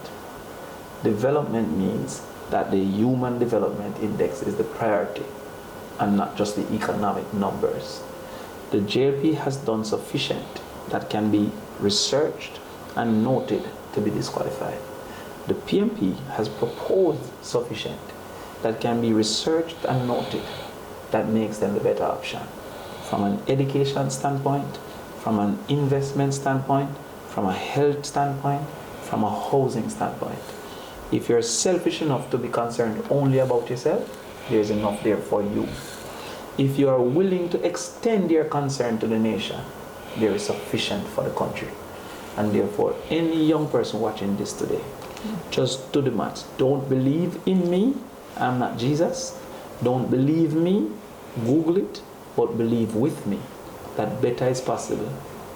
Development means that the Human Development Index is the priority and not just the economic numbers. The JLP has done sufficient that can be researched and noted to be disqualified. The PMP has proposed sufficient that can be researched and noted that makes them the better option. From an education standpoint, from an investment standpoint, from a health standpoint, from a housing standpoint. If you're selfish enough to be concerned only about yourself, there's enough there for you. If you are willing to extend your concern to the nation, there is sufficient for the country. And therefore, any young person watching this today, just do the maths. Don't believe in me, I'm not Jesus. Don't believe me, Google it, but believe with me that better is possible,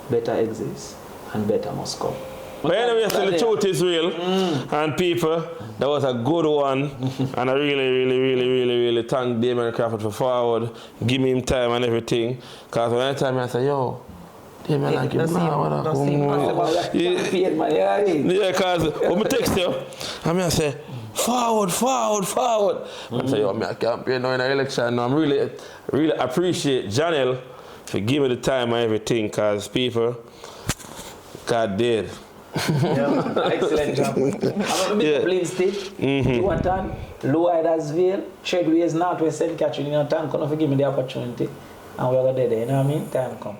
better exists, and better must come.
But anyway, so the truth is real, and people, that was a good one, and I really thank Damion Crawford for forward, give him time and everything, because when I tell me, I say, yo, Damion like him now, yeah, because when I text you, I say, forward. I say, yo, I can't pay no in an election, no, I'm really appreciate Janelle for giving me the time and everything, because people, God did.
Excellent job. I'm going to make a plain state. Tuatan, Low Idarsville, Treadways, Northwest St. Catherine, Don't forgive me the opportunity. And we're going to do that, you know what I mean? Time come.